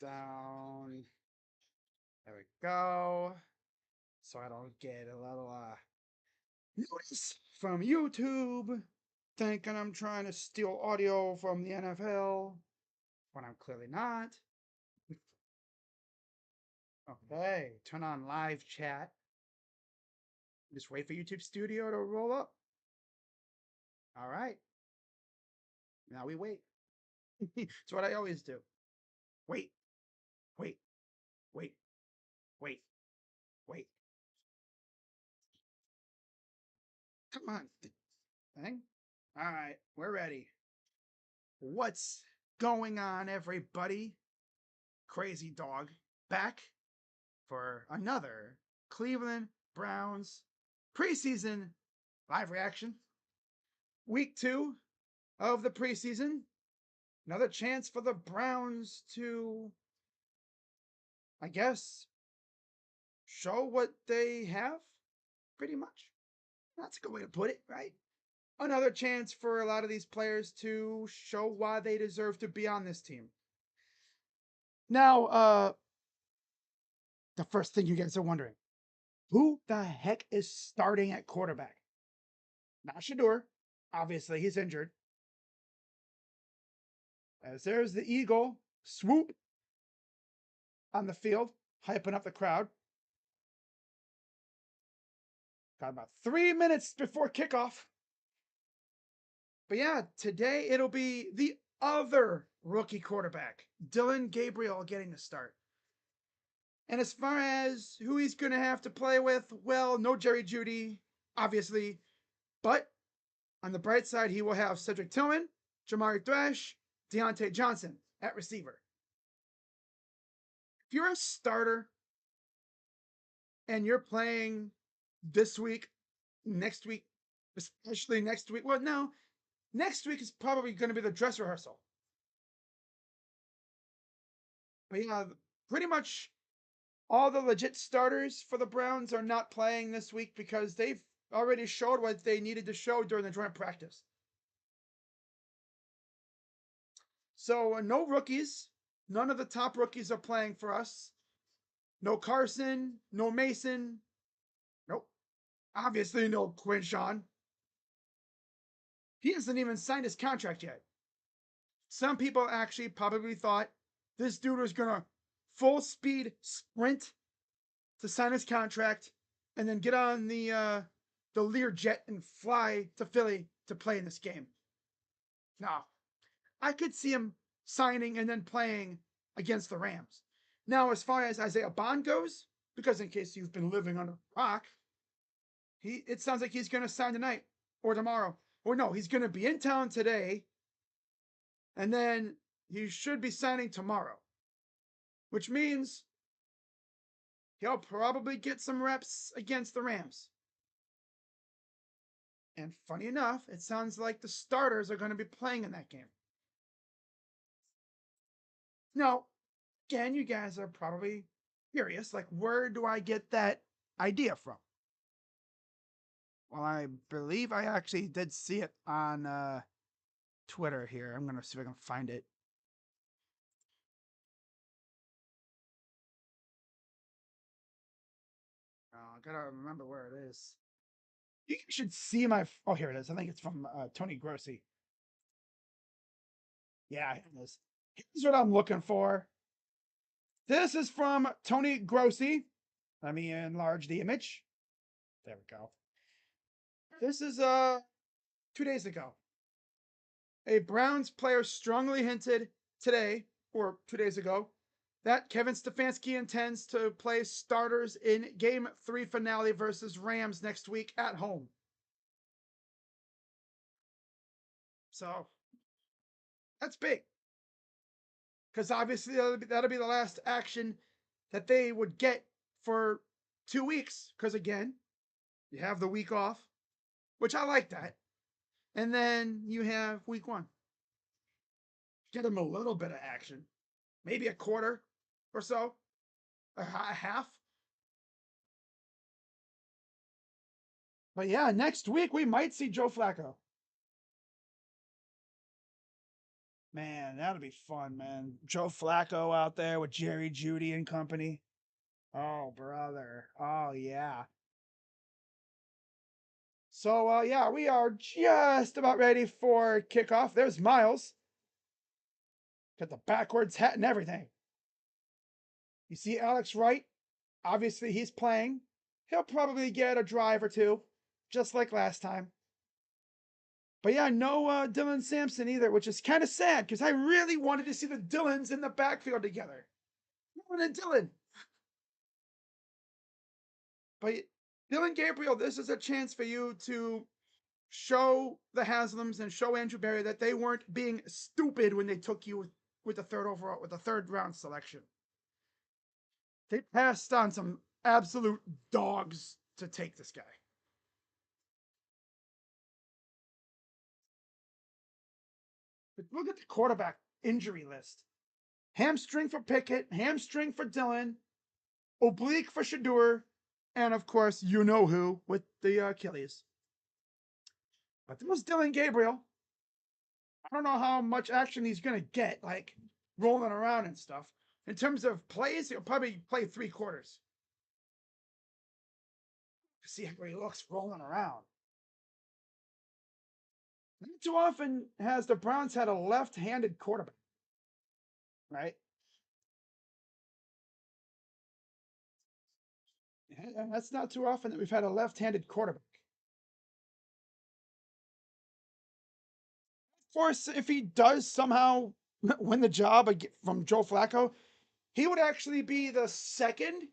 down. There we go. So I don't get a little notice from YouTube thinking I'm trying to steal audio from the NFL when I'm clearly not. Okay, turn on live chat. Just wait for YouTube Studio to roll up. All right. Now we wait. It's what I always do. Wait, wait, wait, wait, wait. Come on, thing. All right, we're ready. What's going on, everybody? Crazy Dog back for another Cleveland Browns preseason live reaction. Week 2 of the preseason. Another chance for the Browns to, I guess, show what they have, pretty much. That's a good way to put it, right? Another chance for a lot of these players to show why they deserve to be on this team. Now, the first thing you guys are wondering, who the heck is starting at quarterback? Not Shador. Obviously, he's injured. As there's the Eagle swoop on the field, hyping up the crowd. Got about 3 minutes before kickoff. But yeah, today it'll be the other rookie quarterback, Dylan Gabriel, getting the start. And as far as who he's going to have to play with, well, no Jerry Jeudy, obviously. But on the bright side, he will have Cedric Tillman, Jamari Thrash, Deontay Johnson at receiver. If you're a starter and you're playing this week, next week, especially next week, well, no, next week is probably going to be the dress rehearsal. But yeah, pretty much all the legit starters for the Browns are not playing this week because they've already showed what they needed to show during the joint practice. So no rookies. None of the top rookies are playing for us. No Carson, no Mason. Nope. Obviously no Quinshawn. He hasn't even signed his contract yet. Some people actually probably thought this dude was gonna full speed sprint to sign his contract and then get on the Learjet and fly to Philly to play in this game. No, I could see him signing and then playing against the Rams. Now, as far as Isaiah Bond goes, because in case you've been living on a rock, it sounds like he's going to sign tonight or tomorrow. Or no, he's going to be in town today, and then he should be signing tomorrow, which means he'll probably get some reps against the Rams. And funny enough, it sounds like the starters are going to be playing in that game. Now, again, you guys are probably curious, like, where do I get that idea from? Well, I believe I actually did see it on Twitter here. I'm going to see if I can find it. I got to remember where it is. You should see my... Oh, here it is. I think it's from Tony Grossi. Yeah, it is. Here's what I'm looking for. This is from Tony Grossi. Let me enlarge the image. There we go. This is 2 days ago. A Browns player strongly hinted today, or 2 days ago, that Kevin Stefanski intends to play starters in Game 3 finale versus Rams next week at home. So, that's big. Because obviously that'll be the last action that they would get for 2 weeks. Because again, you have the week off, which I like that. And then you have week 1. Get them a little bit of action. Maybe a quarter or so. A half. But yeah, next week we might see Joe Flacco. Man, that'll be fun, man. Joe Flacco out there with Jerry Judy and company. Oh, brother. Oh, yeah. So, yeah, we are just about ready for kickoff. There's Miles. Got the backwards hat and everything. You see Alex Wright? Obviously, he's playing. He'll probably get a drive or two, just like last time. But yeah, no Dylan Sampson either, which is kind of sad because I really wanted to see the Dylans in the backfield together. Dylan and Dylan. But Dylan Gabriel, this is a chance for you to show the Haslams and show Andrew Berry that they weren't being stupid when they took you with the third round selection. They passed on some absolute dogs to take this guy. But look at the quarterback injury list. Hamstring for Pickett, hamstring for Dillon, oblique for Shadur, and of course, you know who with the Achilles. But there was Dylan Gabriel. I don't know how much action he's going to get, like rolling around and stuff. In terms of plays, he'll probably play 3/4. See how he looks rolling around. Not too often has the Browns had a left-handed quarterback, right? And that's not too often that we've had a left-handed quarterback. Of course, if he does somehow win the job from Joe Flacco, he would actually be the second,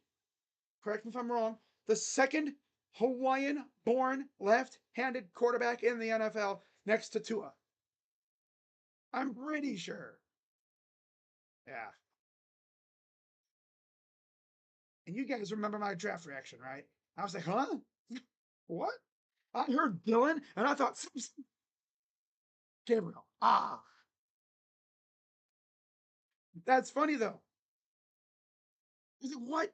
correct me if I'm wrong, the second Hawaiian born left handed quarterback in the NFL next to Tua. I'm pretty sure. Yeah. And you guys remember my draft reaction, right? I was like, huh? What? I heard Dylan and I thought, Gabriel. Ah. That's funny though. I was like, what?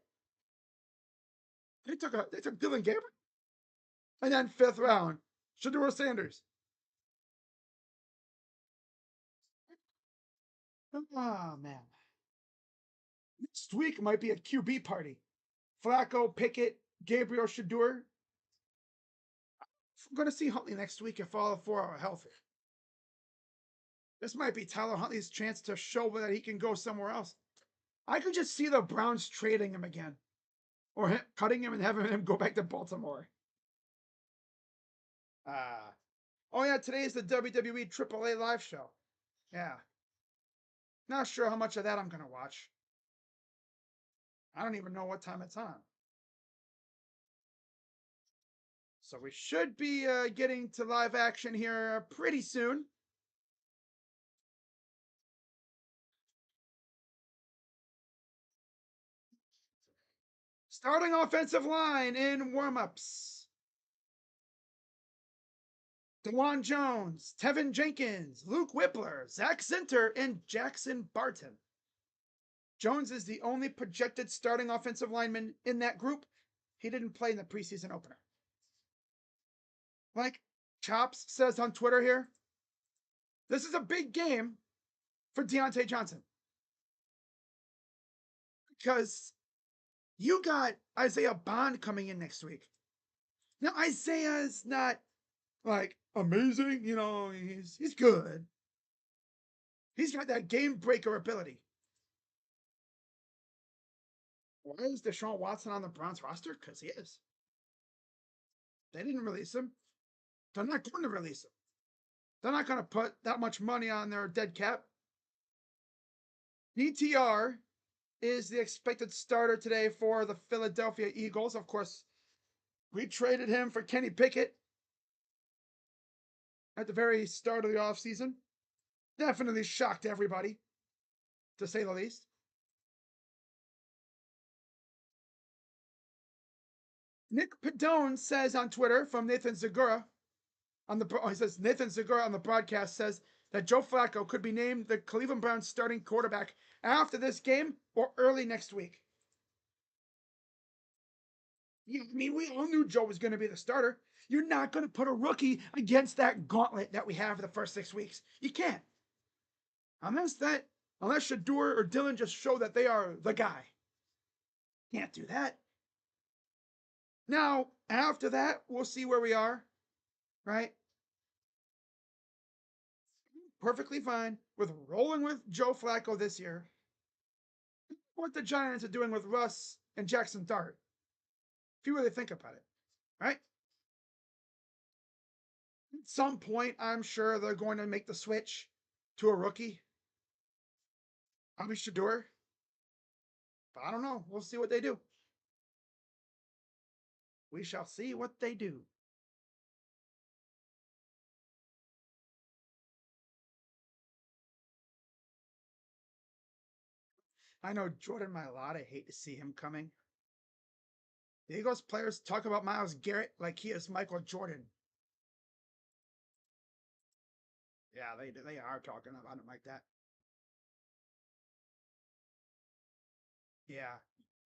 They took Dylan Gabriel? And then 5th round, Shador Sanders. Oh man. Next week might be a QB party. Flacco, Pickett, Gabriel, Shadur. I'm going to see Huntley next week if all 4 are healthy. This might be Tyler Huntley's chance to show that he can go somewhere else. I could just see the Browns trading him again, or cutting him and having him go back to Baltimore. Oh yeah, today is the WWE AAA live show. Yeah, not sure how much of that I'm going to watch. I don't even know what time it's on. So we should be getting to live action here pretty soon. Starting offensive line in warm-ups. DeJuan Jones, Tevin Jenkins, Luke Whippler, Zach Zinter, and Jackson Barton. Jones is the only projected starting offensive lineman in that group. He didn't play in the preseason opener. Like Chops says on Twitter here, this is a big game for Deontay Johnson. Because you got Isaiah Bond coming in next week. Now, Isaiah's not like amazing, he's good. He's got that game breaker ability. Why is Deshaun Watson on the Browns roster? Because he is. They didn't release him. They're not going to release him. They're not going to put that much money on their dead cap. DTR is the expected starter today for the Philadelphia Eagles. Of course, we traded him for Kenny Pickett at the very start of the offseason. Definitely shocked everybody, to say the least. Nick Padone says on Twitter from Nathan Zagura, he says Nathan Zagura on the broadcast says that Joe Flacco could be named the Cleveland Browns starting quarterback after this game or early next week. Yeah, I mean, we all knew Joe was going to be the starter. You're not going to put a rookie against that gauntlet that we have for the first 6 weeks. You can't. Unless Shador or Dylan just show that they are the guy. Can't do that. Now, after that, we'll see where we are, right? Perfectly fine with rolling with Joe Flacco this year. What the Giants are doing with Russ and Jackson Dart. If you really think about it, right? At some point, I'm sure they're going to make the switch to a rookie. Probably Shador. But I don't know. We'll see what they do. We shall see what they do. I know Jordan Mailata, hate to see him coming. The Eagles players talk about Myles Garrett like he is Michael Jordan. Yeah, they are talking about him like that. Yeah.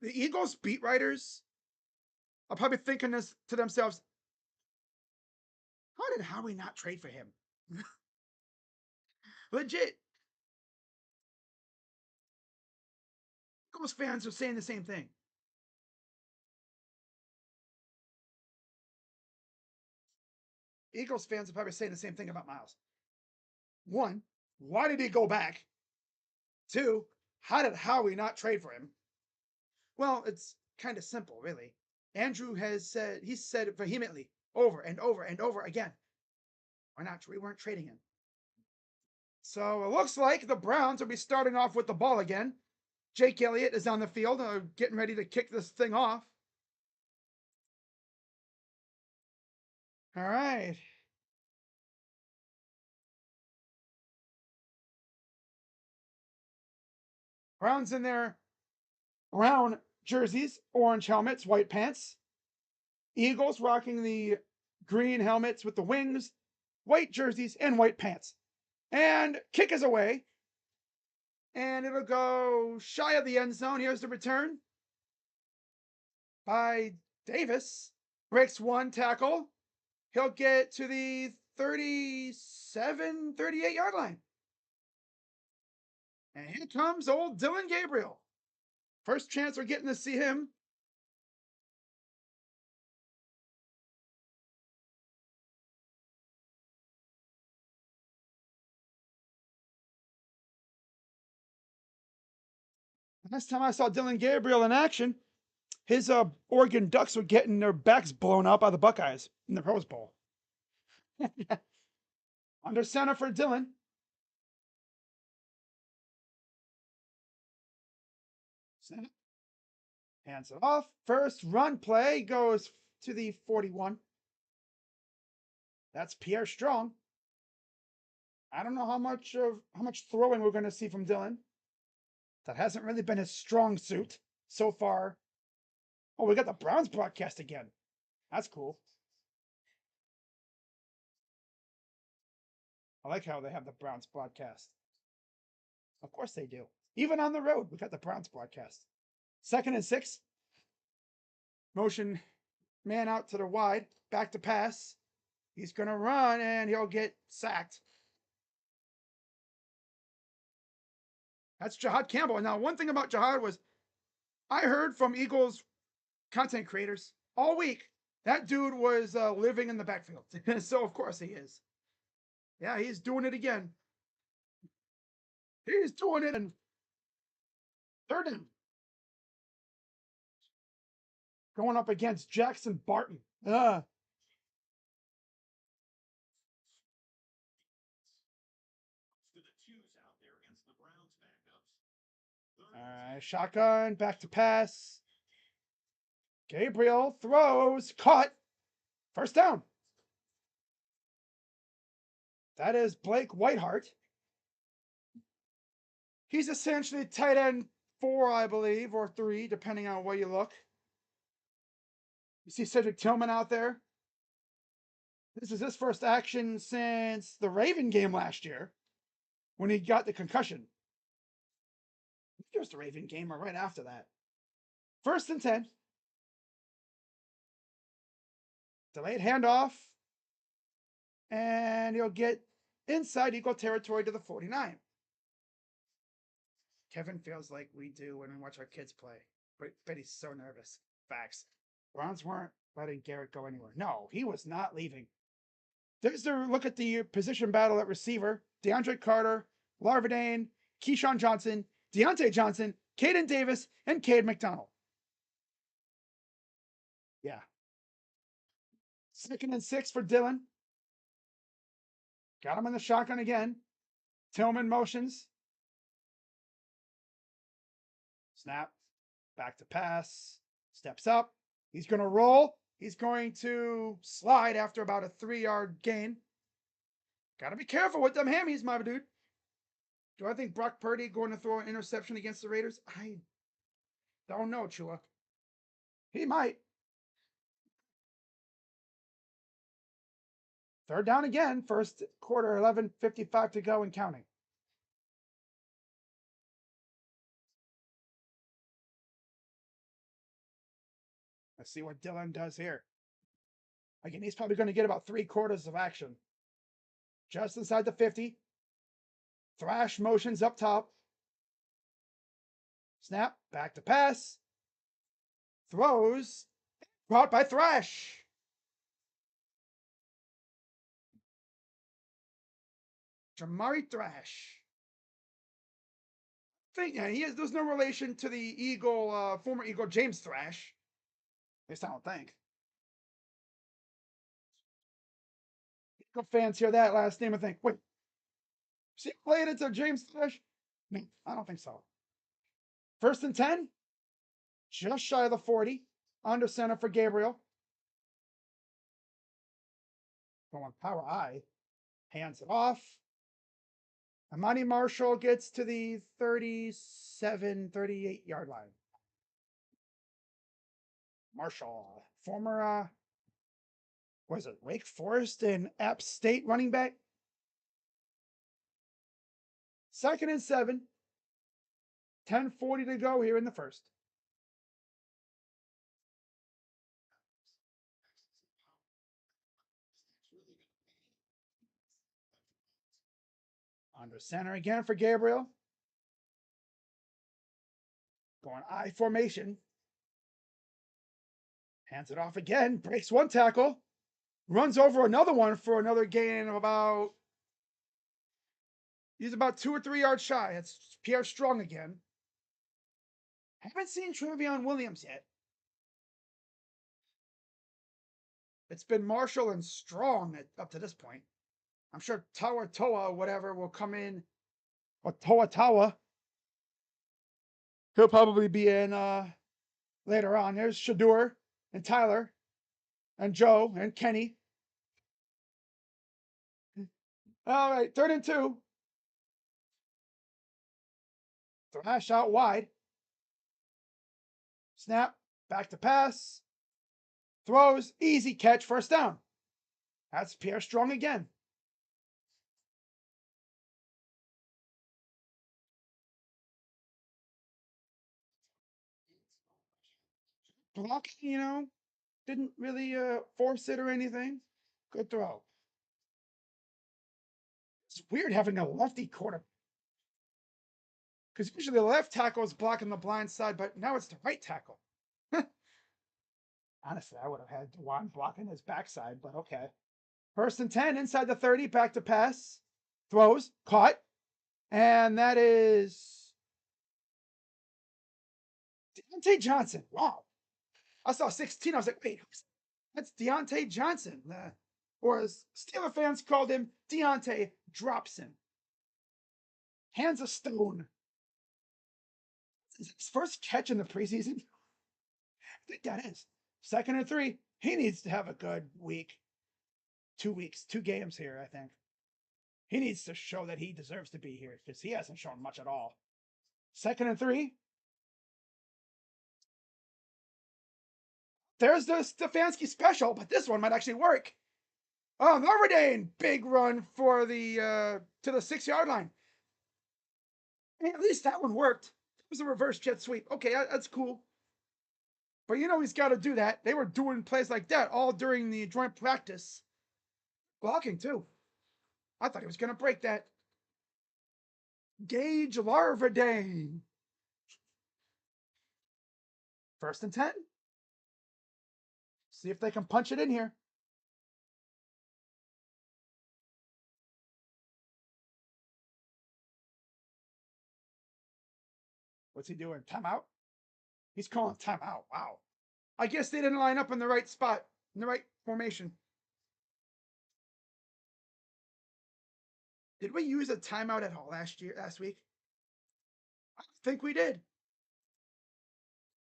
The Eagles beat writers are probably thinking this to themselves, how did Howie not trade for him? Legit. Eagles fans are saying the same thing. Eagles fans are probably saying the same thing about Myles. One, why did he go back? Two, how did Howie not trade for him? Well, it's kind of simple, really. Andrew he's said it vehemently over and over and over again. We weren't trading him. So it looks like the Browns will be starting off with the ball again. Jake Elliott is on the field, getting ready to kick this thing off. All right. Browns in their brown jerseys, orange helmets, white pants. Eagles rocking the green helmets with the wings, white jerseys, and white pants. And kick is away. And it'll go shy of the end zone. Here's the return by Davis. Breaks one tackle. He'll get to the 37, 38-yard line. And here comes old Dylan Gabriel. First chance we're getting to see him. Last time I saw Dylan Gabriel in action, his Oregon Ducks were getting their backs blown out by the Buckeyes in the Rose Bowl. Under center for Dylan. Hands it off. First run play goes to the 41. That's Pierre Strong. I don't know how much throwing we're going to see from Dylan. That hasn't really been his strong suit so far. Oh, we got the Browns broadcast again. That's cool. I like how they have the Browns broadcast. Of course they do. Even on the road, we got the Browns broadcast. 2nd and 6. Motion man out to the wide. Back to pass. He's going to run and he'll get sacked. That's Jahad Campbell. And now, one thing about Jahad was I heard from Eagles content creators all week that dude was living in the backfield. So, of course, he is. Yeah, he's doing it again. He's doing it in 3rd down. Going up against Jackson Barton. All right, shotgun, back to pass. Gabriel throws, caught. 1st down. That is Blake Whiteheart. He's essentially tight end 4, I believe, or 3, depending on where you look. You see Cedric Tillman out there. This is his first action since the Raven game last year when he got the concussion. I think it was the Raven game or right after that. 1st and 10. Delayed handoff. And he'll get inside Eagle territory to the 49. Kevin feels like we do when we watch our kids play, but he's so nervous. Facts. Browns weren't letting Garrett go anywhere. No, he was not leaving. There's the look at the position battle at receiver. DeAndre Carter, Larvadane, Keyshawn Johnson, Deontay Johnson, Caden Davis, and Cade McDonald. Yeah. 2nd and 6 for Dylan. Got him in the shotgun again. Tillman motions. Snap. Back to pass. Steps up. He's going to roll. He's going to slide after about a 3-yard gain. Got to be careful with them hammies, my dude. Do I think Brock Purdy going to throw an interception against the Raiders? I don't know, Chua. He might. 3rd down again. 1st quarter, 11:55 to go and counting. Let's see what Dylan does here. Again, he's probably going to get about 3/4 of action. Just inside the 50. Thrash motions up top. Snap, back to pass. Throws. Caught by Thrash. Jamari Thrash. There's no relation to the former Eagle James Thrash. At least I don't think. Eagle fans hear that last name and think, wait, is he related to James Thrash? No, I don't think so. 1st and 10. Just shy of the 40. Under center for Gabriel. Going power I. Hands it off. Amani Marshall gets to the 37, 38-yard line. Marshall, former, was it Wake Forest and App State running back? 2nd and 7. 10:40 to go here in the 1st. Under center again for Gabriel. Going I formation. Hands it off again. Breaks 1 tackle. Runs over another one for another gain of about... He's about 2 or 3 yards shy. It's Pierre Strong again. Haven't seen Trevion Williams yet. It's been Marshall and Strong up to this point. I'm sure Toa, whatever, will come in. Or Toa. He'll probably be in later on. There's Shadur and Tyler and Joe and Kenny. All right, 3rd and 2. Thrash out wide. Snap, back to pass. Throws, easy catch, 1st down. That's Pierre Strong again. Block, didn't really force it or anything. Good throw. It's weird having a lefty quarterback. Because usually the left tackle is blocking the blind side, but now it's the right tackle. Honestly, I would have had Juan blocking his backside, but okay. 1st and 10, inside the 30, back to pass. Throws, caught. And that is Deontay Johnson. Wow. I saw 16. I was like, wait, that's Deontay Johnson. Or as Steeler fans called him, Deontay Dropson. Hands of stone. Is his 1st catch in the preseason? I think that is. 2nd and 3. He needs to have a good week. 2 weeks, 2 games here, I think. He needs to show that he deserves to be here because he hasn't shown much at all. 2nd and 3. There's the Stefanski special, but this one might actually work. Oh, Norverdane, big run for the to the 6-yard line. Hey, at least that one worked. It was a reverse jet sweep. Okay, that's cool. But he's got to do that. They were doing plays like that all during the joint practice. Blocking too. I thought he was going to break that. Gage Larvadain. 1st and 10. See if they can punch it in here. What's he doing? Timeout? He's calling timeout. Wow. I guess they didn't line up in the right spot, in the right formation. Did we use a timeout at all last week? I think we did.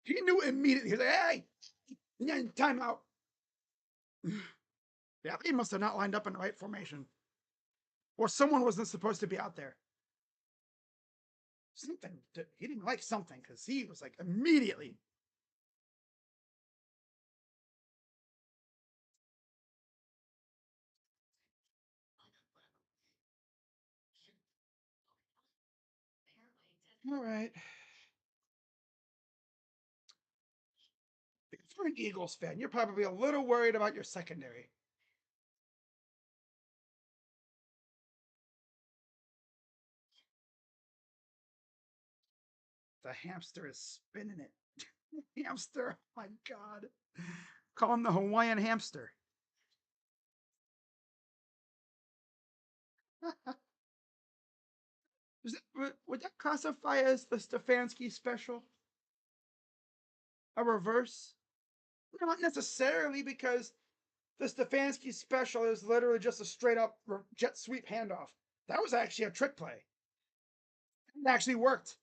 He knew immediately. He was like, hey, timeout. Yeah, he must have not lined up in the right formation. Or someone wasn't supposed to be out there. Something. He didn't like something because he was like immediately. All right. If you're an Eagles fan, you're probably a little worried about your secondary. The hamster is spinning it. Hamster, oh my God. Call him the Hawaiian hamster. Would that classify as the Stefanski special? A reverse? Not necessarily, because the Stefanski special is literally just a straight up jet sweep handoff. That was actually a trick play. It actually worked.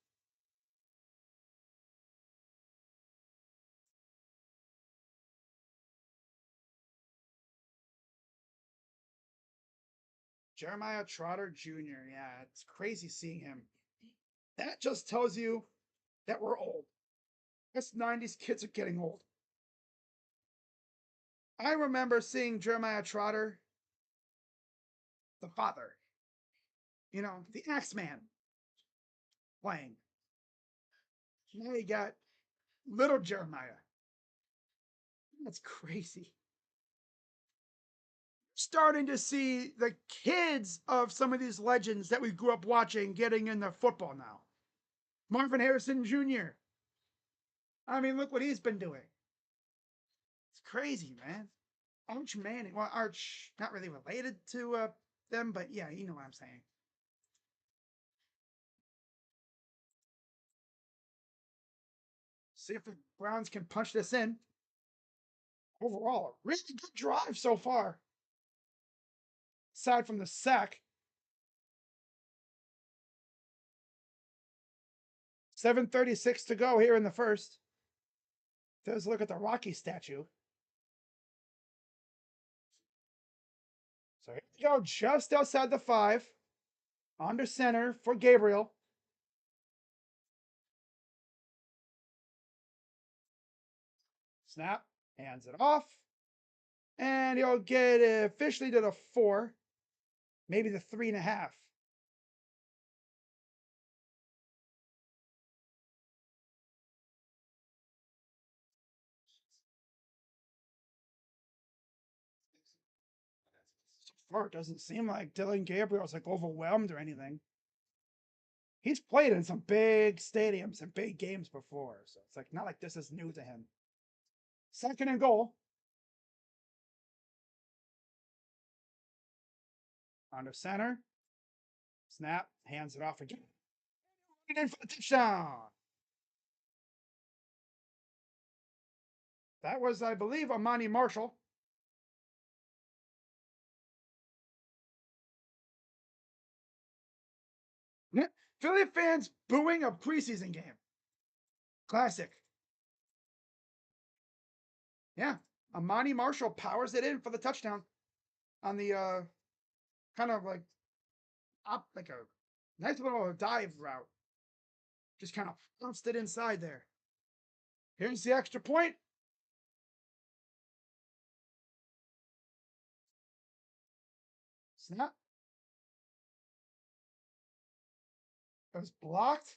Jeremiah Trotter Jr. Yeah, it's crazy seeing him. That just tells you that we're old. Us 90s kids are getting old. I remember seeing Jeremiah Trotter, the father, the Axeman, playing. Now you got little Jeremiah. That's crazy. Starting to see the kids of some of these legends that we grew up watching getting into football now. Marvin Harrison Jr. I mean, look what he's been doing. It's crazy, man. Arch Manning. Well, Arch, not really related to them, but yeah, you know what I'm saying. See if the Browns can punch this in. Overall, a really good drive so far. Aside from the sack. 7:36 to go here in the first. Let's look at the Rocky statue. So here we go, just outside the 5. Under center for Gabriel. Snap, hands it off. And he'll get officially to the 4, maybe the 3.5. So far, it doesn't seem like Dylan Gabriel's like overwhelmed or anything. He's played in some big stadiums and big games before, so it's like not like this is new to him. 2nd and goal. Under center. Snap, hands it off again. In for the touchdown. That was, I believe, Amani Marshall. Philly fans booing a preseason game. Classic. Yeah. Amani Marshall powers it in for the touchdown on the kind of like like a nice little dive route. Just kind of bounced it inside there. Here's the extra point. Snap. It was blocked.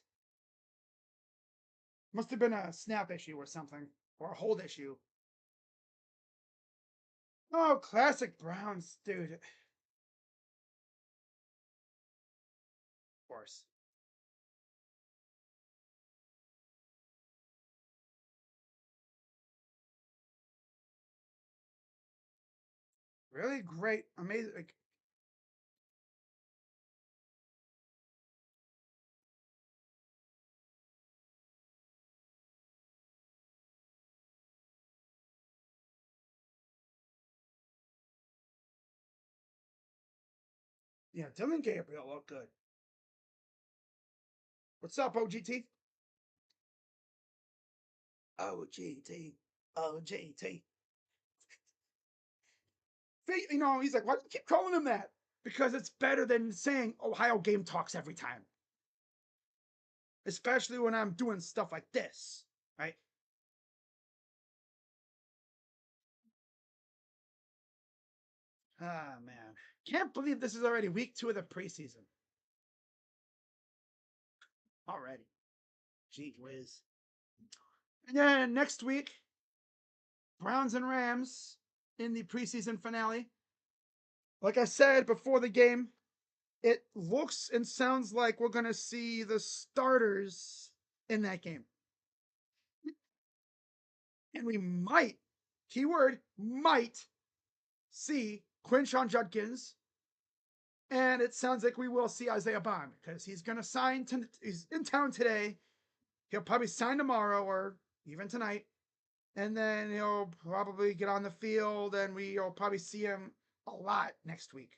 Must have been a snap issue or something, or a hold issue. Oh, classic Browns, dude. Of course. Really great, amazing. Like, yeah, Dylan Gabriel looked good. What's up, OGT? OGT. OGT. You know, he's like, why do you keep calling him that? Because it's better than saying Ohio Game Talks every time. Especially when I'm doing stuff like this, right? Ah, man. Can't believe this is already week 2 of the preseason. Already. Gee whiz. And then next week, Browns and Rams in the preseason finale. Like I said before the game, it looks and sounds like we're going to see the starters in that game. And we might, keyword, might see Quinshon Judkins. And it sounds like we will see Isaiah Bond because he's going to sign. He's in town today. He'll probably sign tomorrow or even tonight. And then he'll probably get on the field and we'll probably see him a lot next week.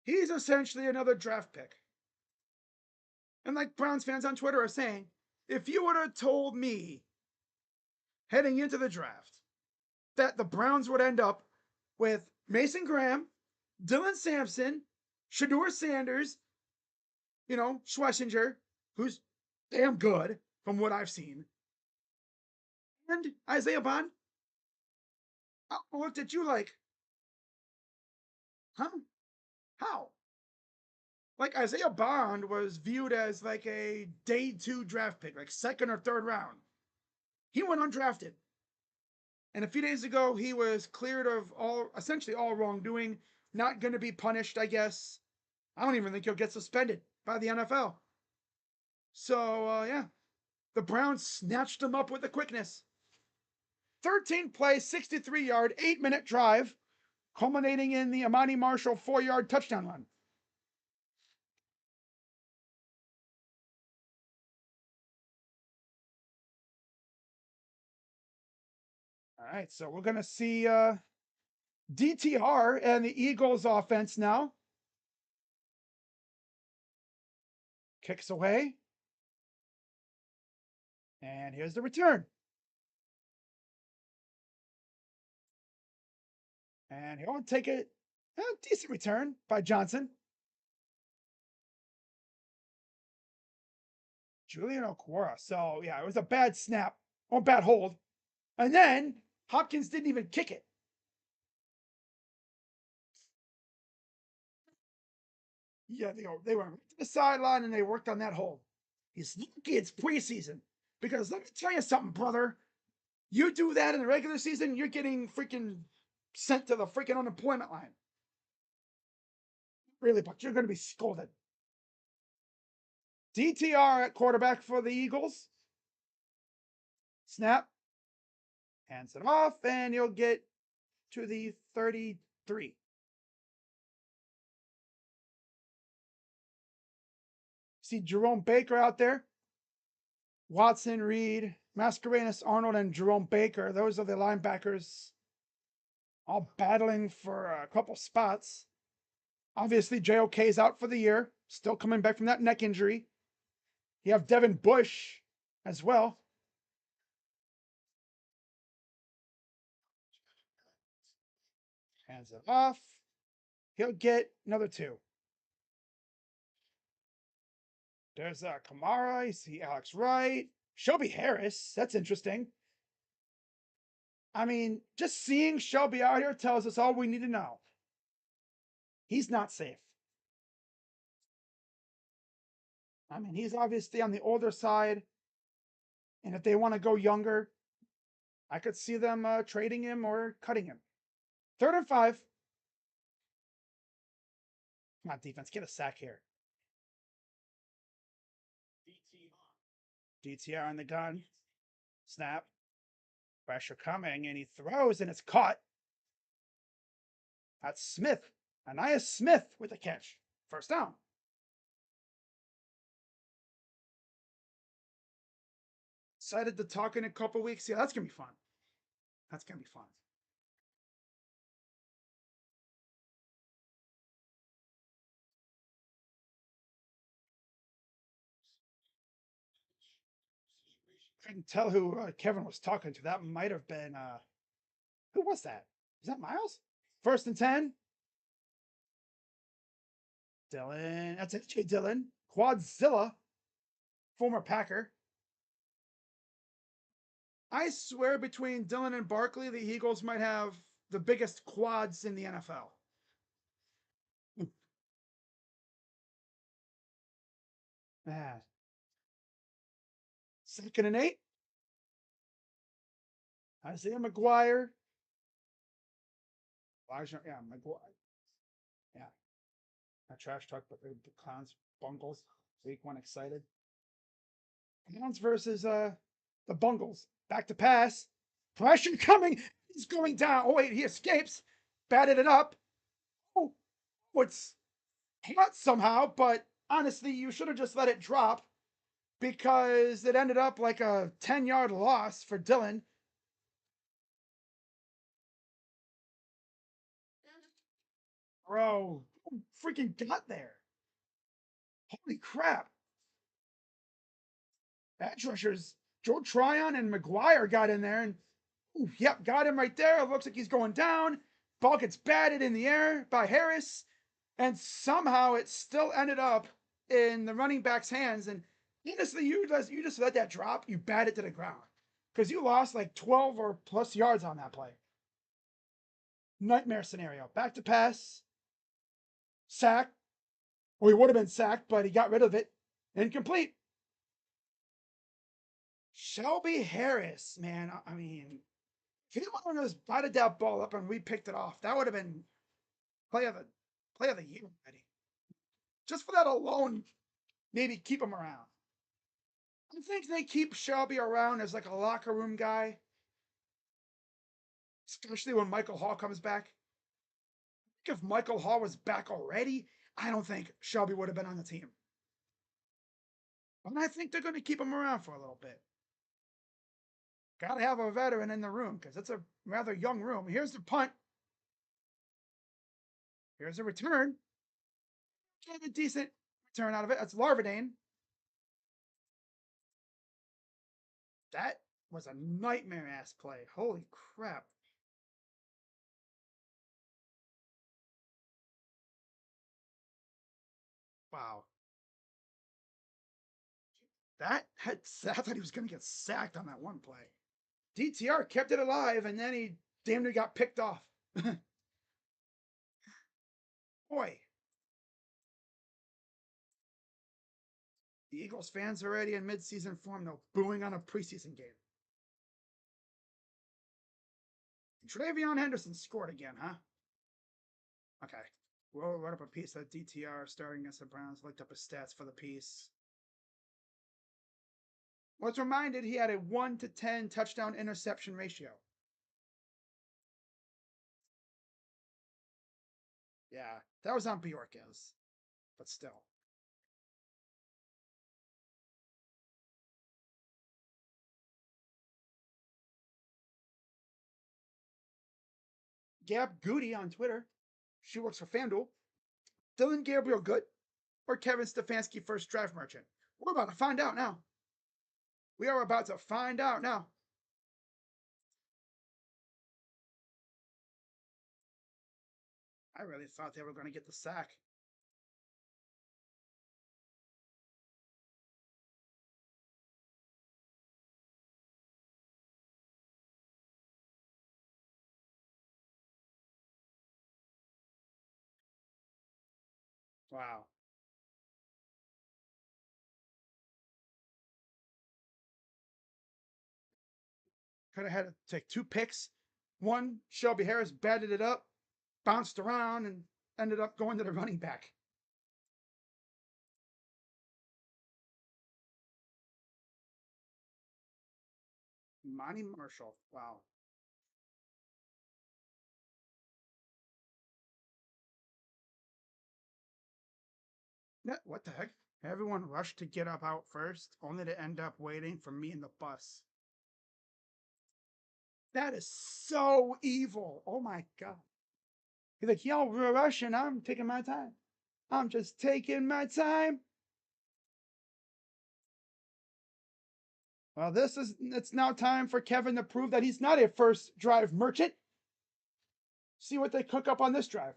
He's essentially another draft pick. And like Browns fans on Twitter are saying, if you would have told me heading into the draft that the Browns would end up with Mason Graham, Dylan Sampson, Shedeur Sanders, Schlesinger, who's damn good from what I've seen, and Isaiah Bond, I looked at you like, huh? How? Like Isaiah Bond was viewed as like a day 2 draft pick, like second or third round. He went undrafted. And a few days ago, he was cleared of essentially all wrongdoing, not going to be punished, I guess. I don't even think he'll get suspended by the NFL. So, yeah, the Browns snatched him up with the quickness. 13 play, 63-yard, 8-minute drive, culminating in the Amani Marshall 4-yard touchdown run. All right, so we're going to see DTR and the Eagles offense now. Kicks away. And here's the return. And he'll take it. A decent return by Johnson. Julian Okwara. So, yeah, it was a bad snap or bad hold. And then Hopkins didn't even kick it. Yeah, they went to the sideline and they worked on that hold. He's lucky it's preseason. Because let me tell you something, brother. You do that in the regular season, you're getting freaking sent to the freaking unemployment line. Really, but you're going to be scolded. DTR at quarterback for the Eagles. Snap. Hands it off, and you'll get to the 33. See Jerome Baker out there. Watson, Reed, Mascarenas, Arnold, and Jerome Baker. Those are the linebackers all battling for a couple spots. Obviously, JOK is out for the year, still coming back from that neck injury. You have Devin Bush as well. Hands it off. He'll get another 2. There's Kamara. You see Alex Wright. Shelby Harris. That's interesting. I mean, just seeing Shelby out here tells us all we need to know. He's not safe. I mean, he's obviously on the older side. And if they want to go younger, I could see them trading him or cutting him. 3rd and 5. Come on, defense, get a sack here. DTR on the gun. Snap. Pressure coming, and he throws, and it's caught. That's Smith. Anais Smith with the catch. First down. Excited to talk in a couple weeks. Yeah, that's going to be fun. That's going to be fun. Couldn't tell who Kevin was talking to. That might have been who was that? Is that Miles? First and 10. Dylan. That's it. Jay Dylan. Quadzilla. Former Packer. I swear between Dylan and Barkley, the Eagles might have the biggest quads in the NFL. Man. Second and 8. Isaiah McGuire. Elijah, yeah, McGuire. Yeah. Not trash talk, but the clowns, bungles. Week one excited. Clowns versus the Bungles. Back to pass. Pressure coming. He's going down. Oh, wait, he escapes. Batted it up. Oh, it's hot somehow, but honestly, you should have just let it drop because it ended up like a 10-yard loss for Dylan. Bro, who freaking got there? Holy crap. Edge rushers, Joe Tryon and McGuire got in there and, ooh, yep, got him right there. It looks like he's going down. Ball gets batted in the air by Harris, and somehow it still ended up in the running back's hands. And honestly, you just let that drop. You bat it to the ground because you lost like 12 or plus yards on that play. Nightmare scenario. Back to pass, sack. Well, he would have been sacked, but he got rid of it. Incomplete. Shelby Harris, man. I mean, if he would have just batted that ball up and we picked it off, that would have been play of the play of the year already. Just for that alone, maybe keep him around. I think they keep Shelby around as like a locker room guy, especially when Michael Hall comes back. If Michael Hall was back already, I don't think Shelby would have been on the team. But I think they're going to keep him around for a little bit. Got to have a veteran in the room because it's a rather young room. Here's the punt. Here's a return. Get a decent return out of it. That's Larvadane. That was a nightmare ass play. Holy crap. Wow. I thought he was going to get sacked on that one play. DTR kept it alive and then he damn near got picked off. Boy. The Eagles fans are already in midseason form, though, booing on a preseason game. Travion Henderson scored again, huh? Okay. We'll write up a piece that DTR starting against the Browns looked up his stats for the piece. Was reminded he had a 1 to 10 touchdown interception ratio. Yeah, that was on Bjorkes, but still. Gab Goody on Twitter. She works for FanDuel. Dylan Gabriel good or Kevin Stefanski first draft merchant? We're about to find out now. We are about to find out now. I really thought they were going to get the sack. Wow. Could have had to take 2 picks. One, Shelby Harris batted it up, bounced around, and ended up going to the running back. Monty Marshall. Wow. What the heck? Everyone rushed to get up out first, only to end up waiting for me in the bus. That is so evil. Oh my god. He's like, y'all were rushing. I'm taking my time. I'm just taking my time. Well, it's now time for Kevin to prove that he's not a first drive merchant. See what they cook up on this drive.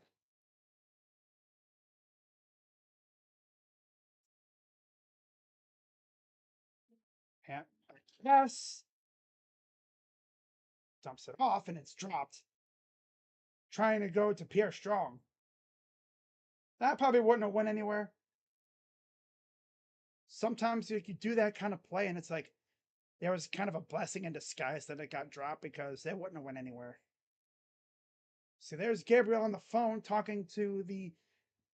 Yes. Dumps it off and it's dropped. Trying to go to Pierre Strong. That probably wouldn't have went anywhere. Sometimes you could do that kind of play and it's like there was kind of a blessing in disguise that it got dropped because it wouldn't have went anywhere. See, there's Gabriel on the phone talking to I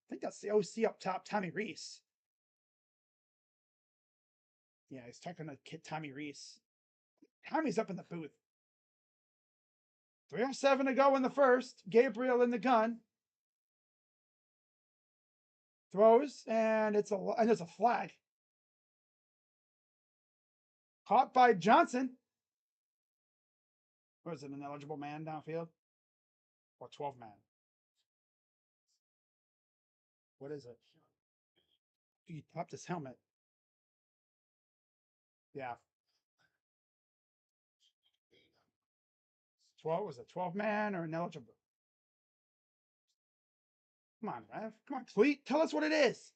think that's the OC up top, Tommy Reese. Yeah, he's talking to kid Tommy Reese. Tommy's up in the booth. 3:07 to go in the first. Gabriel in the gun. Throws, and it's a flag. Caught by Johnson. Or is it an eligible man downfield? Or 12 man? What is it? He popped his helmet. Yeah. 12 was it 12 man or ineligible? Come on, Rev. Come on, Cleat. Tell us what it is.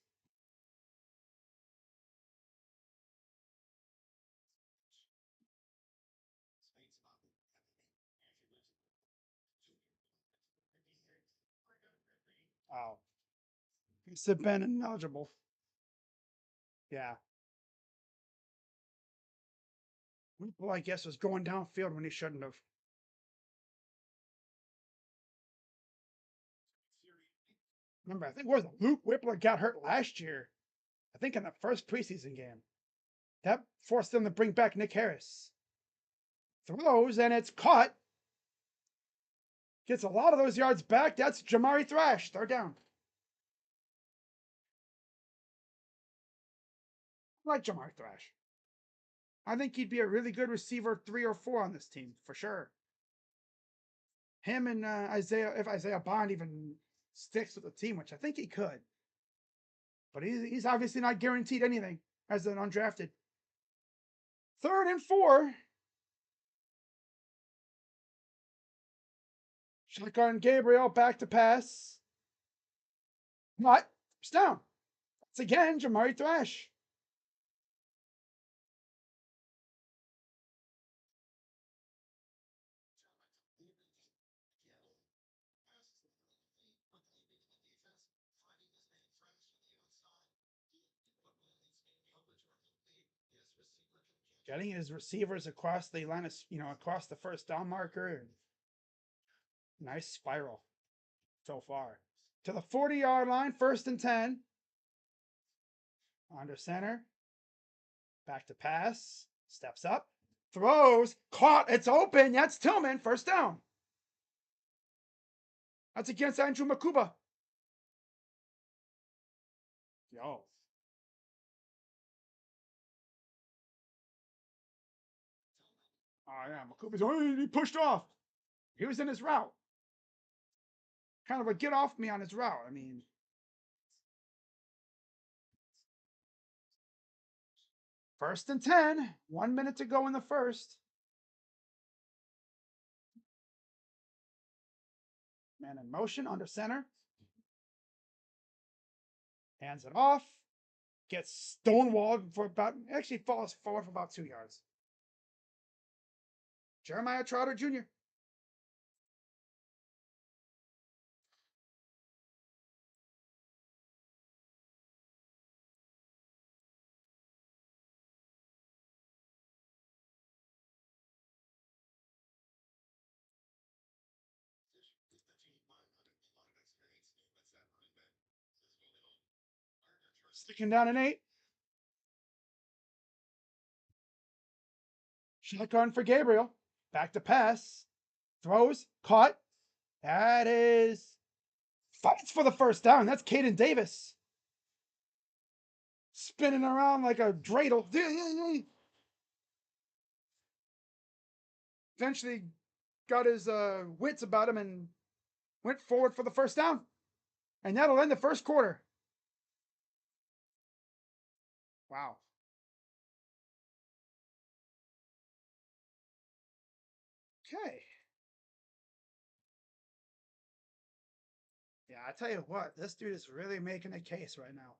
Oh. It's been ineligible. Yeah. Well, I guess was going downfield when he shouldn't have. Remember, I think it was Luke Whippler got hurt last year. I think in the first preseason game. That forced them to bring back Nick Harris. Throws, and it's caught. Gets a lot of those yards back. That's Jamari Thrash. Third down. I like Jamari Thrash. I think he'd be a really good receiver 3 or 4 on this team, for sure. Him and Isaiah, if Isaiah Bond even sticks with the team, which I think he could. But he's obviously not guaranteed anything as an undrafted. 3rd and 4. Shotgun Gabriel back to pass. What? It's down. It's again Jamari Thrash. Getting his receivers across the line of, across the first down marker. And nice spiral so far. To the 40-yard line, 1st and 10. Under center. Back to pass. Steps up. Throws. Caught. It's open. That's Tillman. 1st down. That's against Andrew Makuba. Yo. Oh, yeah. Makuba's, he pushed off. He was in his route. Kind of a get off me on his route. I mean, 1st and 10. 1 minute to go in the first. Man in motion under center. Hands it off. Gets stonewalled for actually falls forward for about 2 yards. Jeremiah Trotter Jr. Sticking down an 8. Shotgun for Gabriel. Back to pass. Throws. Caught. That is. Fights for the 1st down. That's Caden Davis. spinning around like a dreidel. Eventually got his wits about him and went forward for the first down. And that'll end the first quarter. Wow. Okay. Yeah, I tell you what, this dude is really making a case right now.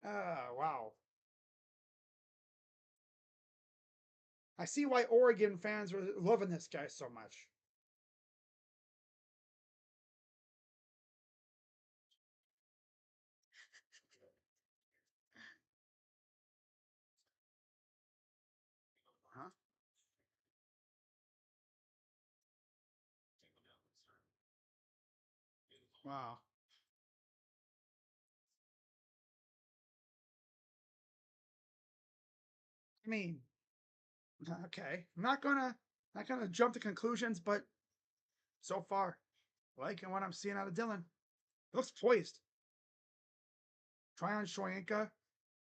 Wow. I see why Oregon fans were loving this guy so much. Huh? Wow. I mean, okay. I'm not gonna jump to conclusions, but so far, liking what I'm seeing out of Dylan. He looks poised. Tryon Shoyinka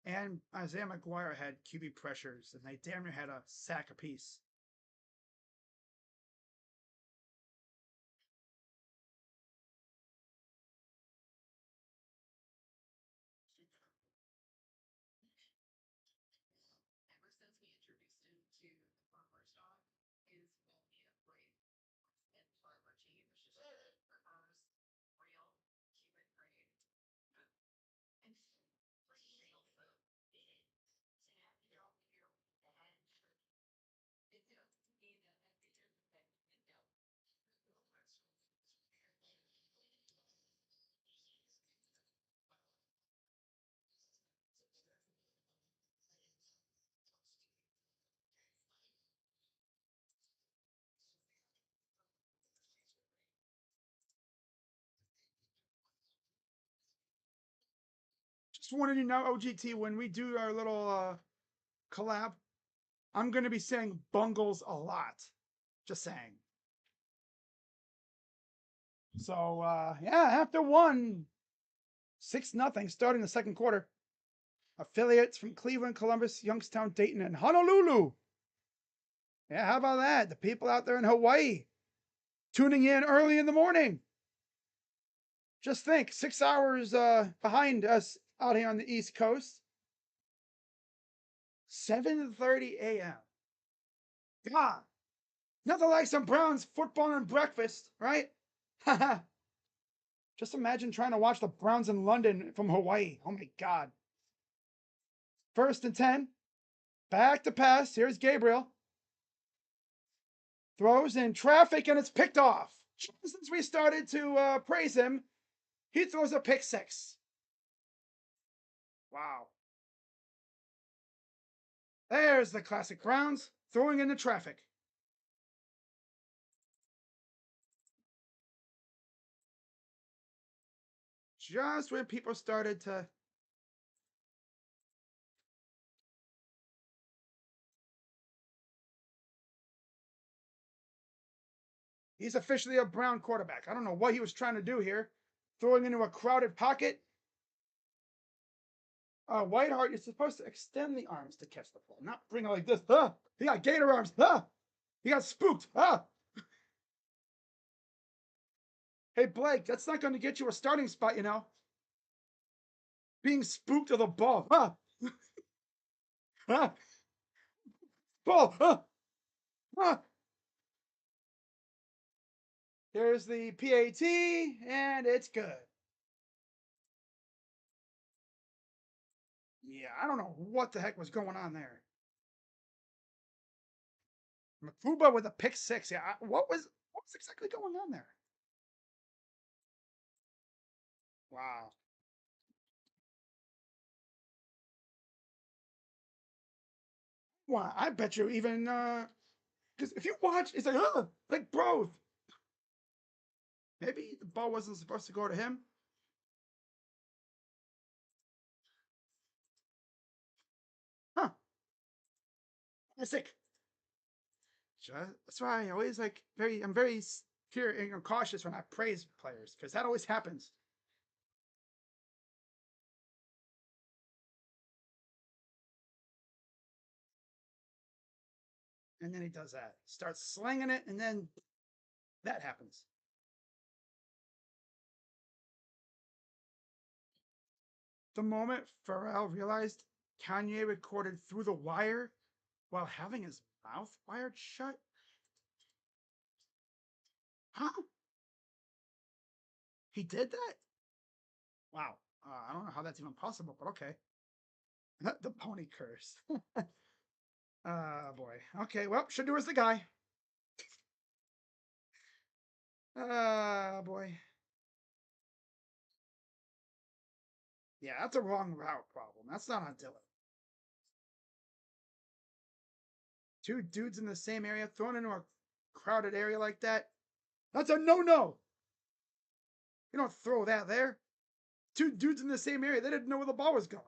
and Isaiah McGuire had QB pressures, and they damn near had a sack apiece. Just wanted you to know, OGT, when we do our little collab, I'm going to be saying bungles a lot. Just saying. So, yeah, after one, 6-0, starting the second quarter. Affiliates from Cleveland, Columbus, Youngstown, Dayton, and Honolulu. Yeah, how about that? The people out there in Hawaii tuning in early in the morning. Just think, 6 hours behind us out here on the East Coast. 7:30 a.m. God, nothing like some Browns football and breakfast, right? Just imagine trying to watch the Browns in London from Hawaii. Oh my God. 1st and 10. Back to pass. Here's Gabriel. Throws in traffic and it's picked off. Since we started to praise him, he throws a pick six. Wow. There's the classic Browns throwing into traffic. Just when people started to. He's officially a Brown quarterback. I don't know what he was trying to do here. Throwing into a crowded pocket. Whiteheart is supposed to extend the arms to catch the ball, not bring it like this. He got gator arms. He got spooked. Hey, Blake, that's not going to get you a starting spot, you know. Being spooked of the ball. Ball. There's the PAT, and it's good. Yeah, I don't know what the heck was going on there. Mafuba with a pick six. Yeah, what was exactly going on there? Wow. Wow, I bet you even because if you watch, it's like bro, maybe the ball wasn't supposed to go to him. Huh? Sick. That's why I always I'm very cautious when I praise players because that always happens. And then he does that. Starts slinging it, and then that happens. The moment Pharrell realized Kanye recorded through the wire while having his mouth wired shut. Huh? He did that? Wow. I don't know how that's even possible, but okay. The pony curse. Boy. Okay, well, Shadur is the guy. Boy. Yeah, that's a wrong route problem. That's not on Dylan. Two dudes in the same area thrown into a crowded area like that. That's a no-no. You don't throw that there. Two dudes in the same area. They didn't know where the ball was going.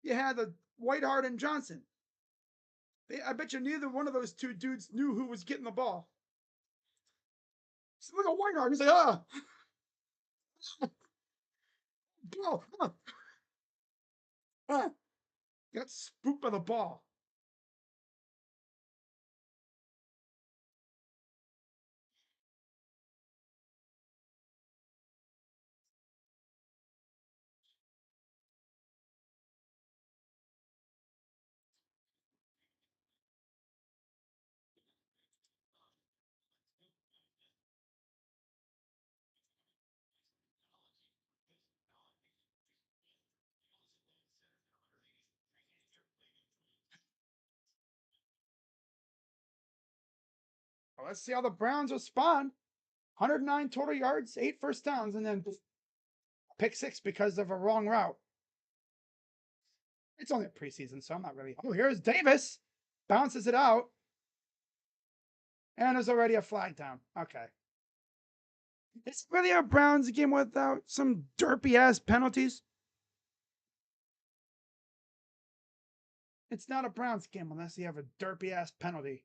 You had the Whiteheart and Johnson. I bet you neither one of those two dudes knew who was getting the ball. Look at Whiteheart. He's like, ball. Got spooked by the ball. Well, let's see how the Browns respond. 109 total yards, 8 first downs, and then pick 6 because of a wrong route. It's only a preseason, so I'm not really. Oh, here's Davis. Bounces it out. And there's already a flag down. Okay. It's really a Browns game without some derpy ass penalties. It's not a Browns game unless you have a derpy ass penalty.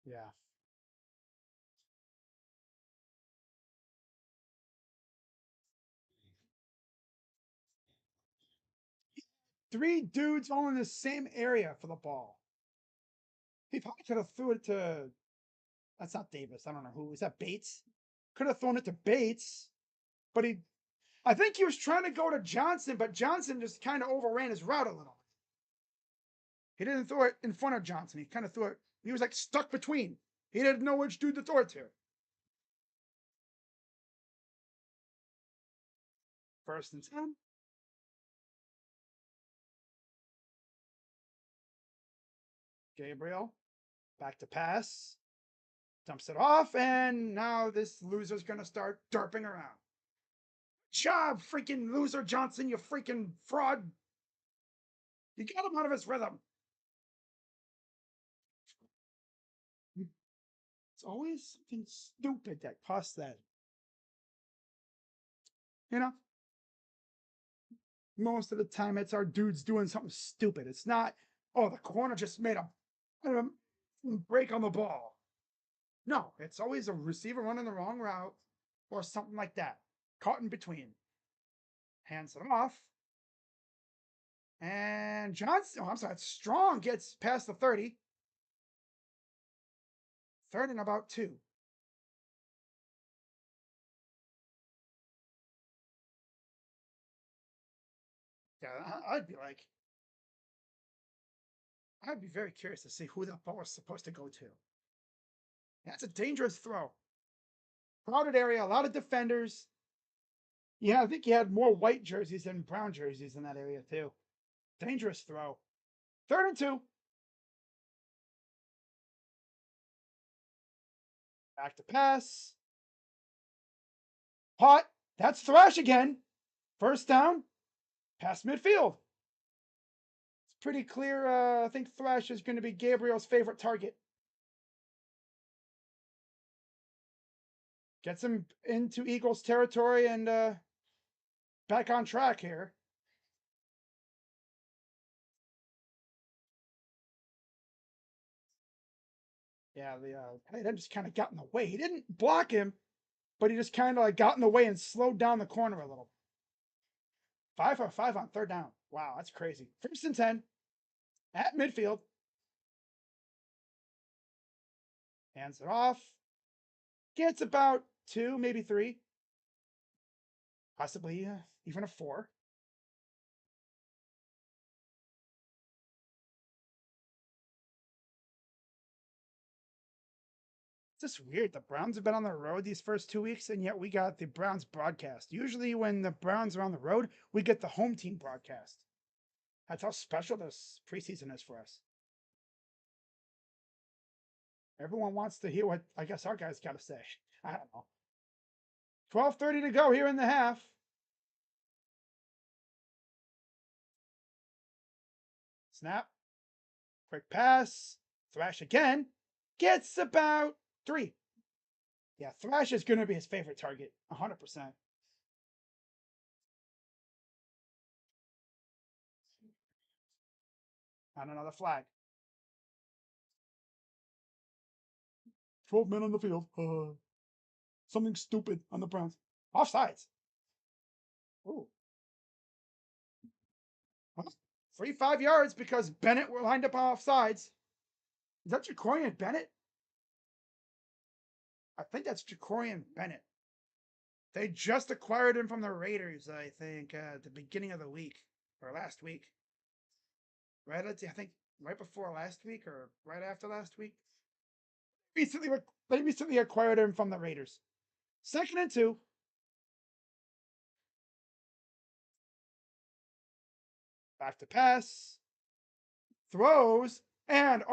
Yeah. Three dudes all in the same area for the ball. He probably could have threw it to. That's not Davis. I don't know who. Is that Bates? Could have thrown it to Bates, but he. I think he was trying to go to Johnson, but Johnson just kind of overran his route a little. He didn't throw it in front of Johnson. He kind of threw it. He was like stuck between. He didn't know which dude to throw it to. First and 10. Gabriel. Back to pass. Dumps it off, and now this loser's gonna start derping around. Job, freaking loser Johnson, you freaking fraud. You got him out of his rhythm. It's always something stupid that costs that. You know? Most of the time, it's our dudes doing something stupid. It's not, oh, the corner just made a break on the ball. No, it's always a receiver running the wrong route or something like that. Caught in between. Hands it off. And Johnson, oh, I'm sorry, Strong gets past the 30. Third and about 2. Yeah, I'd be very curious to see who that ball was supposed to go to. That's a dangerous throw. Crowded area, a lot of defenders. Yeah, I think he had more white jerseys than brown jerseys in that area, too. Dangerous throw. Third and 2. Back to pass. Hot. That's Thrash again. First down. Past midfield. It's pretty clear. I think Thrash is going to be Gabriel's favorite target. Gets him into Eagles territory and back on track here. Yeah, the tight end just kind of got in the way. He didn't block him, but he just kind of like got in the way and slowed down the corner a little. 5 for 5 on third down. Wow, that's crazy. 1st and 10 at midfield. Hands it off. Gets about 2, maybe 3. Possibly even a 4. It's just weird. The Browns have been on the road these first 2 weeks, and yet we got the Browns broadcast. Usually, when the Browns are on the road, we get the home team broadcast. That's how special this preseason is for us. Everyone wants to hear what I guess our guys got to say. I don't know. 12:30 to go here in the half. Snap. Quick pass. Thrash again. Gets about 3. Yeah, Thrash is going to be his favorite target. 100%. On another flag. 12 men on the field. Something stupid on the Browns. Offsides. Ooh. Free 5 yards because Bennett were lined up on offsides. Is that Jacorian Bennett? I think that's Jacorian Bennett. They just acquired him from the Raiders, I think, at the beginning of the week or last week. Right at I think right before last week or right after last week. They recently acquired him from the Raiders. 2nd and 2. Back to pass. Throws and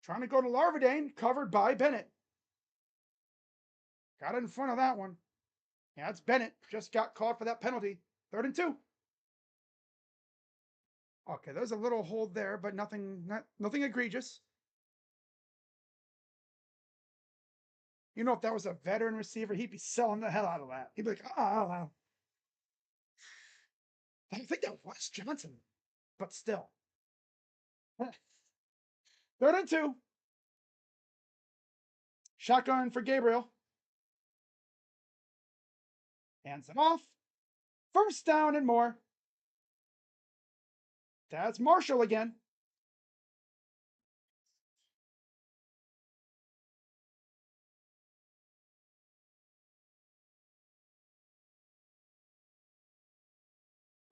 trying to go to Larvadane, covered by Bennett. Got in front of that one. Yeah, it's Bennett. Just got called for that penalty. 3rd and 2. Okay, there's a little hold there, but nothing egregious. You know, if that was a veteran receiver, he'd be selling the hell out of that. He'd be like, I think that was Johnson, but still. 3rd and 2. Shotgun for Gabriel. Hands it off. 1st down and more. That's Marshall again.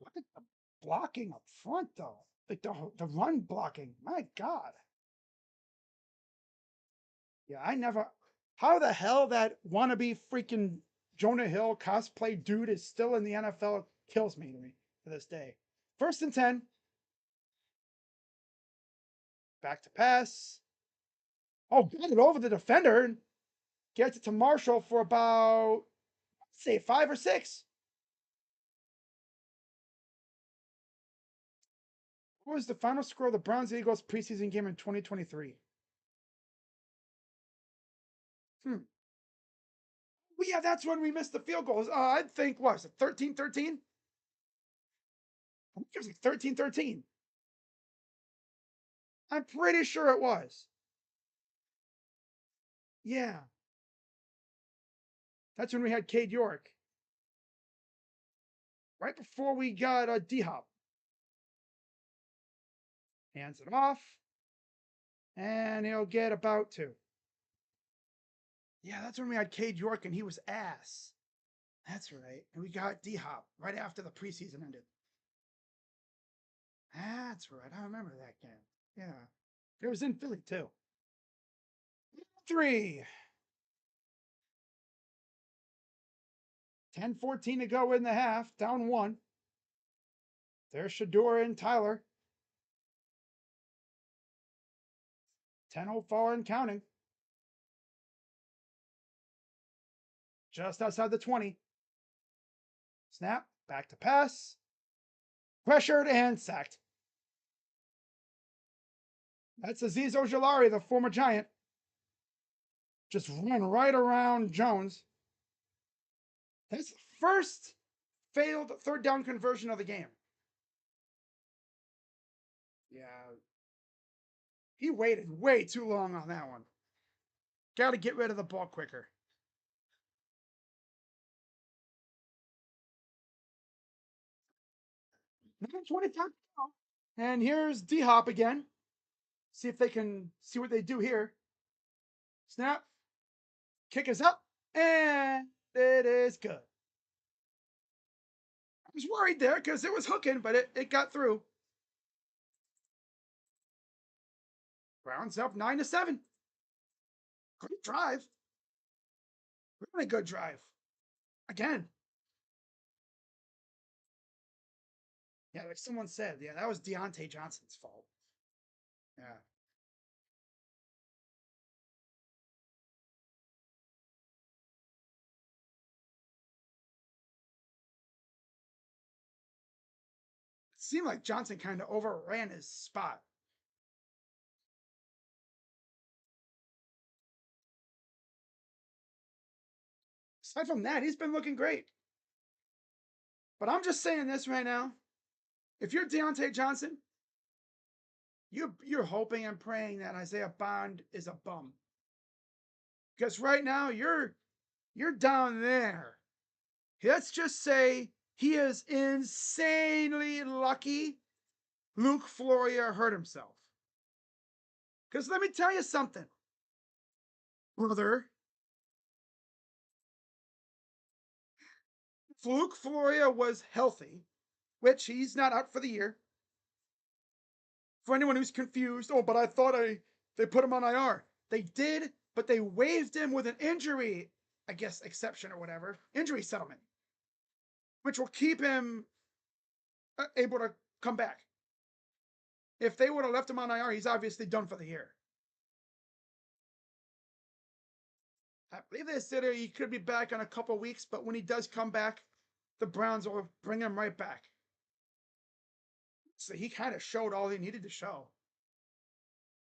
Look at the blocking up front, though. Like the run blocking. My God. Yeah, I never. How the hell that wannabe freaking Jonah Hill cosplay dude is still in the NFL kills me to this day. 1st and 10. Back to pass. Got it over the defender and gets it to Marshall for about, let's say, 5 or 6. What was the final score of the Browns Eagles preseason game in 2023? Well, yeah, that's when we missed the field goals. I'd think, what was it, 13-13? I think it was like 13-13. I'm pretty sure it was. Yeah. That's when we had Cade York. Right before we got a D-Hop. Hands it off. And he'll get about 2. Yeah, that's when we had Cade York and he was ass. That's right. And we got D-Hop right after the preseason ended. That's right. I remember that game. Yeah. It was in Philly too. 3. 10-14 to go in the half. Down 1. There's Shador and Tyler. 10:04 and counting. Just outside the 20. Snap. Back to pass. Pressured and sacked. That's Azeez Ojulari, the former Giant. Just ran right around Jones. That's the first failed 3rd down conversion of the game. Yeah. He waited way too long on that one. Got to get rid of the ball quicker. Number 25. And here's D Hop again. See if they can see what they do here. Snap. Kick is up. And it is good. I was worried there because it was hooking, but it got through. Browns up 9-7. Great drive. Really good drive. Again. Yeah, like someone said, yeah, that was Deontay Johnson's fault. Yeah. It seemed like Johnson kind of overran his spot. Aside from that, he's been looking great. But I'm just saying this right now. If you're Deontay Johnson, you're hoping and praying that Isaiah Bond is a bum. Because right now you're down there. Let's just say he is insanely lucky Luke Floria hurt himself. Because let me tell you something, brother. If Luke Floria was healthy, which he's not out for the year. For anyone who's confused, oh, but I thought they put him on IR. They did, but they waived him with an injury, I guess, exception or whatever, injury settlement, which will keep him able to come back. If they would have left him on IR, he's obviously done for the year. I believe they said he could be back in a couple weeks, but when he does come back, the Browns will bring him right back. So he kind of showed all he needed to show.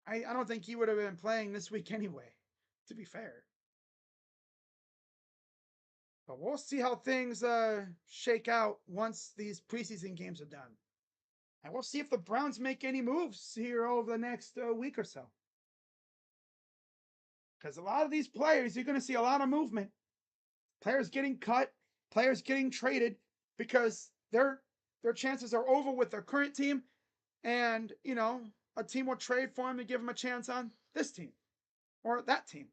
I don't think he would have been playing this week anyway, to be fair. But we'll see how things shake out once these preseason games are done. And we'll see if the Browns make any moves here over the next week or so. Because a lot of these players, you're going to see a lot of movement. Players getting cut, players getting traded because their chances are over with their current team. And, you know, a team will trade for him to give him a chance on this team or that team.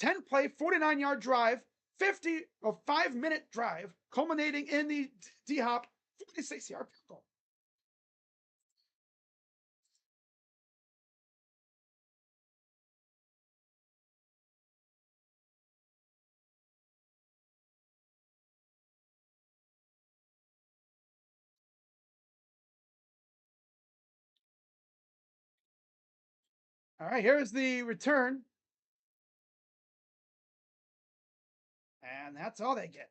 10 play, 49-yard drive, 50 or 5-minute drive, culminating in the D Hop 46-yard goal. All right, here's the return. And that's all they get.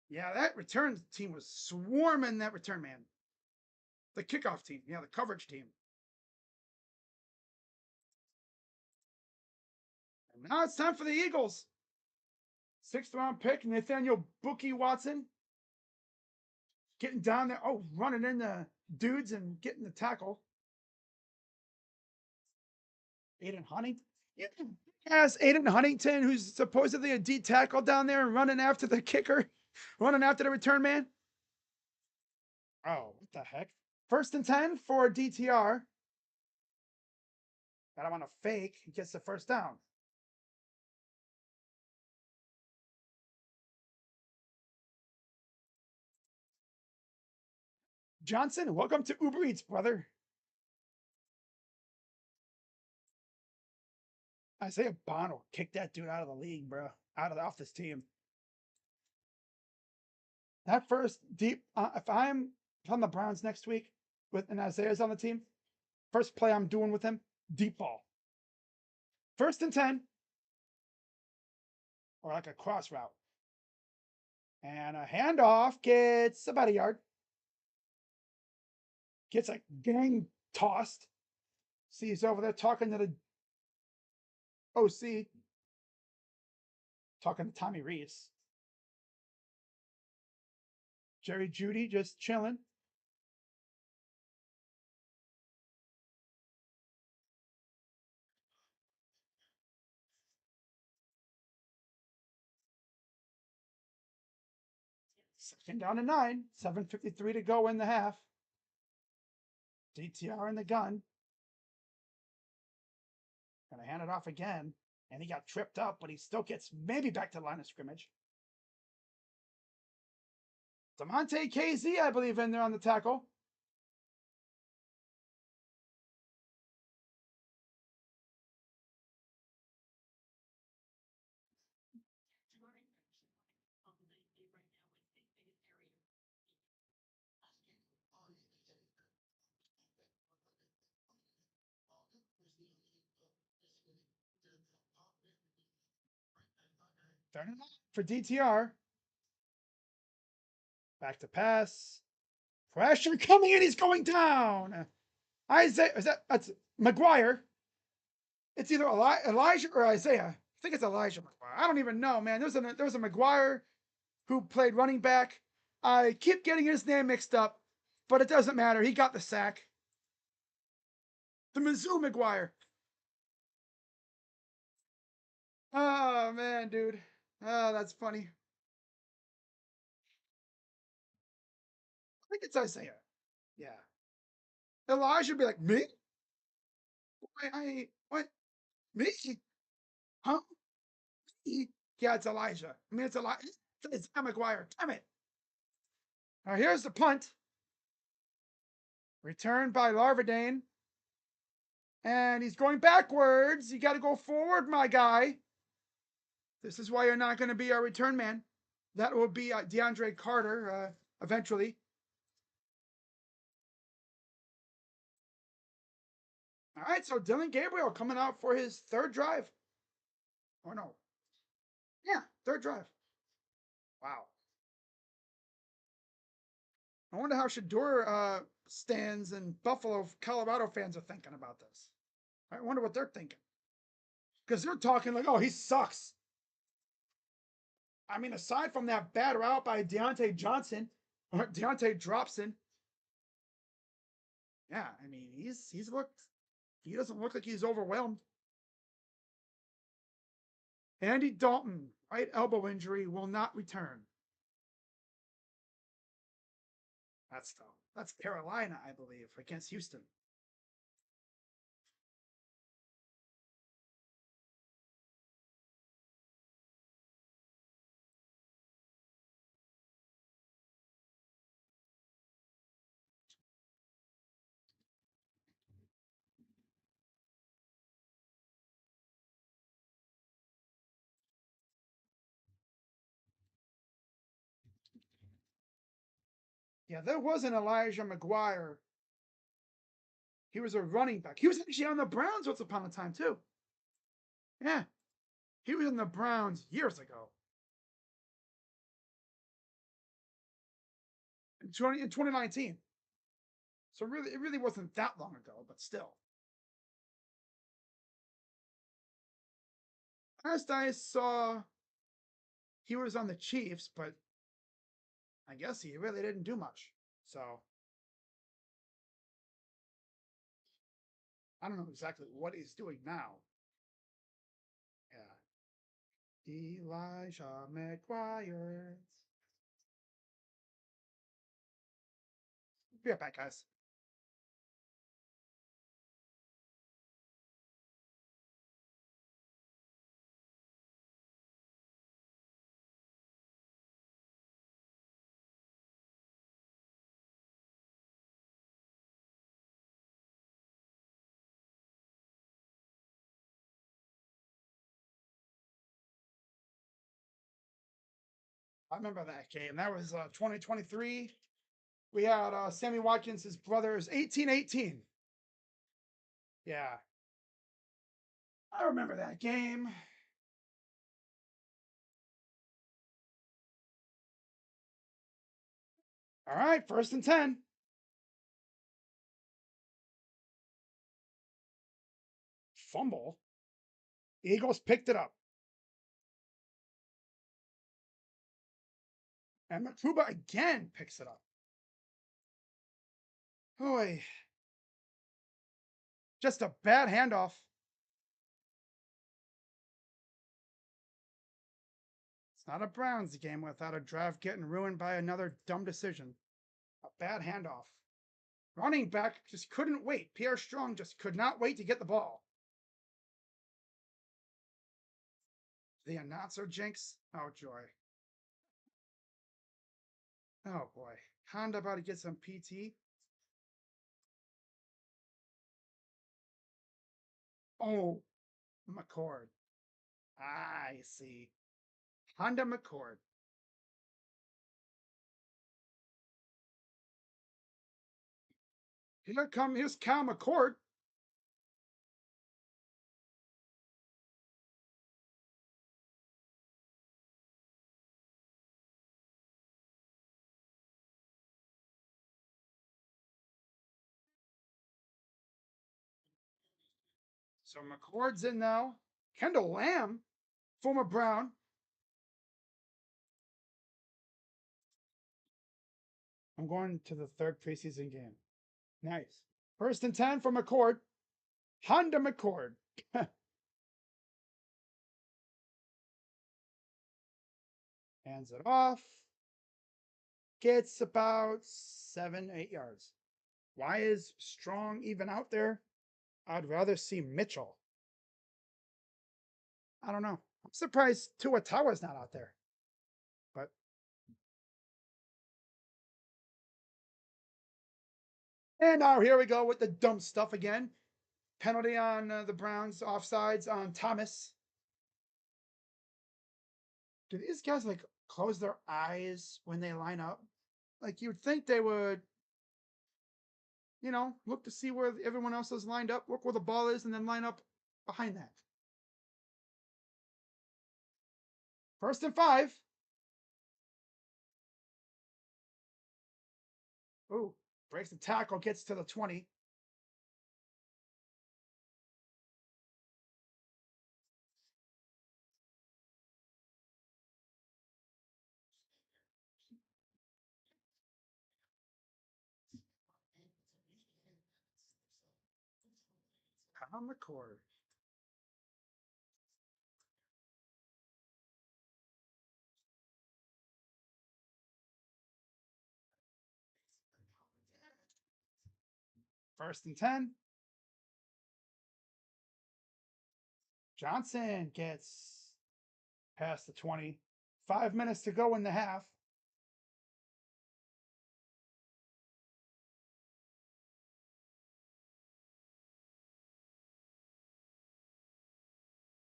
Yeah, that return team was swarming that return man. The kickoff team, yeah, the coverage team. And now it's time for the Eagles. 6th-round pick, Nathaniel Bookie Watson. Getting down there. Oh, running into dudes and getting the tackle. Aiden Huntington. Yeah. Yes, Aiden Huntington, who's supposedly a D tackle down there and running after the kicker, running after the return man. Oh, what the heck? 1st and 10 for DTR. Got him on a fake. He gets the first down. Johnson, welcome to Uber Eats, brother. Isaiah Bond will kick that dude out of the league, bro. Off this team. That first deep. If I'm on the Browns next week with and Isaiah's on the team, first play I'm doing with him, deep ball. 1st and 10, or like a cross route, and a handoff gets about a yard. Gets a gang tossed. See, he's over there talking to the OC, talking to Tommy Reese. Jerry Jeudy just chilling. Second down to 9. 7:53 to go in the half. DTR in the gun. Gonna hand it off again. And he got tripped up, but he still gets maybe back to the line of scrimmage. Demonte KZ, I believe, in there on the tackle. For DTR. Back to pass. Pressure coming in. He's going down. Isaiah, that's McGuire. It's either Elijah or Isaiah. I think it's Elijah McGuire. I don't even know, man. There was a McGuire who played running back. I keep getting his name mixed up, but it doesn't matter. He got the sack. The Mizzou McGuire. Oh, man, dude. Oh, that's funny. I think it's Isaiah. Yeah. Elijah would be like, me? What? Me? Huh? Me? Yeah, it's Elijah. I mean, it's Elijah. It's McGuire. Damn it. Now, here's the punt. Returned by Larvadane. And he's going backwards. You got to go forward, my guy. This is why you're not going to be our return man. That will be DeAndre Carter eventually. All right, so Dylan Gabriel coming out for his third drive. Or no. Yeah, third drive. Wow. I wonder how Shador stands and Buffalo, Colorado fans are thinking about this. I wonder what they're thinking. Because they're talking like, oh, he sucks. I mean, aside from that bad route by Deontay Johnson, or Deontay Dropson. Yeah, I mean, he's looked, he doesn't look like he's overwhelmed. Andy Dalton, right elbow injury, will not return. That's tough. That's Carolina, I believe, against Houston. Yeah, there was an Elijah McGuire. He was a running back. He was actually on the Browns once upon a time, too. Yeah. He was in the Browns years ago. In 2019. So really, it really wasn't that long ago, but still. Last I saw, he was on the Chiefs, but I guess he really didn't do much. So I don't know exactly what he's doing now. Yeah. Elijah McGuire. Be right back, guys. I remember that game. That was 2023. We had Sammy Watkins' his brothers 18-18. Yeah. I remember that game. All right, 1st and 10. Fumble. Eagles picked it up. And Makuba again picks it up. Boy. Just a bad handoff. Not a Browns game without a drive getting ruined by another dumb decision. A bad handoff. Running back just couldn't wait. Pierre Strong just could not wait to get the ball. The announcer jinx. Oh, joy. Oh, boy. Honda about to get some PT. Oh, McCord. I see. Honda McCord. Here's Cal McCord. So McCord's in now. Kendall Lamb, former Brown. I'm going to the third preseason game. Nice. 1st and 10 for McCord. Honda McCord. Hands it off. Gets about 7, 8 yards. Why is Strong even out there? I'd rather see Mitchell. I don't know. I'm surprised Tua Tawa's not out there. But and now here we go with the dumb stuff again. Penalty on the Browns, offsides on Thomas. Do these guys like close their eyes when they line up? Like you'd think they would, look to see where everyone else is lined up, look where the ball is, and then line up behind that. 1st and 5. Ooh, breaks the tackle, gets to the 20. On the court. First and 10. Johnson gets past the 20. 5 minutes to go in the half.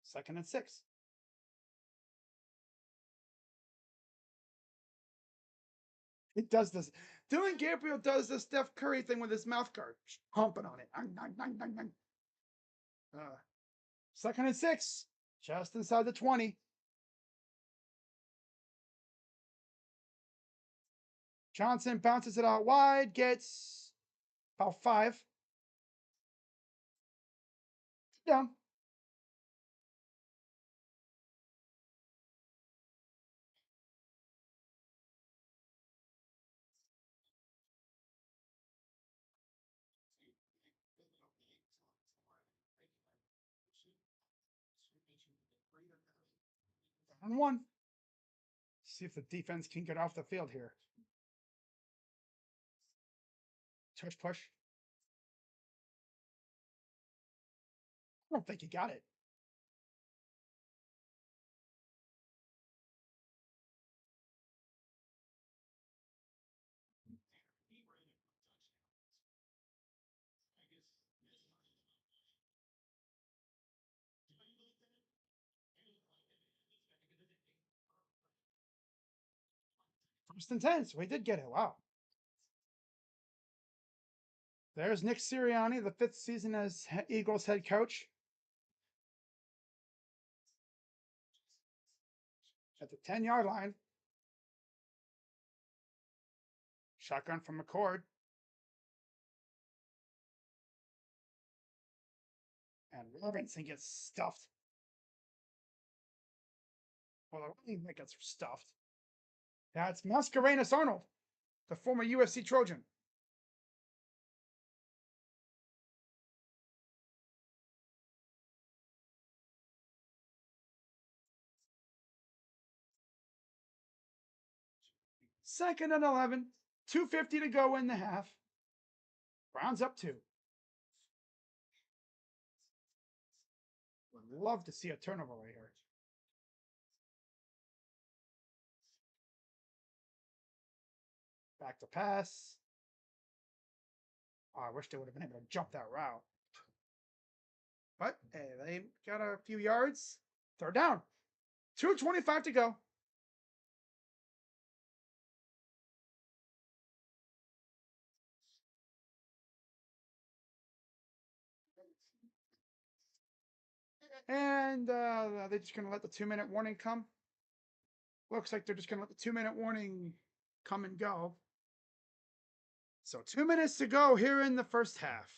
Second and 6. It does this. Dylan Gabriel does the Steph Curry thing with his mouth guard, humping on it. 2nd and 6, just inside the 20. Johnson bounces it out wide, gets about 5. Down. And 1. See if the defense can get off the field here. Tush push. I don't think he got it. First and 10. So he did get it. Wow. There's Nick Sirianni, the 5th season as Eagles head coach. At the 10-yard line. Shotgun from McCord. And Robinson gets stuffed. Well, the running back gets stuffed. That's Mascarenas Arnold, the former UFC Trojan. 2nd and 11. 2:50 to go in the half. Browns up 2. Would love to see a turnover right here. Back to pass. Oh, I wish they would have been able to jump that route. But hey, they got a few yards. 3rd down. 2:25 to go. And they're just going to let the 2-minute warning come. Looks like they're just going to let the 2-minute warning come and go. So 2 minutes to go here in the first half.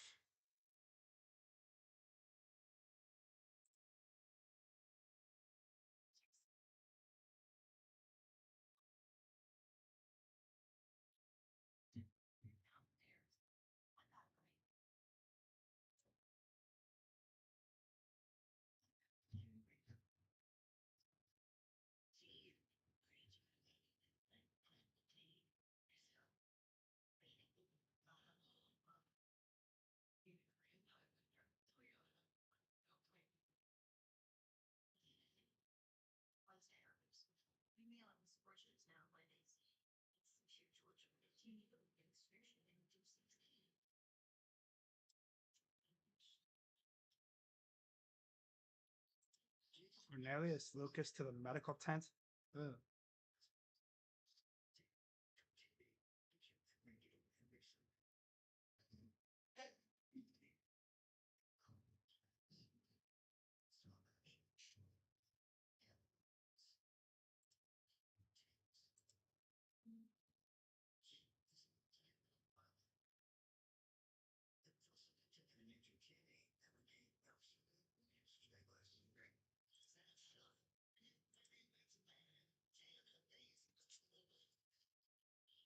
Cornelius Lucas to the medical tent. Ugh.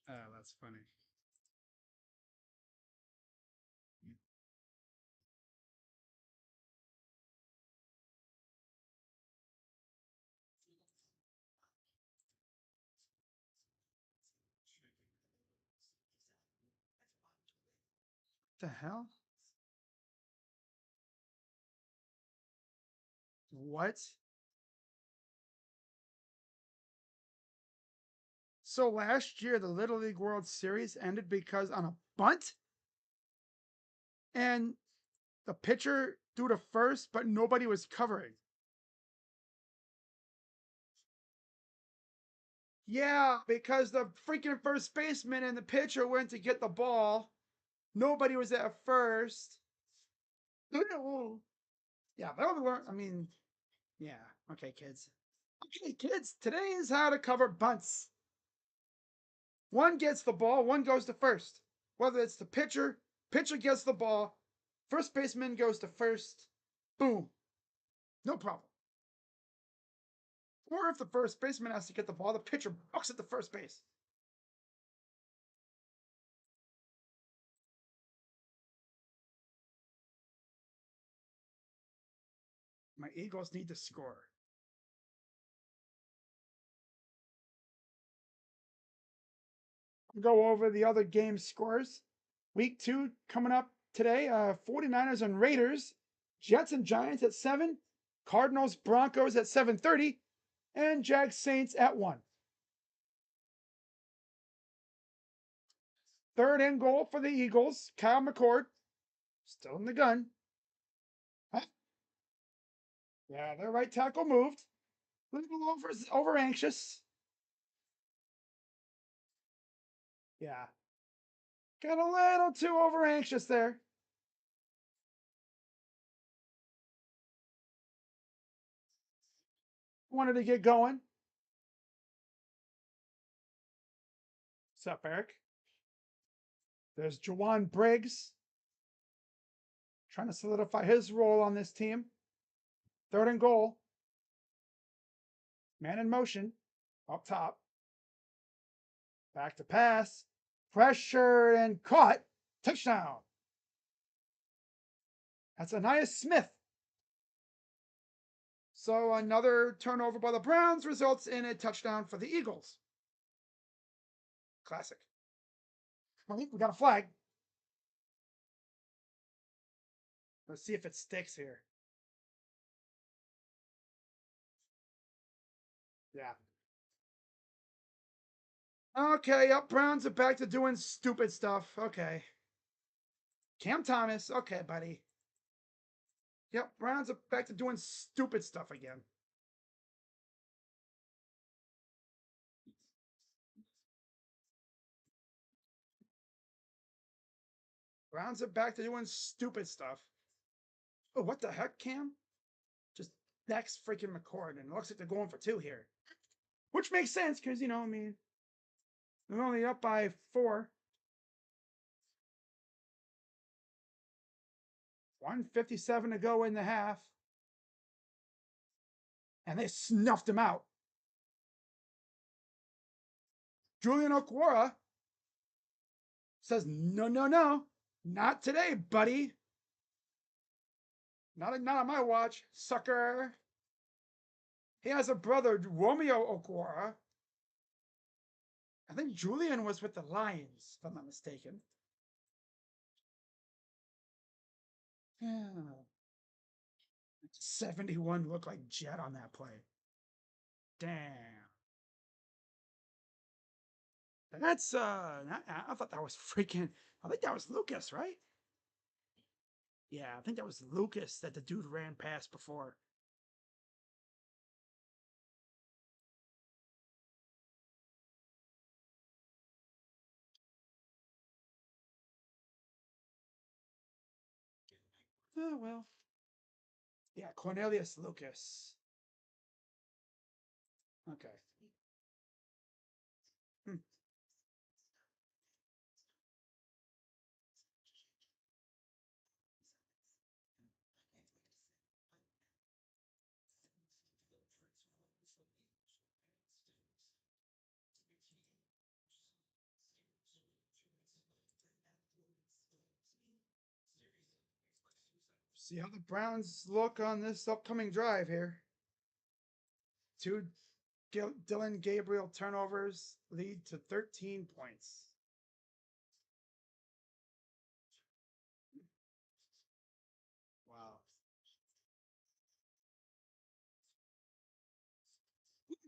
Oh, that's funny. What the hell? What? So last year, the Little League World Series ended because on a bunt, and the pitcher threw to first, but nobody was covering. Yeah, because the freaking first baseman and the pitcher went to get the ball. Nobody was at first. Yeah, they'll learn. I mean, yeah. Okay, kids. Okay, kids. Today is how to cover bunts. One gets the ball, one goes to first. Whether it's the pitcher gets the ball, first baseman goes to first. Boom. No problem. Or if the first baseman has to get the ball, the pitcher bucks at the first base. My Eagles need to score. Go over the other game scores. Week 2 coming up today. 49ers and Raiders. Jets and Giants at 7. Cardinals, Broncos at 7:30. And Jags Saints at 1. 3rd and goal for the Eagles. Kyle McCord still in the gun. Huh? Yeah, their right tackle moved. A little over anxious. Yeah. Got a little too over anxious there. Wanted to get going. What's up, Eric? There's Jawan Briggs trying to solidify his role on this team. 3rd and goal. Man in motion. Up top. Back to pass. Pressure and caught. Touchdown. That's Anais Smith. So another turnover by the Browns results in a touchdown for the Eagles. Classic. I think we got a flag. Let's see if it sticks here. Yeah. Okay, yep, Browns are back to doing stupid stuff. Okay. Cam Thomas. Okay, buddy. Yep, Browns are back to doing stupid stuff again. Browns are back to doing stupid stuff. Oh, what the heck, Cam? Just next freaking McCord, and it looks like they're going for 2 here. Which makes sense, because, you know, I mean, they're only up by 4. 1:57 to go in the half. And they snuffed him out. Julian Okwara says, no, no, no. Not today, buddy. Not on my watch, sucker. He has a brother, Romeo Okwara. I think Julian was with the Lions, if I'm not mistaken. Yeah. 71 looked like Jet on that play. Damn. That's I thought that was freaking, I think that was Lucas, right? Yeah, I think that was Lucas that the dude ran past before. Oh well. Yeah, Cornelius Lucas. Okay. Hmm. See how the Browns look on this upcoming drive here. 2 Dylan Gabriel turnovers lead to 13 points. Wow.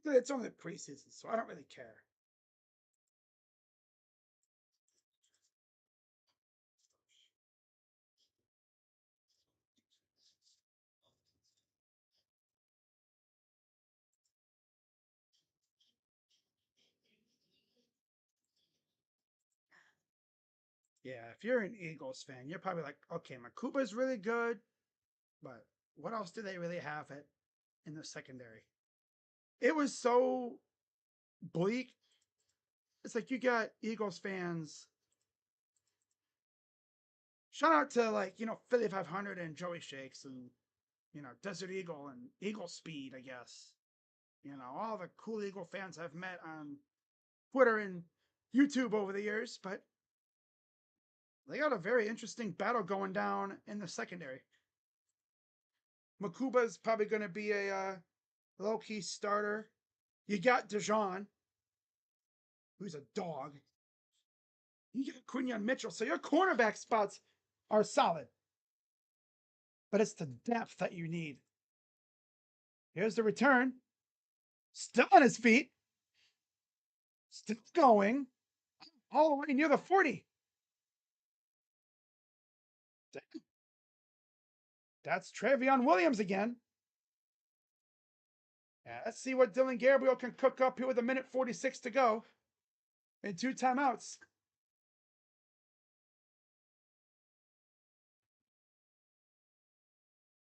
It's only preseason, so I don't really care. Yeah, if you're an Eagles fan, you're probably like, okay, Makuba's really good, but what else do they really have it in the secondary? It was so bleak. It's like you got Eagles fans. Shout out to, like, you know, Philly 500 and Joey Shakes and, you know, Desert Eagle and Eagle Speed, I guess. You know, all the cool Eagle fans I've met on Twitter and YouTube over the years, but they got a very interesting battle going down in the secondary. Makuba's probably going to be a low key starter. You got Dijon, who's a dog. You got Quinyon Mitchell, so your cornerback spots are solid, but it's the depth that you need. Here's the return. Still on his feet. Still going. All the way near the 40. That's Travion Williams again. Yeah, let's see what Dylan Gabriel can cook up here with 1:46 to go and 2 timeouts.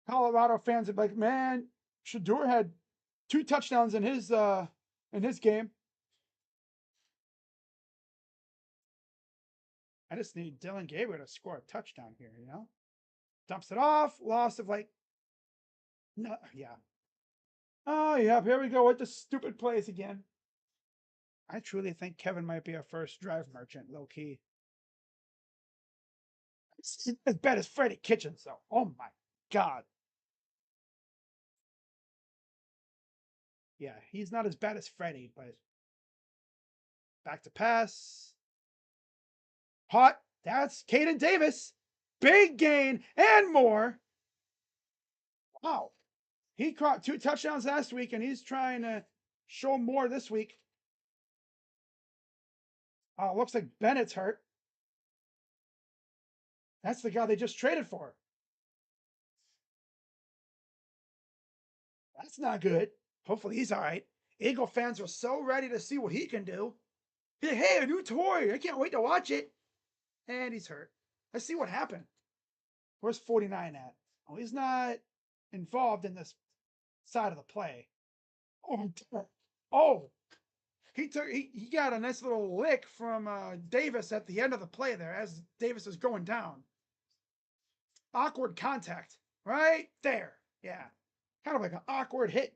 Colorado fans are like, man, Shador had 2 touchdowns in his game. I just need Dylan Gabriel to score a touchdown here, you know? Dumps it off, loss of like, no, yeah. Oh, yeah, here we go with the stupid plays again. I truly think Kevin might be a first drive merchant, low key. It's as bad as Freddie Kitchens, though. Oh my God. Yeah, he's not as bad as Freddie, but Back to pass. Hot. That's Caden Davis. Big gain and more. Wow. He caught 2 touchdowns last week, and he's trying to show more this week. Oh, looks like Bennett's hurt. That's the guy they just traded for. That's not good. Hopefully he's all right. Eagle fans are so ready to see what he can do. Hey, a new toy. I can't wait to watch it. And he's hurt. Let's see what happened. Where's 49 at? Oh, he's not involved in this side of the play. Oh, he got a nice little lick from Davis at the end of the play there as Davis is going down. Awkward contact right there. Yeah, kind of like an awkward hit.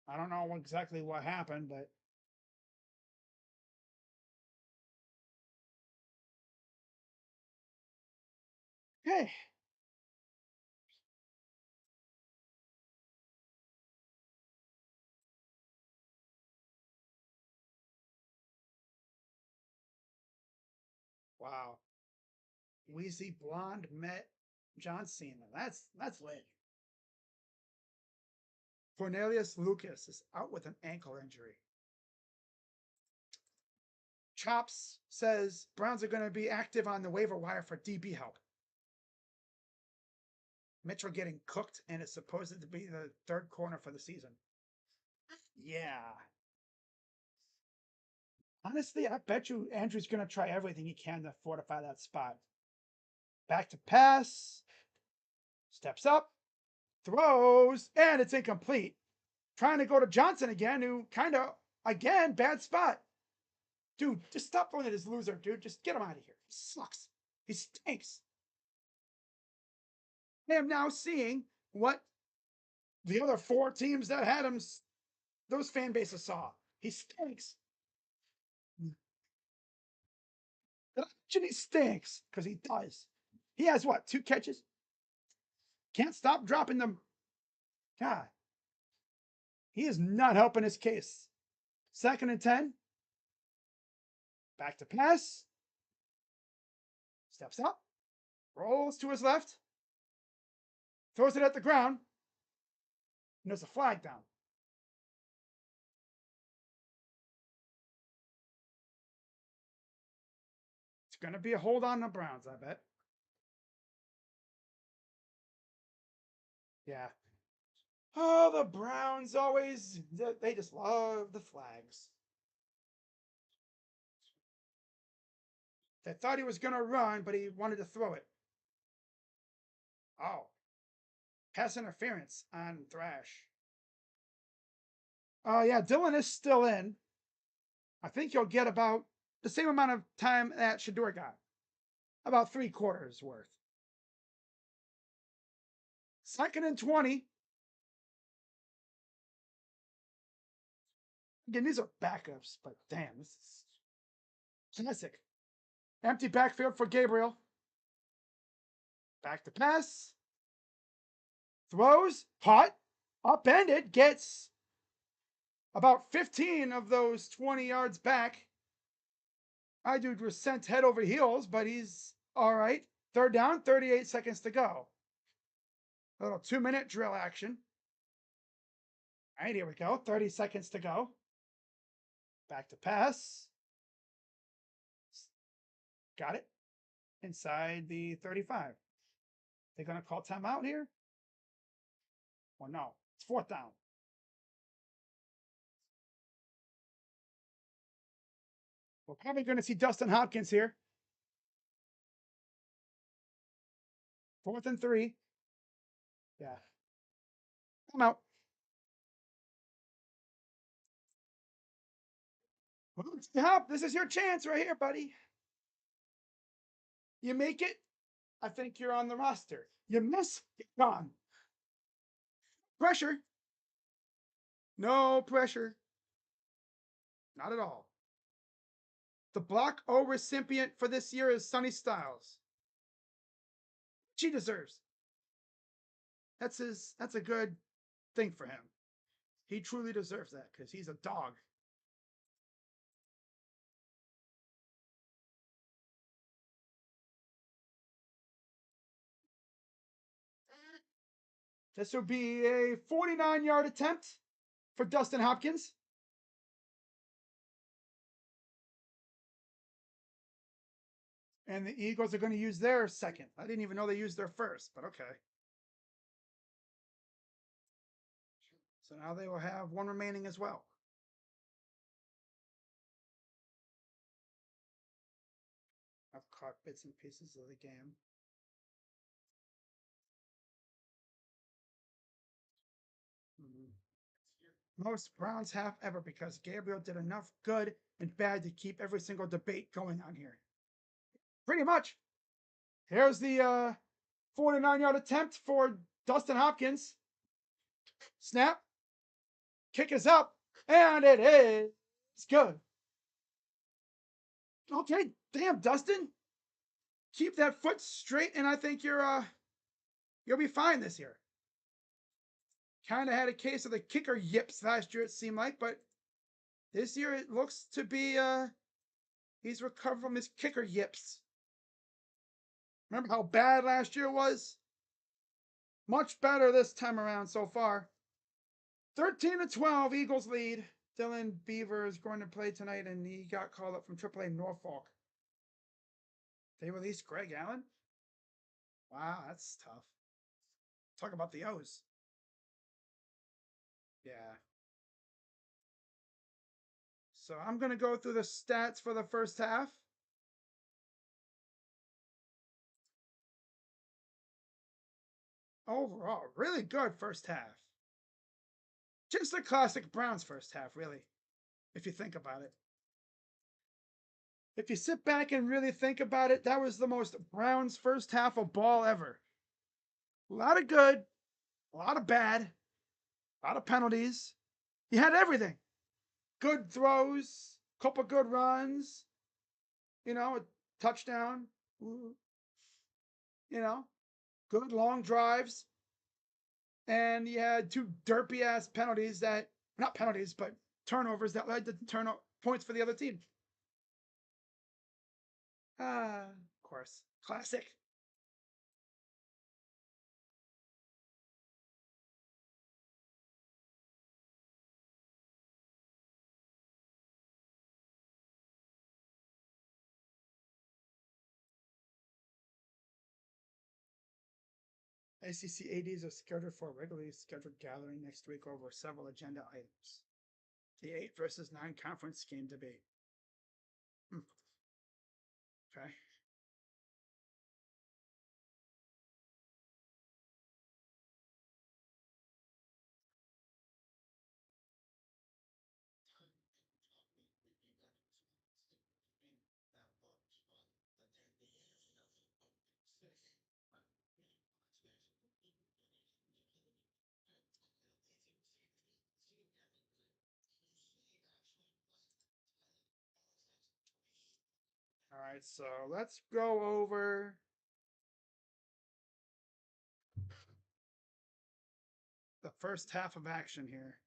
I don't know exactly what happened, but hey. Wow. Wheezy Blonde met John Cena. That's lit. Cornelius Lucas is out with an ankle injury. Chops says Browns are going to be active on the waiver wire for DB help. Mitchell getting cooked, and it's supposed to be the 3rd corner for the season. Yeah. Honestly, I bet you Andrew's going to try everything he can to fortify that spot. Back to pass. Steps up. Throws. And it's incomplete. Trying to go to Johnson again, who kind of, again, bad spot. Dude, just stop throwing at this loser, dude. Just get him out of here. He sucks. He stinks. I am now seeing what the other 4 teams that had him, those fan bases saw. He stinks. He stinks because he does. He has what? 2 catches? Can't stop dropping them. God. He is not helping his case. 2nd and 10. Back to pass. Steps up. Rolls to his left. Throws it at the ground. And there's a flag down. It's going to be a hold on the Browns, I bet. Yeah. Oh, the Browns always, they just love the flags. They thought he was going to run, but he wanted to throw it. Oh. Pass interference on Thrash. Oh, yeah, Dylan is still in. I think he'll get about the same amount of time that Shador got. About 3/4 worth. 2nd and 20. Again, these are backups, but damn, this is classic. Empty backfield for Gabriel. Back to pass. Throws. Hot. Upended. Gets about 15 of those 20 yards back. I dude was sent head over heels, but he's all right. 3rd down, 38 seconds to go. A little 2-minute drill action. All right, here we go. 30 seconds to go. Back to pass. Got it. Inside the 35. They're going to call timeout here? Or no? It's 4th down. We're probably going to see Dustin Hopkins here. 4th and 3. Yeah. I'm out. Hop, this is your chance right here, buddy. You make it, I think you're on the roster. You miss, you're gone. Pressure. No pressure. Not at all. The Block O recipient for this year is Sonny Styles. She deserves. That's a good thing for him. He truly deserves that because he's a dog. This will be a 49-yard attempt for Dustin Hopkins. And the Eagles are going to use their second. I didn't even know they used their first, but okay. So now they will have one remaining as well. I've caught bits and pieces of the game. Most Browns have ever, because Gabriel did enough good and bad to keep every single debate going on here. Pretty much. Here's the 49-yard attempt for Dustin Hopkins. Snap. Kick is up. And it is good. Okay, damn, Dustin. Keep that foot straight, and I think you'll be fine this year. Kind of had a case of the kicker yips last year, it seemed like, but this year it looks to be he's recovered from his kicker yips. Remember how bad last year was? Much better this time around so far. 13-12, Eagles lead. Dylan Beaver is going to play tonight, and he got called up from AAA Norfolk. They released Greg Allen? Wow, that's tough. Talk about the O's. Yeah. So I'm going to go through the stats for the first half. Overall, really good first half. Just a classic Browns first half, really, if you think about it. If you sit back and really think about it, that was the most Browns first half of ball ever. A lot of good, a lot of bad, a lot of penalties. You had everything. Good throws, couple good runs, a touchdown, good long drives. And you had two derpy ass penalties that, not penalties, but turnovers that led to points for the other team. Of course. Classic. ACC ADs are scheduled for a regularly scheduled gathering next week over several agenda items. The 8 versus 9 conference game debate. Okay. All right, so let's go over the first half of action here.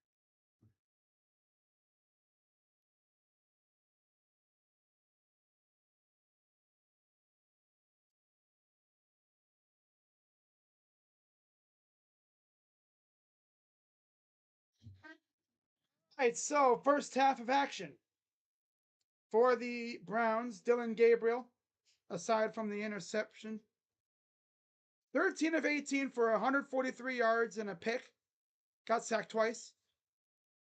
All right, so first half of action. For the Browns, Dylan Gabriel, aside from the interception, 13 of 18 for 143 yards and a pick. Got sacked twice.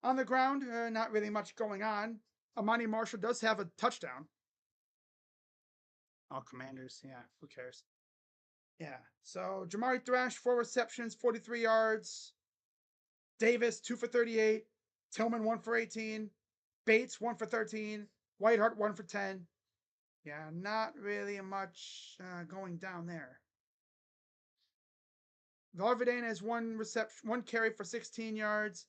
On the ground, not really much going on. Amani Marshall does have a touchdown. Oh, Commanders. Yeah, who cares? Yeah. So Jamari Thrash, 4 receptions, 43 yards. Davis, 2 for 38. Tillman, 1 for 18. Bates, 1 for 13. Whitehart, 1 for 10. Yeah, not really much going down there. Garvadane has 1 reception, 1 carry for 16 yards.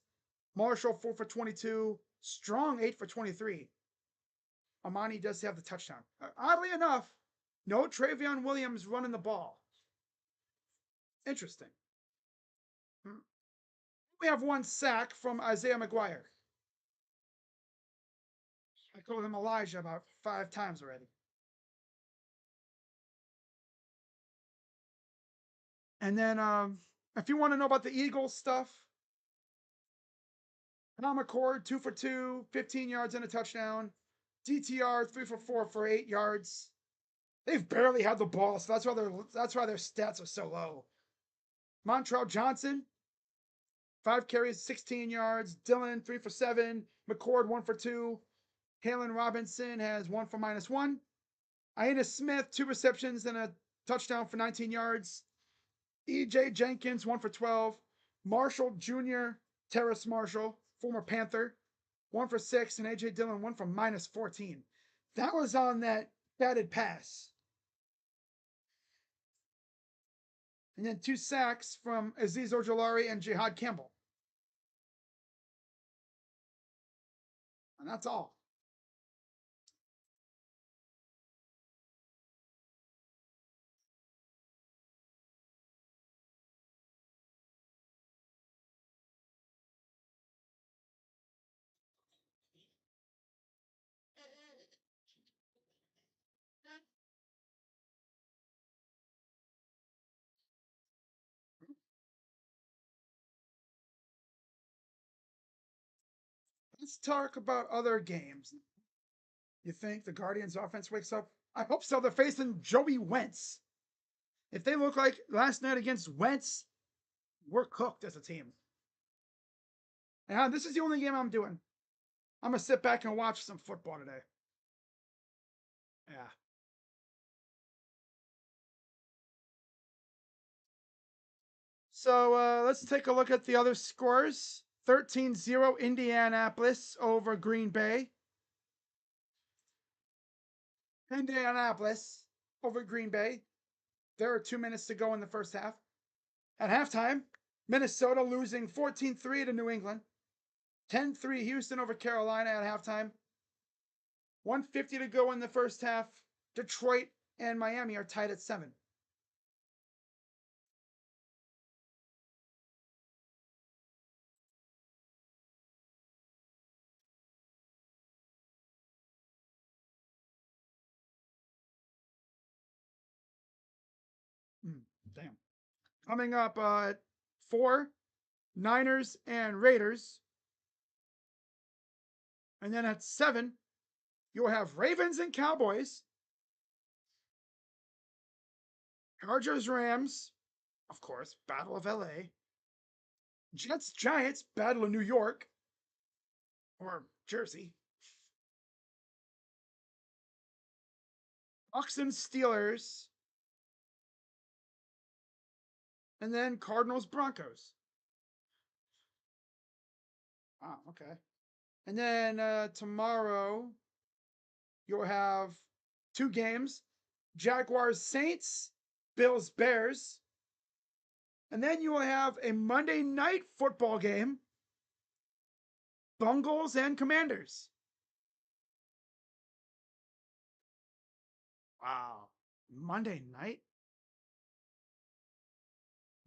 Marshall, 4 for 22. Strong, 8 for 23. Amani does have the touchdown. Oddly enough, no Travion Williams running the ball. Interesting. We have 1 sack from Isaiah McGuire. I called him Elijah about 5 times already. And then If you want to know about the Eagles stuff, Tom McCord, 2 for 2, 15 yards and a touchdown. DTR, 3 for 4 for 8 yards. They've barely had the ball, so that's why their stats are so low. Montrell Johnson, 5 carries, 16 yards. Dillon, 3 for 7. McCord, 1 for 2. Halen Robinson has 1 for -1. Aina Smith, 2 receptions and a touchdown for 19 yards. EJ Jenkins, 1 for 12. Marshall Jr., Terrace Marshall, former Panther, 1 for 6. And AJ Dillon, 1 for -14. That was on that batted pass. And then 2 sacks from Aziz Ojolari and Jihad Campbell. And that's all. Let's talk about other games. You think the Guardians offense wakes up? I hope so. They're facing Joey Wentz. If they look like last night against Wentz, we're cooked as a team. And this is the only game I'm doing. I'm going to sit back and watch some football today. Yeah. So let's take a look at the other scores. 13-0 Indianapolis over Green Bay. Indianapolis over Green Bay. There are 2 minutes to go in the first half. At halftime, Minnesota losing 14-3 to New England. 10-3 Houston over Carolina at halftime. 1:50 to go in the first half. Detroit and Miami are tied at 7. Damn. Coming up at 4, Niners and Raiders. And then at 7, you'll have Ravens and Cowboys. Chargers, Rams, of course, Battle of LA. Jets, Giants, Battle of New York. Or Jersey. Bucks and Steelers. And then Cardinals, Broncos. Ah, okay. And then tomorrow, you'll have 2 games. Jaguars, Saints, Bills, Bears. And then you will have a Monday night football game. Bungles and Commanders. Wow. Monday night?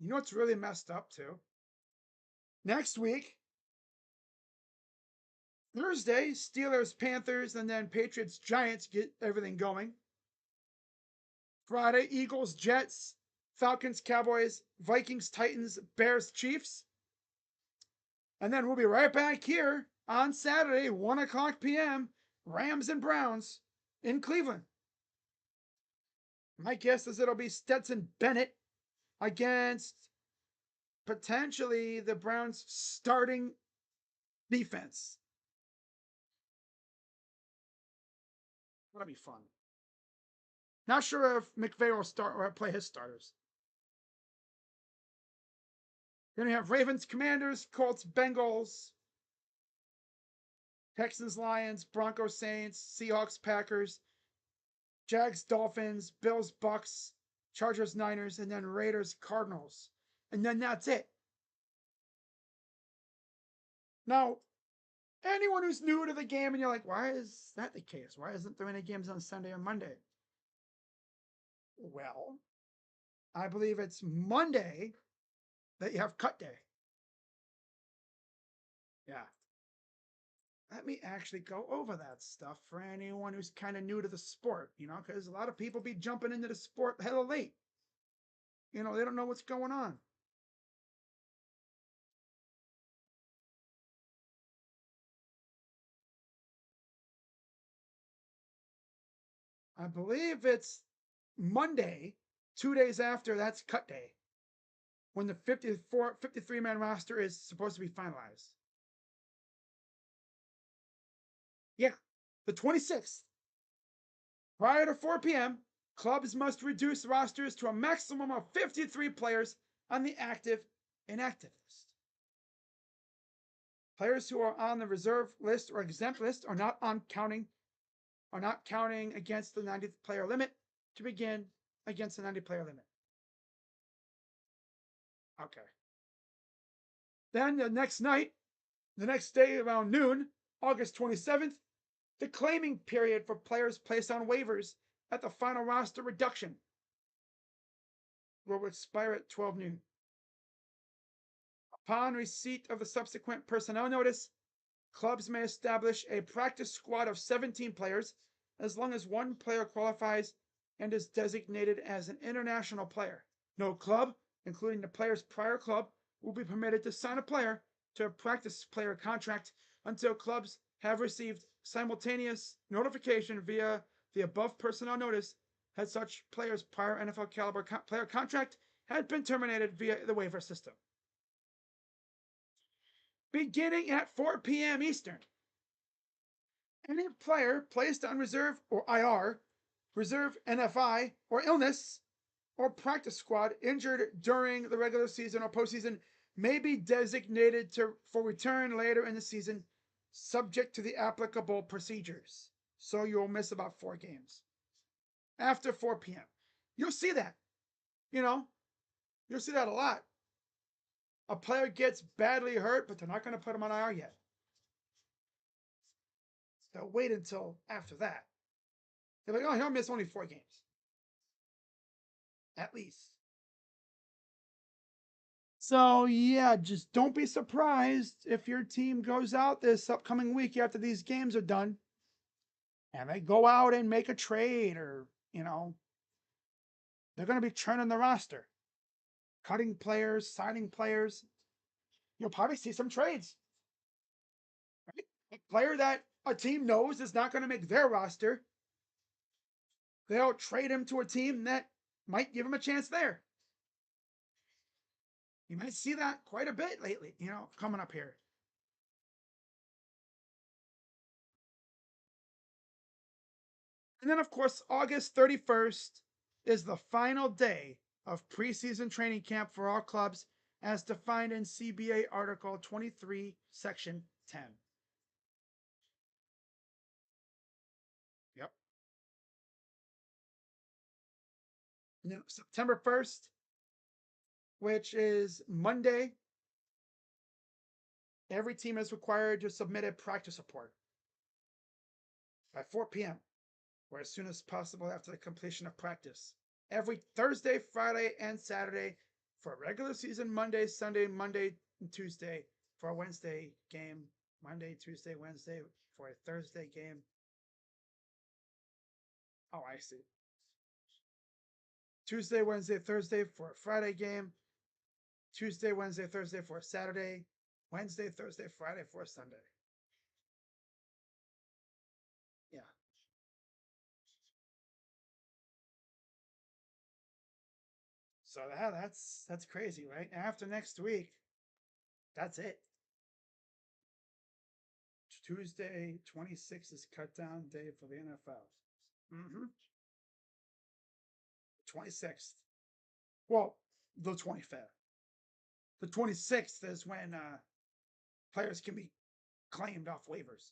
You know what's really messed up too? Next week, Thursday, Steelers, Panthers, and then Patriots, Giants get everything going. Friday, Eagles, Jets, Falcons, Cowboys, Vikings, Titans, Bears, Chiefs. And then we'll be right back here on Saturday, 1 o'clock p.m., Rams and Browns in Cleveland. My guess is it'll be Stetson Bennett against potentially the Browns' starting defense. That'll be fun. Not sure if McVay will start or play his starters. Then we have Ravens, Commanders, Colts, Bengals, Texans, Lions, Broncos, Saints, Seahawks, Packers, Jags, Dolphins, Bills, Bucks, Chargers, Niners, and then Raiders, Cardinals. And then that's it. Now, anyone who's new to the game and you're like, why is that the case? Why isn't there any games on Sunday or Monday? Well, I believe it's Monday that you have cut day. Yeah. Let me actually go over that stuff for anyone who's kind of new to the sport, because a lot of people be jumping into the sport hella late. They don't know what's going on. I believe it's Monday, 2 days after that's cut day, when the 53-man roster is supposed to be finalized. Yeah, the 26th. Prior to 4 p.m., clubs must reduce rosters to a maximum of 53 players on the active inactive list. Players who are on the reserve list or exempt list are not counting against the 90th player limit to begin against the 90 player limit. Okay. Then the next day around noon, August 27th, the claiming period for players placed on waivers at the final roster reduction will expire at 12 noon. Upon receipt of the subsequent personnel notice, clubs may establish a practice squad of 17 players as long as one player qualifies and is designated as an international player. No club, including the player's prior club, will be permitted to sign a player to a practice player contract until clubs have received simultaneous notification via the above personnel notice that such player's prior NFL caliber player contract had been terminated via the waiver system. Beginning at 4 p.m. Eastern, any player placed on reserve or IR, reserve NFI, or illness, or practice squad injured during the regular season or postseason may be designated for return later in the season, subject to the applicable procedures. So you'll miss about 4 games. After 4 p.m. You'll see that. You'll see that a lot. A player gets badly hurt, but they're not going to put him on IR yet. They'll wait until after that. They're like, oh, he'll miss only 4 games. At least. So, yeah, just don't be surprised if your team goes out this upcoming week after these games are done and they go out and make a trade or, they're going to be churning the roster, cutting players, signing players. You'll probably see some trades. Right? A player that a team knows is not going to make their roster, they'll trade him to a team that might give him a chance there. You might see that quite a bit lately, coming up here. And then, of course, August 31st is the final day of preseason training camp for all clubs as defined in CBA Article 23, Section 10. Yep. Now, September 1st, which is Monday, every team is required to submit a practice report by 4 p.m. or as soon as possible after the completion of practice. Every Thursday, Friday, and Saturday for a regular season, Monday, Sunday, Monday, and Tuesday for a Wednesday game, Monday, Tuesday, Wednesday for a Thursday game. Oh, I see. Tuesday, Wednesday, Thursday for a Friday game, Tuesday, Wednesday, Thursday for a Saturday, Wednesday, Thursday, Friday for a Sunday. Yeah. So that's crazy, right? After next week, that's it. Tuesday, 26th is cut down day for the NFL. Mm-hmm. 26th. Well, the 25th. The 26th is when players can be claimed off waivers.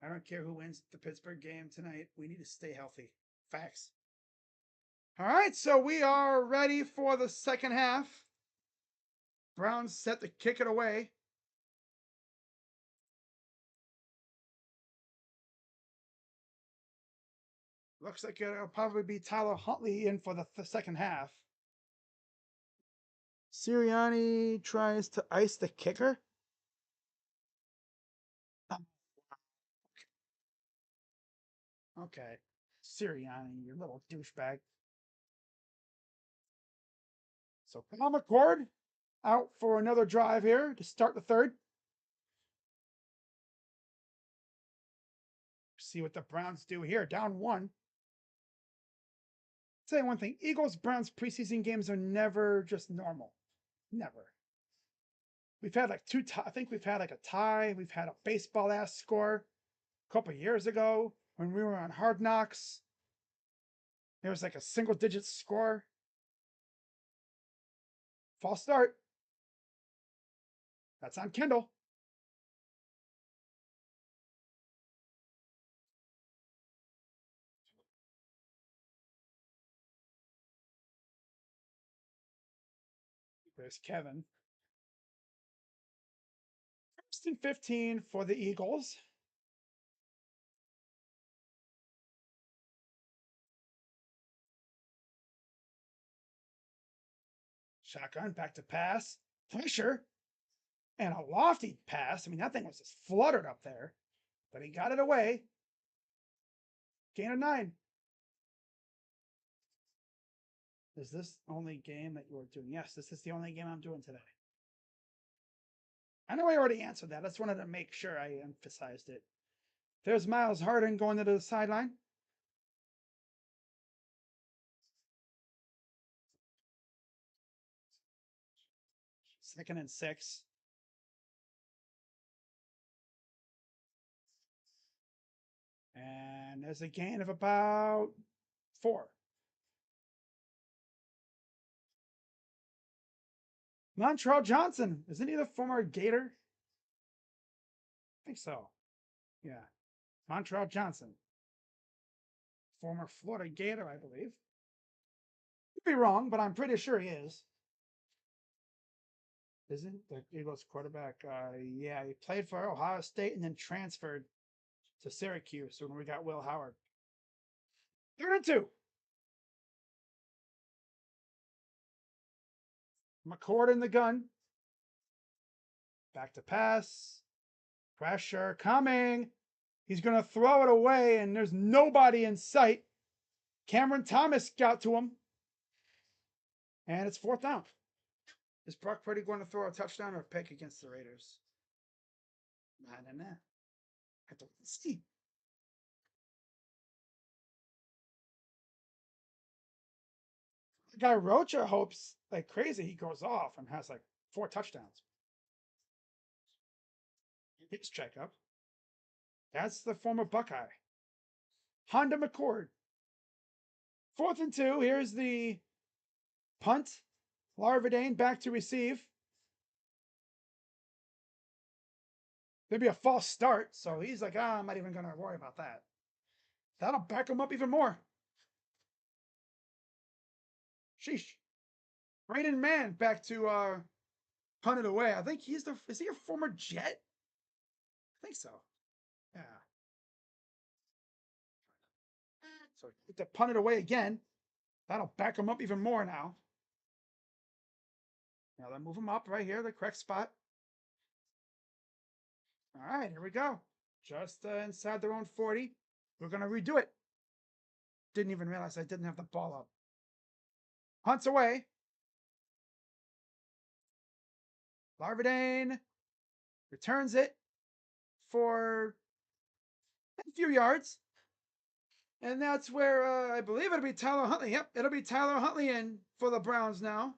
I don't care who wins the Pittsburgh game tonight. We need to stay healthy. Facts. All right, so we are ready for the second half. Browns set to kick it away. Looks like it'll probably be Tyler Huntley in for the second half. Sirianni tries to ice the kicker. Okay. Sirianni, you little douchebag. So Kyle McCord out for another drive here to start the third. See what the Browns do here. Down 1. say one thing: Eagles Browns preseason games are never just normal. Never. We've had like I think we've had like a tie. We've had a baseball ass score a couple years ago when we were on Hard Knocks. There was like a single digit score. False start. That's on Kendall. There's Kevin. 1st and 15 for the Eagles. Shotgun, back to pass. Pressure. And a lofty pass. I mean, that thing was just fluttered up there. But he got it away. Gain of 9. Is this only game that you're doing? Yes, this is the only game I'm doing today. I know I already answered that. I just wanted to make sure I emphasized it. There's Miles Harden going to the sideline. Second and 6. And there's a gain of about 4. Montreal Johnson. Isn't he the former Gator? I think so. Yeah. Montreal Johnson. Former Florida Gator, I believe. Could be wrong, but I'm pretty sure he is. Isn't the Eagles quarterback? Yeah, he played for Ohio State and then transferred to Syracuse when we got Will Howard. 3rd and 2. McCord in the gun. Back to pass. Pressure coming. He's going to throw it away, and there's nobody in sight. Cameron Thomas got to him. And it's 4th down. Is Brock Purdy going to throw a touchdown or a pick against the Raiders? I don't know. I don't see. The guy Rocha hopes like crazy he goes off and has like 4 touchdowns. His checkup. That's the former Buckeye. Honda McCord. 4th and 2. Here's the punt. Larvadane back to receive. There'd be a false start, so he's like, I'm not even going to worry about that. That'll back him up even more. Sheesh. Brayden Mann back to punt it away. I think is he a former Jet? I think so. Yeah. So to punt it away again. That'll back him up even more now. Now then move him up right here, the correct spot. All right, here we go. Just inside their own 40. We're going to redo it. Didn't even realize I didn't have the ball up. Hunts away. Larvadane returns it for a few yards. And that's where I believe it'll be Tyler Huntley. Yep, it'll be Tyler Huntley in for the Browns now.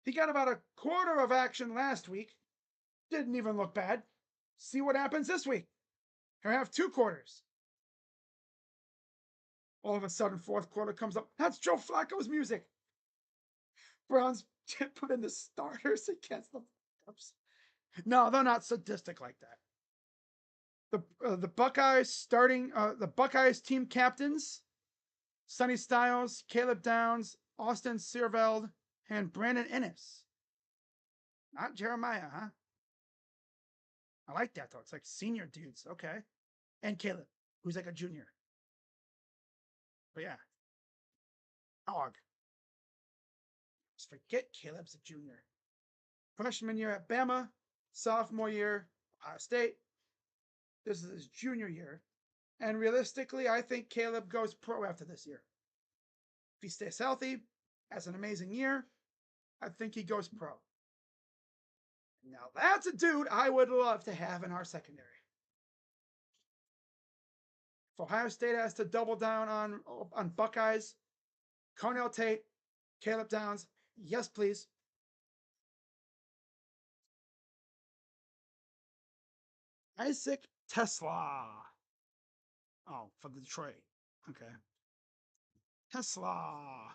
He got about a quarter of action last week. Didn't even look bad. See what happens this week. He'll have 2 quarters. All of a sudden, 4th quarter comes up. That's Joe Flacco's music. Browns put in the starters against the Cubs. No, they're not sadistic like that. The Buckeyes starting the Buckeyes team captains: Sonny Styles, Caleb Downs, Austin Searveld, and Brandon Ennis. Not Jeremiah, huh? I like that though. It's like senior dudes. Okay. And Caleb, who's like a junior. But yeah. Dog. Just forget Caleb's a junior. Freshman year at Bama, sophomore year, Ohio State. This is his junior year. And realistically, I think Caleb goes pro after this year. If he stays healthy, has an amazing year, I think he goes pro. Now that's a dude I would love to have in our secondary. If Ohio State has to double down on Buckeyes, Cornell Tate, Caleb Downs, yes, please. Isaac Tesla. Oh, for Detroit. Okay. Tesla.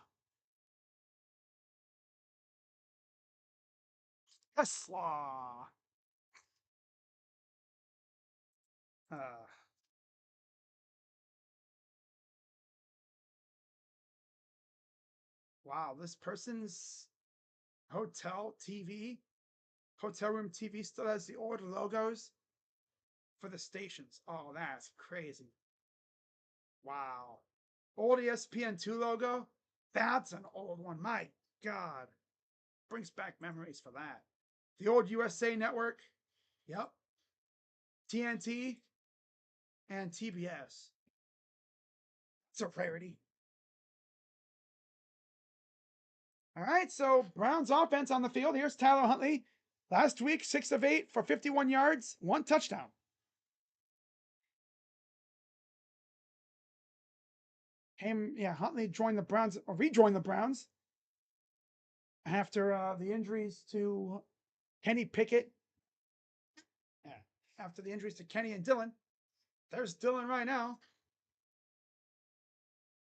Tesla. Uh, wow, this person's hotel room TV still has the old logos for the stations. Oh, that's crazy. Wow. Old ESPN2 logo? That's an old one. My God. Brings back memories for that. The old USA Network. Yep. TNT and TBS. It's a rarity. All right, so Browns offense on the field. Here's Tyler Huntley. Last week, 6 of 8 for 51 yards, 1 touchdown. Huntley joined the Browns, or rejoined the Browns after the injuries to Kenny Pickett. Yeah, after the injuries to Kenny and Dylan. There's Dylan right now.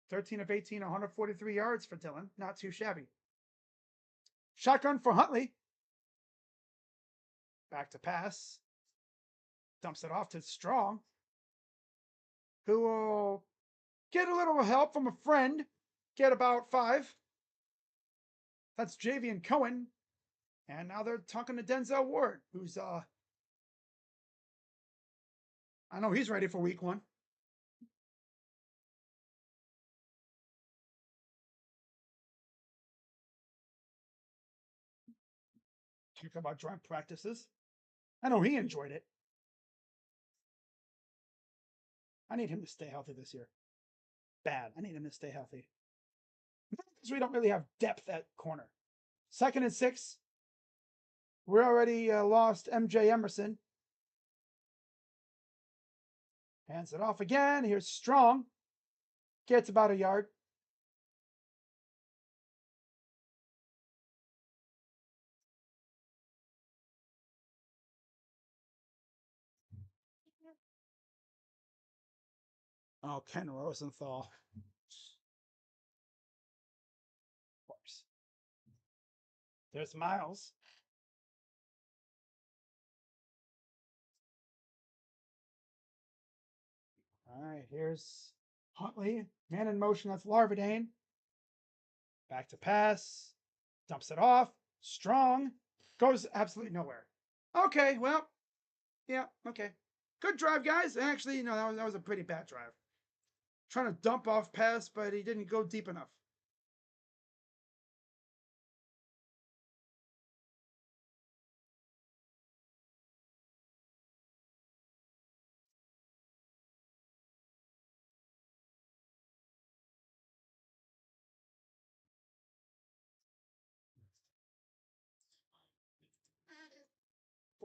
13 of 18, 143 yards for Dylan. Not too shabby. Shotgun for Huntley. Back to pass. Dumps it off to Strong, who will get a little help from a friend. Get about 5. That's Javian Cohen. And now they're talking to Denzel Ward, who's I know he's ready for week 1. Talk about joint practices. I know he enjoyed it. I need him to stay healthy this year. Bad. I need him to stay healthy. Because we don't really have depth at corner. 2nd and 6. We already lost MJ Emerson. Hands it off again. Here's Strong. Gets about a yard. Oh, Ken Rosenthal. Of course. There's Miles. All right, here's Huntley. Man in motion. That's Larvadane. Back to pass. Dumps it off. Strong. Goes absolutely nowhere. Okay, well, yeah, okay. Good drive, guys. Actually, no, that was a pretty bad drive. Trying to dump off pass, but he didn't go deep enough.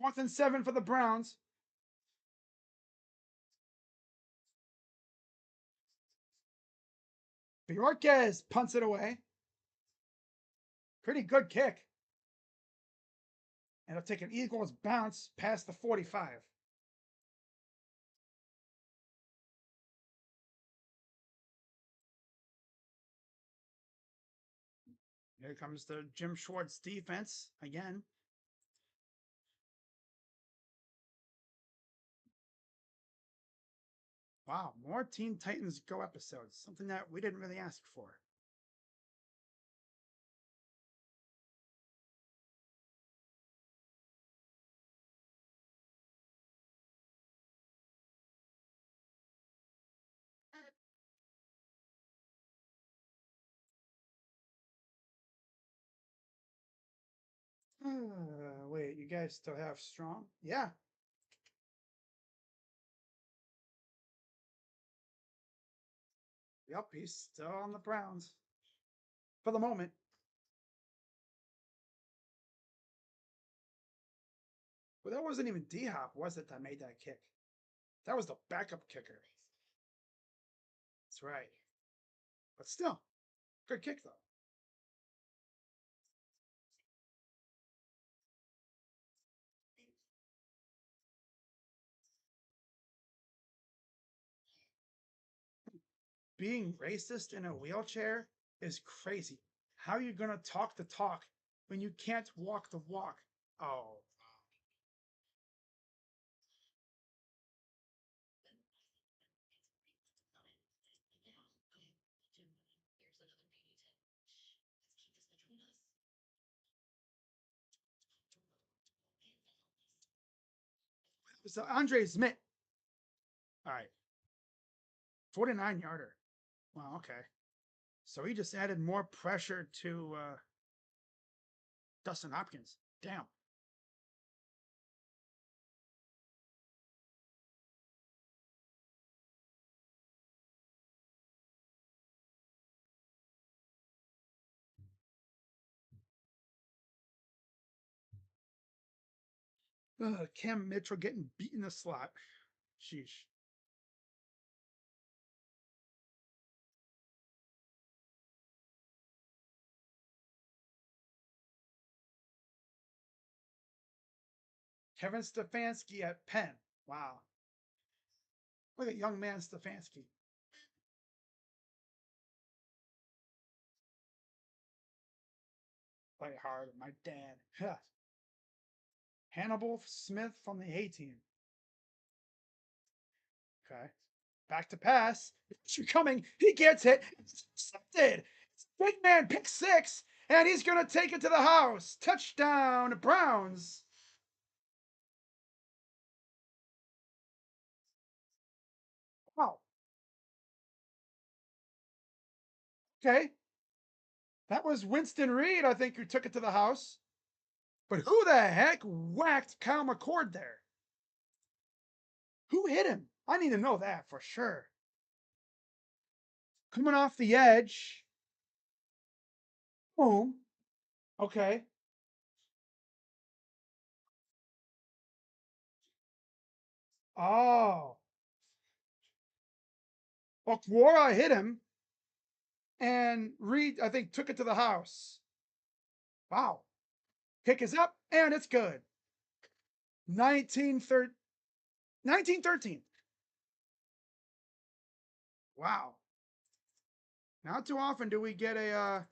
Fourth and 7 for the Browns. Bjorquez punts it away. Pretty good kick. And it'll take an Eagles bounce past the 45. Here comes the Jim Schwartz defense again. Wow, more Teen Titans Go episodes. Something that we didn't really ask for. Wait, you guys still have Strong? Yeah. Yep, he's still on the Browns. For the moment. But that wasn't even D Hop, was it, that made that kick? That was the backup kicker. That's right. But still, good kick though. Being racist in a wheelchair is crazy. How are you gonna talk the talk when you can't walk the walk? Oh, so Andre's mitt. All right, 49-yarder. Wow, okay. So he just added more pressure to Dustin Hopkins. Damn. Cam Mitchell getting beat in the slot. Sheesh. Kevin Stefanski at Penn. Wow. Look at young man Stefanski. Play hard, my dad. Hannibal Smith from the A team. Okay. Back to pass. You're coming. He gets it. It's accepted. It's a big man pick six, and he's going to take it to the house. Touchdown, Browns. Wow. Okay. That was Winston Reed, I think, who took it to the house. But who the heck whacked Kyle McCord there? Who hit him? I need to know that for sure. Coming off the edge. Boom. Okay. Oh. Okwara hit him, and Reed, I think, took it to the house. Wow. Kick is up, and it's good. 1913. Wow. Not too often do we get a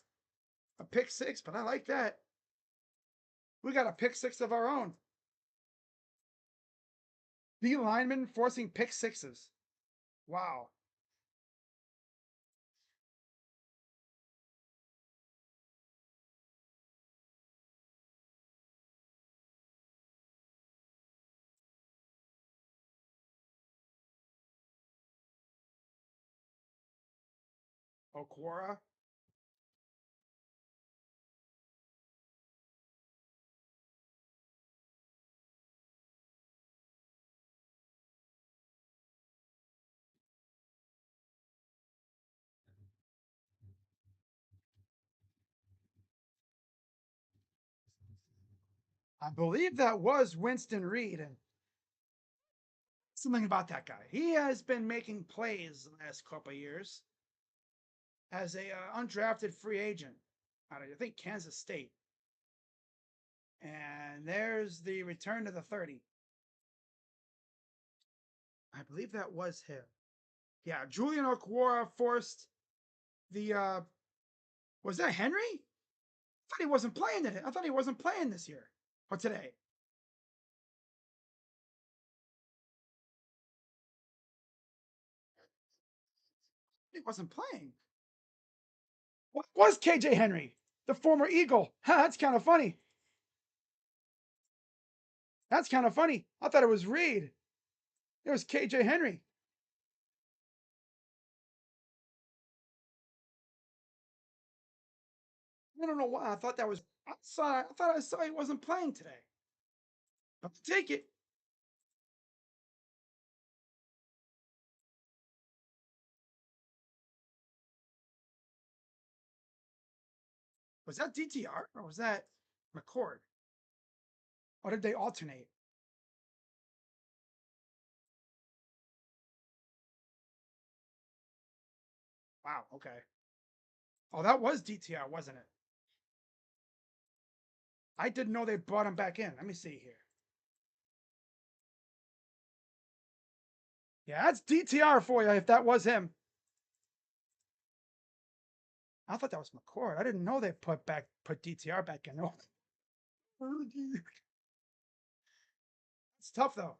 pick six, but I like that. We got a pick six of our own. The lineman forcing pick sixes. Wow. Okwara. I believe that was Winston Reed. And something about that guy. He has been making plays the last couple of years as a undrafted free agent out of, I think, Kansas State. And there's the return to the 30. I believe that was him. Yeah, Julian Okwara forced the was that Henry? I thought he wasn't playing it. I thought he wasn't playing this year or today. He wasn't playing. What was KJ Henry? The former Eagle. Huh, that's kind of funny. That's kind of funny. I thought it was Reed. It was KJ Henry. I don't know why. I thought that was I thought I saw he wasn't playing today. But take it. Was that DTR or was that McCord? Or did they alternate? Wow. Okay. Oh, that was DTR, wasn't it? I didn't know they brought him back in. Let me see here. Yeah, that's DTR for you if that was him. I thought that was McCord. I didn't know they put DTR back in. Oh, it's tough though.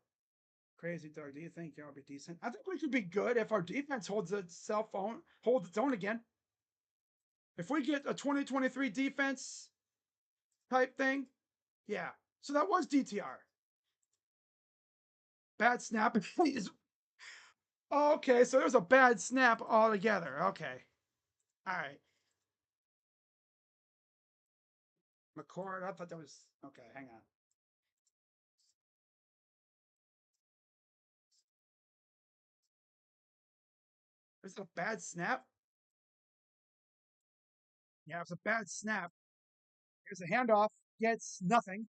Crazy Doug. Do you think y'all be decent? I think we could be good if our defense holds its own again. If we get a 2023 defense type thing, yeah. So that was DTR. Bad snap. Okay, so there's a bad snap altogether. Okay. All right. McCord, I thought that was okay. Hang on. Is it a bad snap? Yeah, it's a bad snap. Here's a handoff. Gets nothing.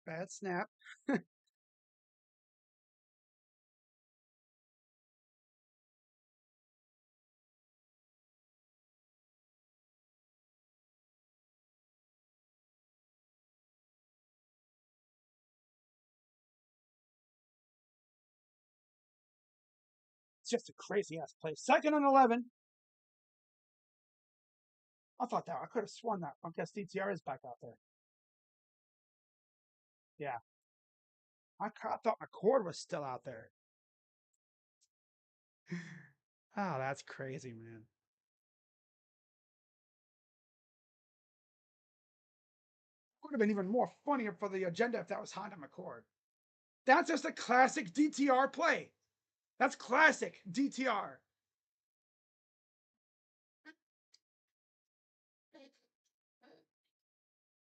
Bad snap. It's just a crazy ass play. Second and 11. I thought that. I could have sworn that. I guess DTR is back out there. Yeah. I thought McCord was still out there. Oh, that's crazy, man. Would have been even more funnier for the agenda if that was Honda McCord. That's just a classic DTR play. That's classic DTR.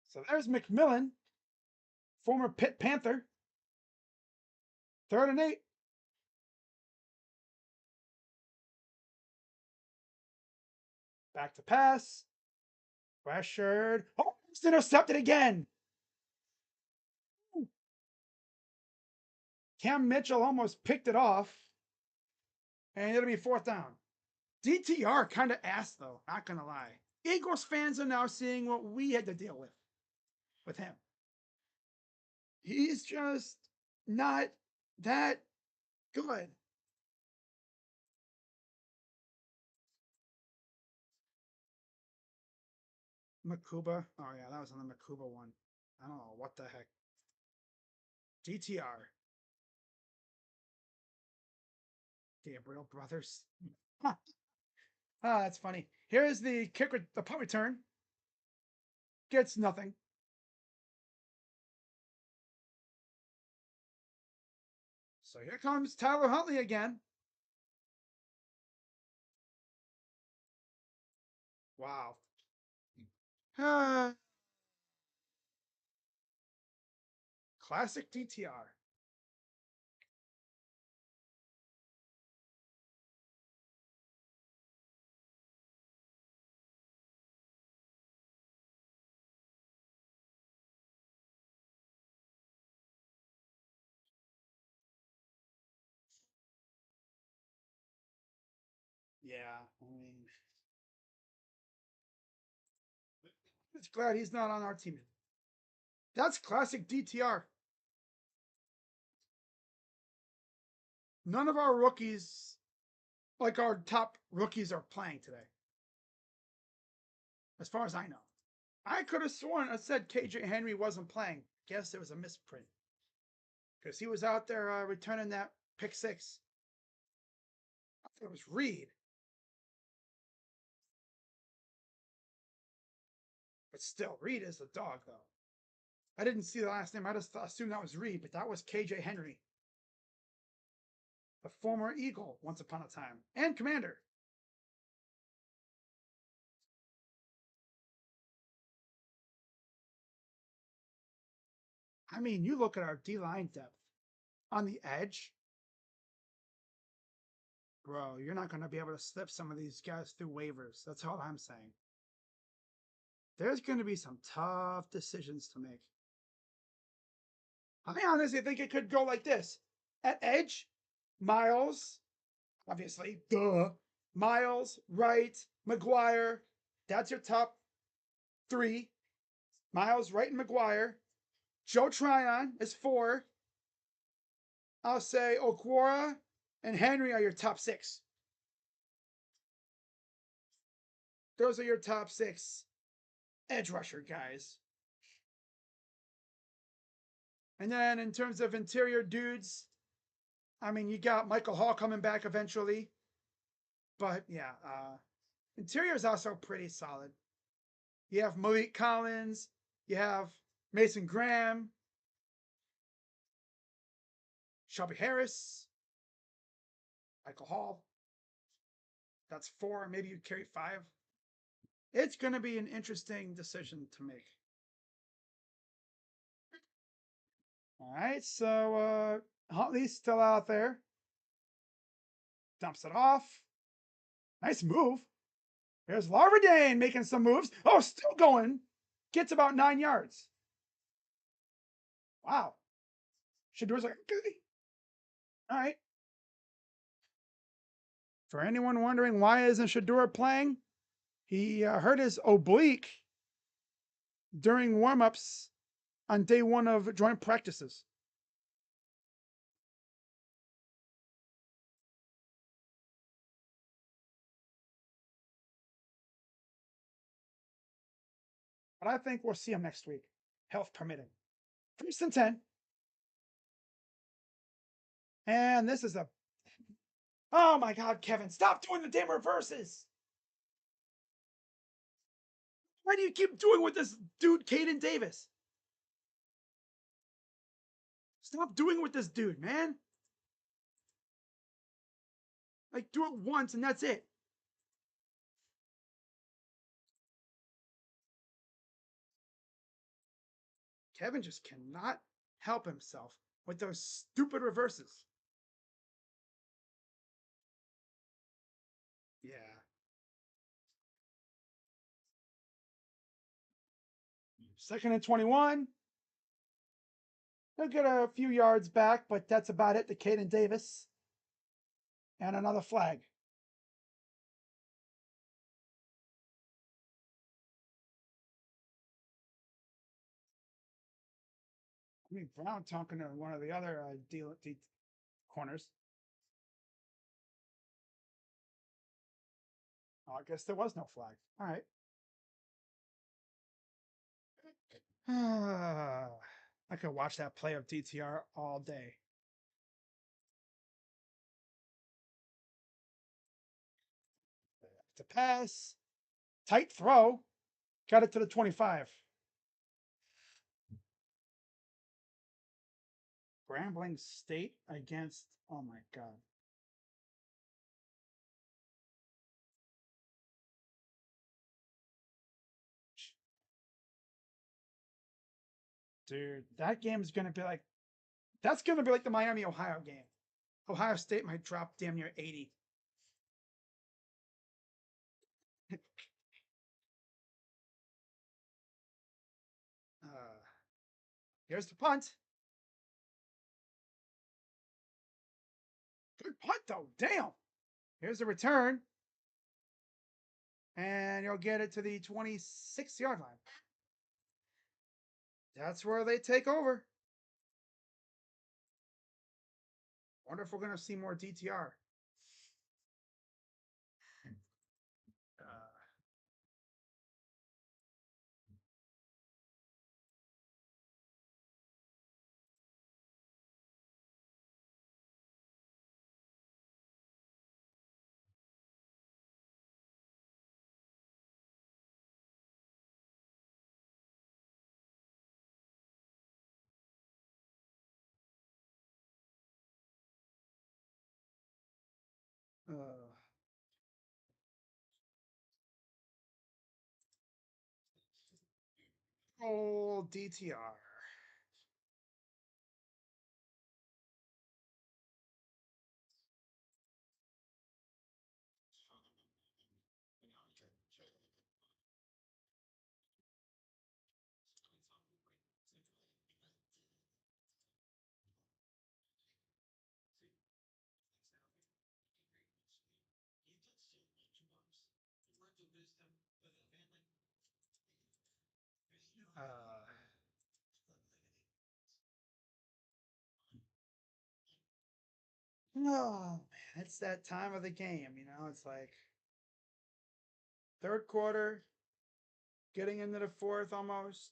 So there's McMillan, former Pitt Panther. 3rd and 8. Back to pass. Pressured. Oh, it's intercepted again. Cam Mitchell almost picked it off. And it'll be 4th down. DTR kind of ass though, not gonna lie. Eagles fans are now seeing what we had to deal with him. He's just not that good. Makuba. Oh yeah, that was on the Makuba one. I don't know what the heck. DTR. Gabriel Brothers. Ah, that's funny. Here's the kicker, the punt return. Gets nothing. So here comes Tyler Huntley again. Wow. Classic DTR. Yeah, I mean, it's glad he's not on our team. That's classic DTR. None of our rookies, like our top rookies, are playing today, as far as I know. I could have sworn I said KJ Henry wasn't playing. Guess it was a misprint because he was out there returning that pick six. I thought it was Reed, but still, Reed is the dog though. I didn't see the last name. I just assumed that was Reed, but that was KJ Henry, the former Eagle once upon a time and Commander. I mean, you look at our D line depth on the edge, bro. You're not going to be able to slip some of these guys through waivers. That's all I'm saying. There's going to be some tough decisions to make. I honestly think it could go like this. At edge, Miles, obviously, duh. Miles, Wright, McGuire. That's your top three. Miles, Wright, and McGuire. Joe Tryon is 4. I'll say Okwara and Henry are your top 6. Those are your top 6 edge rusher guys. And then in terms of interior dudes, I mean, you got Michael Hall coming back eventually. But yeah, interior is also pretty solid. You have Malik Collins, you have Mason Graham, Shelby Harris, Michael Hall. That's 4. Maybe you carry 5. It's going to be an interesting decision to make. All right, so Huntley's still out there. Dumps it off. Nice move. There's Larverdane making some moves. Oh, still going. Gets about 9 yards. Wow. Shadur's like, okay. All right. For anyone wondering why isn't Shadur playing, he hurt his oblique during warmups on day 1 of joint practices. But I think we'll see him next week, health permitting. 1st and 10. And this is a. Oh my God, Kevin, stop doing the damn reverses. Why do you keep doing with this dude, Caden Davis? Stop doing with this dude, man. Like, do it once and that's it. Kevin just cannot help himself with those stupid reverses. Yeah. 2nd and 21. He'll get a few yards back, but that's about it to Caden Davis. And another flag. I mean, Brown talking to one of the other corners. Oh, I guess there was no flag. All right. I could watch that play of DTR all day. To pass. Tight throw. Got it to the 25. Grambling State against. Oh my God. Dude, that game is going to be like. That's going to be like the Miami Ohio game. Ohio State might drop damn near 80. Here's the punt. Good punt, though. Damn. Here's the return. And you'll get it to the 26-yard line. That's where they take over. Wonder if we're going to see more DTR. Oh, DTR. Oh man, it's that time of the game, it's like third quarter, getting into the fourth almost.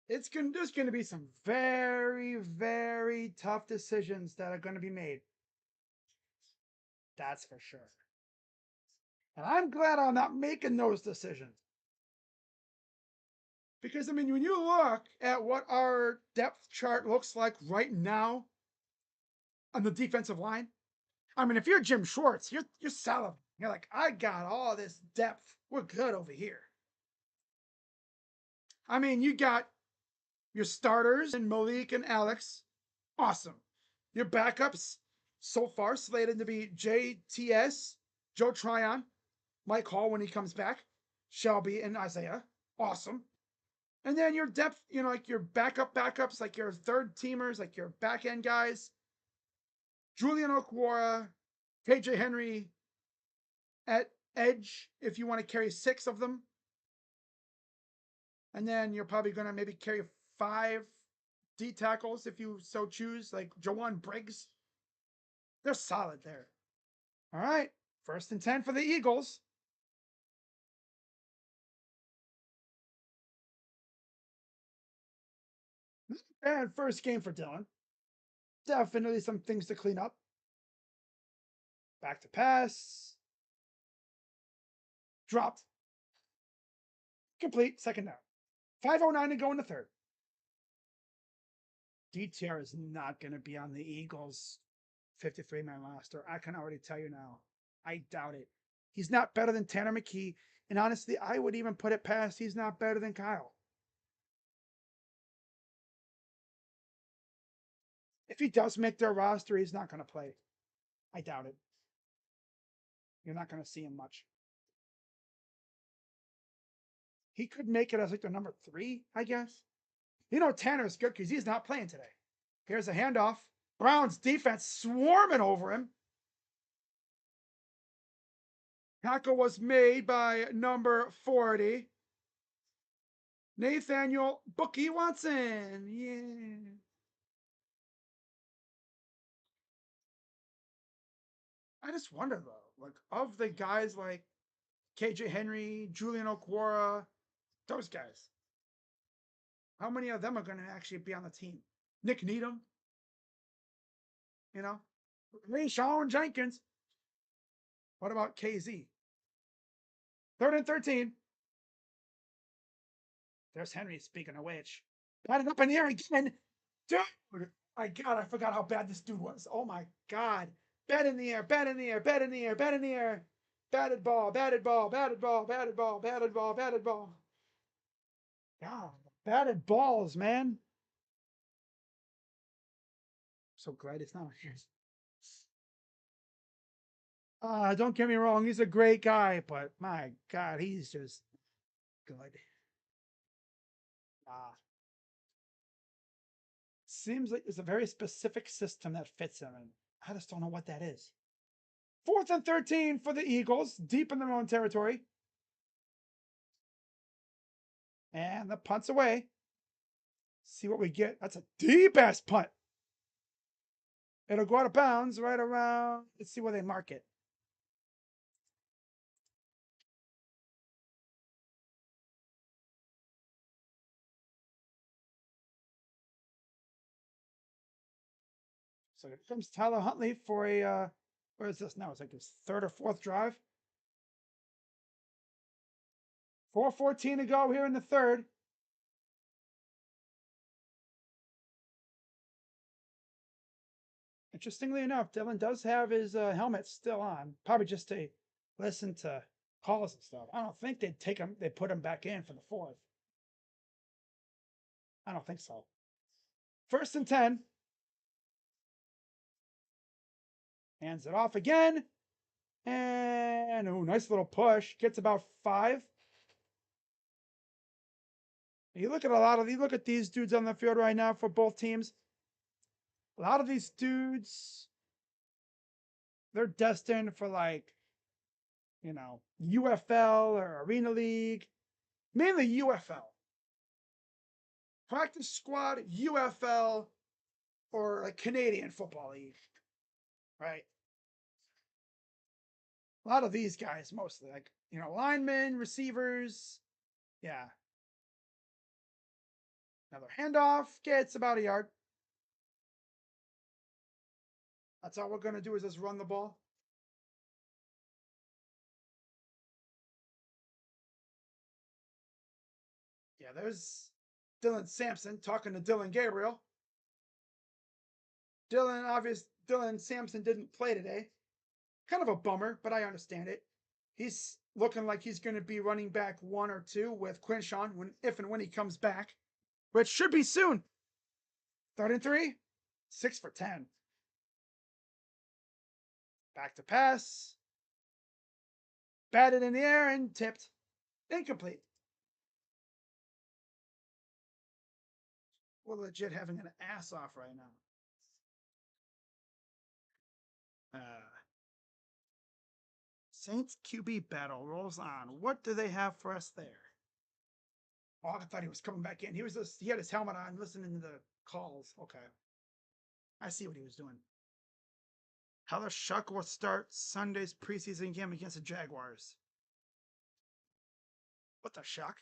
There's gonna be some very, very tough decisions that are gonna be made. That's for sure. And I'm glad I'm not making those decisions. Because when you look at what our depth chart looks like right now on the defensive line, if you're Jim Schwartz, you're salivating. You're like, I got all this depth. We're good over here. You got your starters and Malik and Alex. Awesome. Your backups so far slated to be JTS, Joe Tryon, Mike Hall when he comes back, Shelby and Isaiah. Awesome. And then your depth, like your backups, like your third teamers, like your back end guys, Julian Okwara, KJ Henry at edge, if you want to carry 6 of them. And then you're probably going to maybe carry 5 D tackles if you so choose, like Jawan Briggs. They're solid there. All right. 1st and 10 for the Eagles. And first game for Dylan. Definitely some things to clean up. Back to pass. Dropped. Complete. 2nd down. 5:09 to go in the 3rd. DTR is not going to be on the Eagles 53-man roster. I can already tell you now. I doubt it. He's not better than Tanner McKee. And honestly, I would even put it past he's not better than Kyle. If he does make their roster, he's not going to play. I doubt it. You're not going to see him much. He could make it as like the number 3, I guess. Tanner's good because he's not playing today. Here's a handoff. Brown's defense swarming over him. Tackle was made by number 40. Nathaniel Bookie Watson. Yeah. I just wonder though, like of the guys like KJ Henry, Julian Okwara, those guys, how many of them are going to actually be on the team? Nick Needham, Sean Jenkins. What about KZ? 3rd and 13. There's Henry, speaking of which. Got it up in the air again. Dude, my God, I forgot how bad this dude was. Oh my God. Bat in the air, bat in the air, bat in the air, bat in the air. Batted ball, batted ball, batted ball, batted ball, batted ball, batted ball. God, batted balls, man. So glad it's not here. Don't get me wrong, he's a great guy, but my God, he's just good. Seems like there's a very specific system that fits him, and I just don't know what that is. 4th and 13 for the Eagles, deep in their own territory. And the punt's away. See what we get. That's a deep ass punt. It'll go out of bounds right around. Let's see where they mark it. So here comes Tyler Huntley for a, where is this now? It's like his 3rd or 4th drive. 4:14 to go here in the 3rd. Interestingly enough, Dylan does have his helmet still on, probably just to listen to calls and stuff. I don't think they put him back in for the 4th. I don't think so. 1st and 10. Hands it off again. And nice little push. Gets about 5. You look at these dudes on the field right now for both teams. A lot of these dudes, they're destined for UFL or Arena League, mainly UFL. Practice squad, UFL, or a Canadian Football League, right? A lot of these guys, mostly, like, linemen, receivers. Yeah. Another handoff gets about a yard. That's all we're going to do is just run the ball. Yeah, there's Dylan Sampson talking to Dylan Gabriel. Dylan Sampson didn't play today. Kind of a bummer, but I understand it. He's looking like he's going to be running back 1 or 2 with Quinshawn if and when he comes back, which should be soon. 3rd and 3, 6 for 10. Back to pass. Batted in the air and tipped. Incomplete. We're legit having an ass off right now. Saints QB battle rolls on. What do they have for us there? Oh, I thought he was coming back in. He had his helmet on, listening to the calls. Okay. I see what he was doing. Heller Shuck will start Sunday's preseason game against the Jaguars. What the shuck?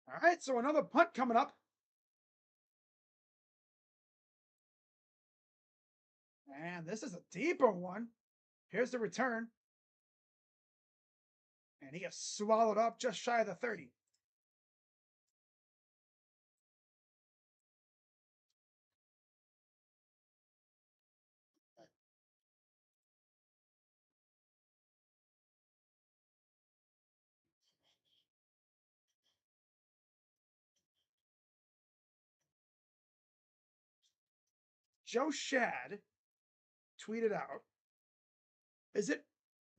All right, so another punt coming up. And this is a deeper one. Here's the return. And he gets swallowed up just shy of the 30. Joe Shad tweeted out, is it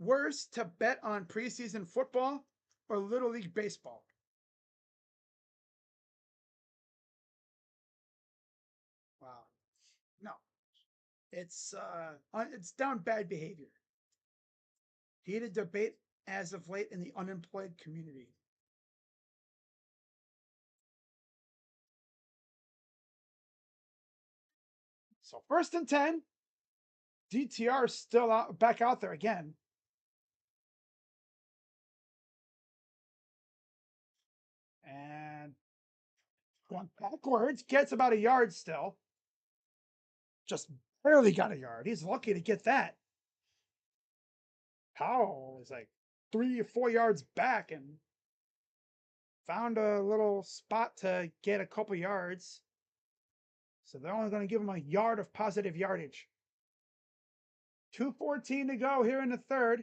worse to bet on preseason football or Little League baseball? Wow. No. It's down bad behavior. Heated debate as of late in the unemployed community. So 1st and 10. DTR still back out there again. And going backwards, gets about a yard still. Just barely got a yard. He's lucky to get that. Powell is like 3 or 4 yards back and found a little spot to get a couple yards. So they're only going to give him a yard of positive yardage. 2:14 to go here in the 3rd.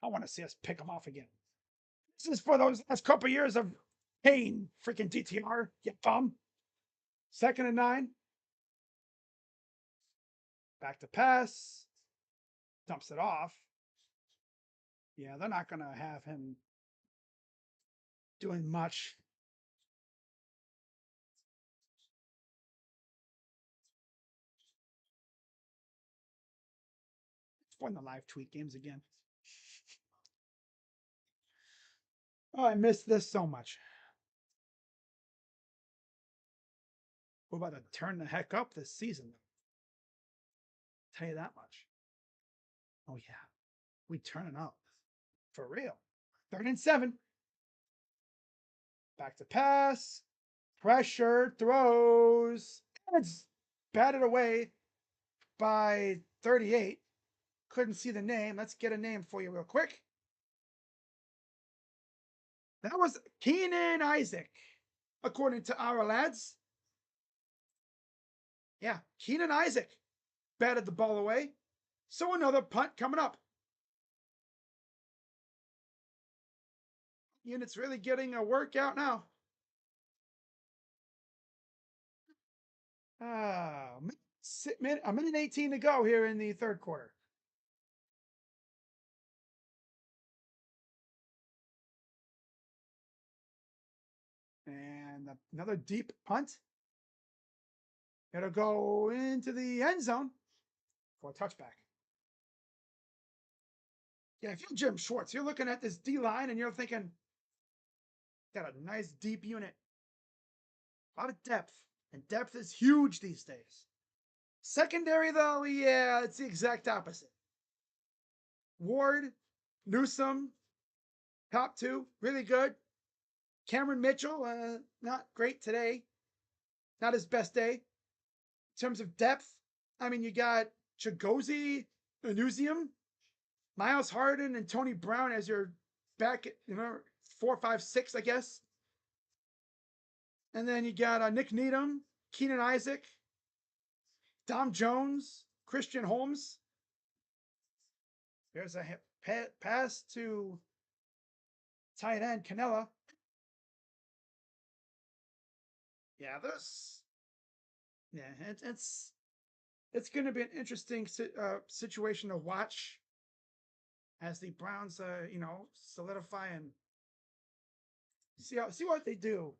I want to see us pick him off again. This is for those last couple years of pain, freaking DTR, you bum. 2nd and 9. Back to pass. Dumps it off. Yeah, they're not going to have him doing much. It's fun the live tweet games again. Oh, I missed this so much. We're about to turn the heck up this season. I'll tell you that much. Oh, yeah. We turning up. For real. 3rd and 7. Back to pass. Pressure. Throws. And it's batted away by 38. Couldn't see the name. Let's get a name for you real quick. That was Keenan Isaac, according to our lads. Yeah, Keenan Isaac batted the ball away. So another punt coming up. Unit's really getting a workout now. A minute 18 to go here in the 3rd quarter. And another deep punt. It'll go into the end zone. for a touchback. Yeah, if you're Jim Schwartz, you're looking at this D line and you're thinking, got a nice deep unit, a lot of depth, and depth is huge these days. Secondary, though, yeah, it's the exact opposite. Ward, Newsome, top two, really good. Cameron Mitchell, not great today. Not his best day. In terms of depth, I mean, you got Chigozie, Anusium, Miles Harden, and Tony Brown as your back, 4, 5, 6, I guess. And then you got Nick Needham, Keenan Isaac, Dom Jones, Christian Holmes. There's a pass to tight end Canella. Yeah, it's going to be an interesting situation to watch as the Browns, solidify and see what they do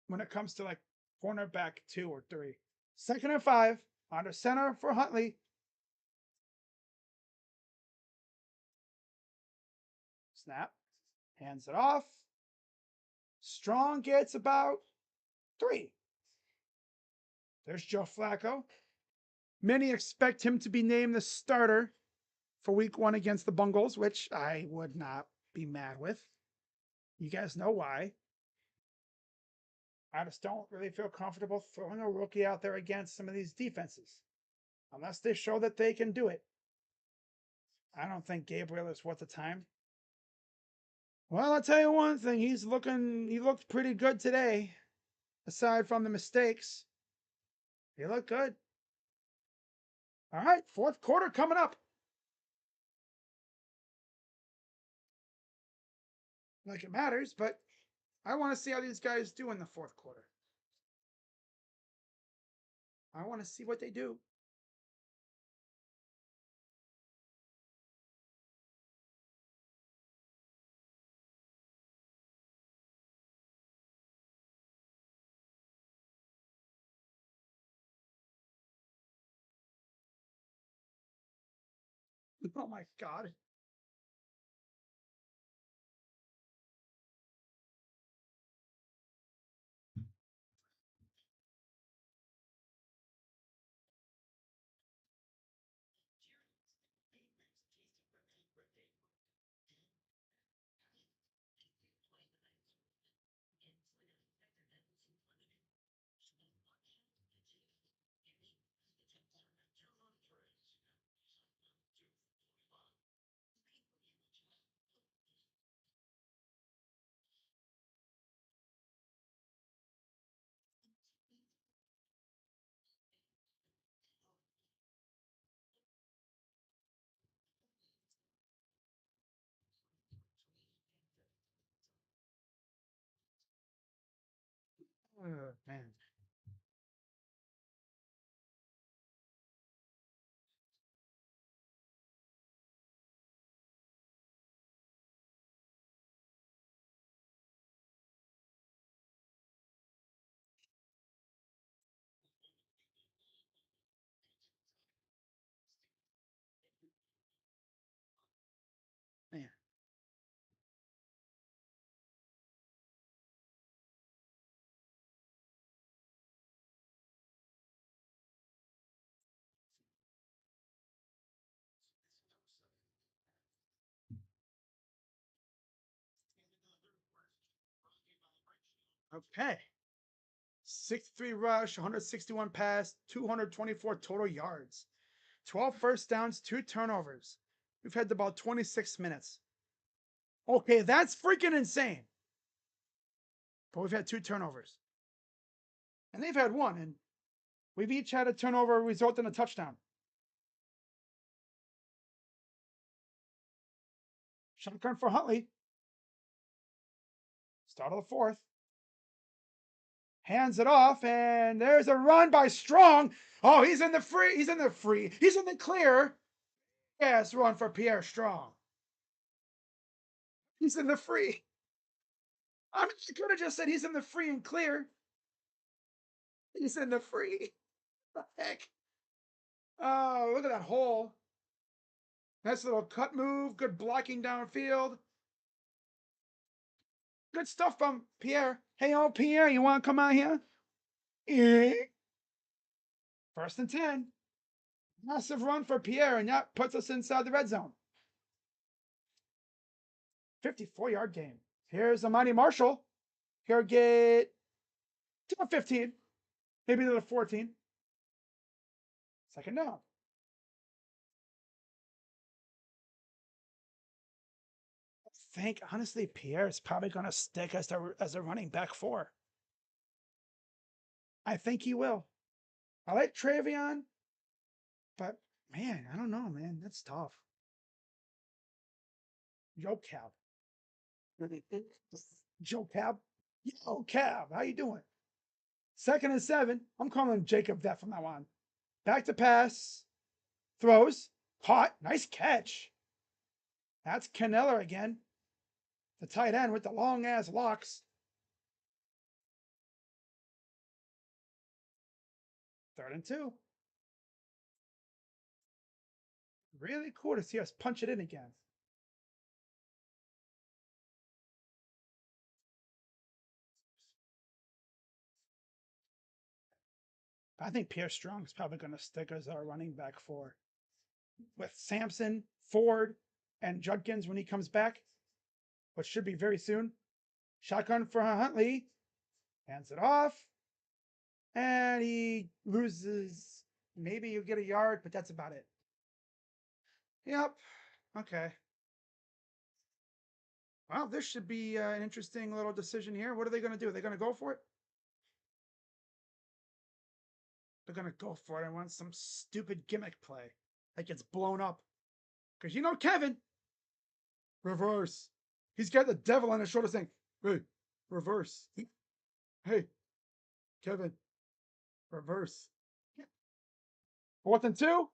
when it comes to like cornerback 2 or 3. 2nd and 5 under center for Huntley. Snap, hands it off. Strong gets about 3. There's Joe Flacco. Many expect him to be named the starter for week 1 against the Bungles, which I would not be mad with. You guys know why. I just don't really feel comfortable throwing a rookie out there against some of these defenses unless they show that they can do it. I don't think Gabriel is worth the time. Well, I'll tell you one thing. He looked pretty good today, aside from the mistakes. He looked good. All right, 4th quarter coming up. Like it matters, but I want to see how these guys do in the 4th quarter. I want to see what they do. Oh my God. Oh, man. Man. Okay. 63 rush, 161 pass, 224 total yards, 12 first downs, 2 turnovers. We've had about 26 minutes. Okay, that's freaking insane. But we've had 2 turnovers. And they've had 1, and we've each had a turnover result in a touchdown. Shotgun for Huntley. Start of the 4th. Hands it off, and there's a run by Strong. Oh, he's in the clear. Yes, run for Pierre Strong. He's in the free. I mean, you could have just said he's in the free and clear. He's in the free. What the heck? Oh, look at that hole. Nice little cut move. Good blocking downfield. Good stuff from Pierre. Hey, old Pierre, you want to come out here? Eh. 1st and 10. Massive run for Pierre, and that puts us inside the red zone. 54-yard game. Here's Amani Marshall. He'll get to the 15, maybe to the 14. 2nd down. I think, honestly, Pierre is probably going to stick as a running back 4. I think he will. I like Travion, but man, I don't know, man. That's tough. Joe Cab. Joe Cab. Yo, Cab, how you doing? 2nd and 7. I'm calling him Jacob Vet from now on. Back to pass. Throws. Caught. Nice catch. That's Canella again. The tight end with the long ass locks. 3rd and 2. Really cool to see us punch it in again. I think Pierre Strong is probably going to stick as our running back 4. With Sampson, Ford, and Judkins when he comes back, which should be very soon. Shotgun for Huntley. Hands it off. And he loses. Maybe you get a yard, but that's about it. Yep. Okay. Well, this should be an interesting little decision here. What are they going to do? Are they going to go for it? They're going to go for it. I want some stupid gimmick play that gets blown up. Because you know Kevin. Reverse. He's got the devil on his shoulder saying, hey, reverse. Hey, Kevin, reverse. 4th and 2.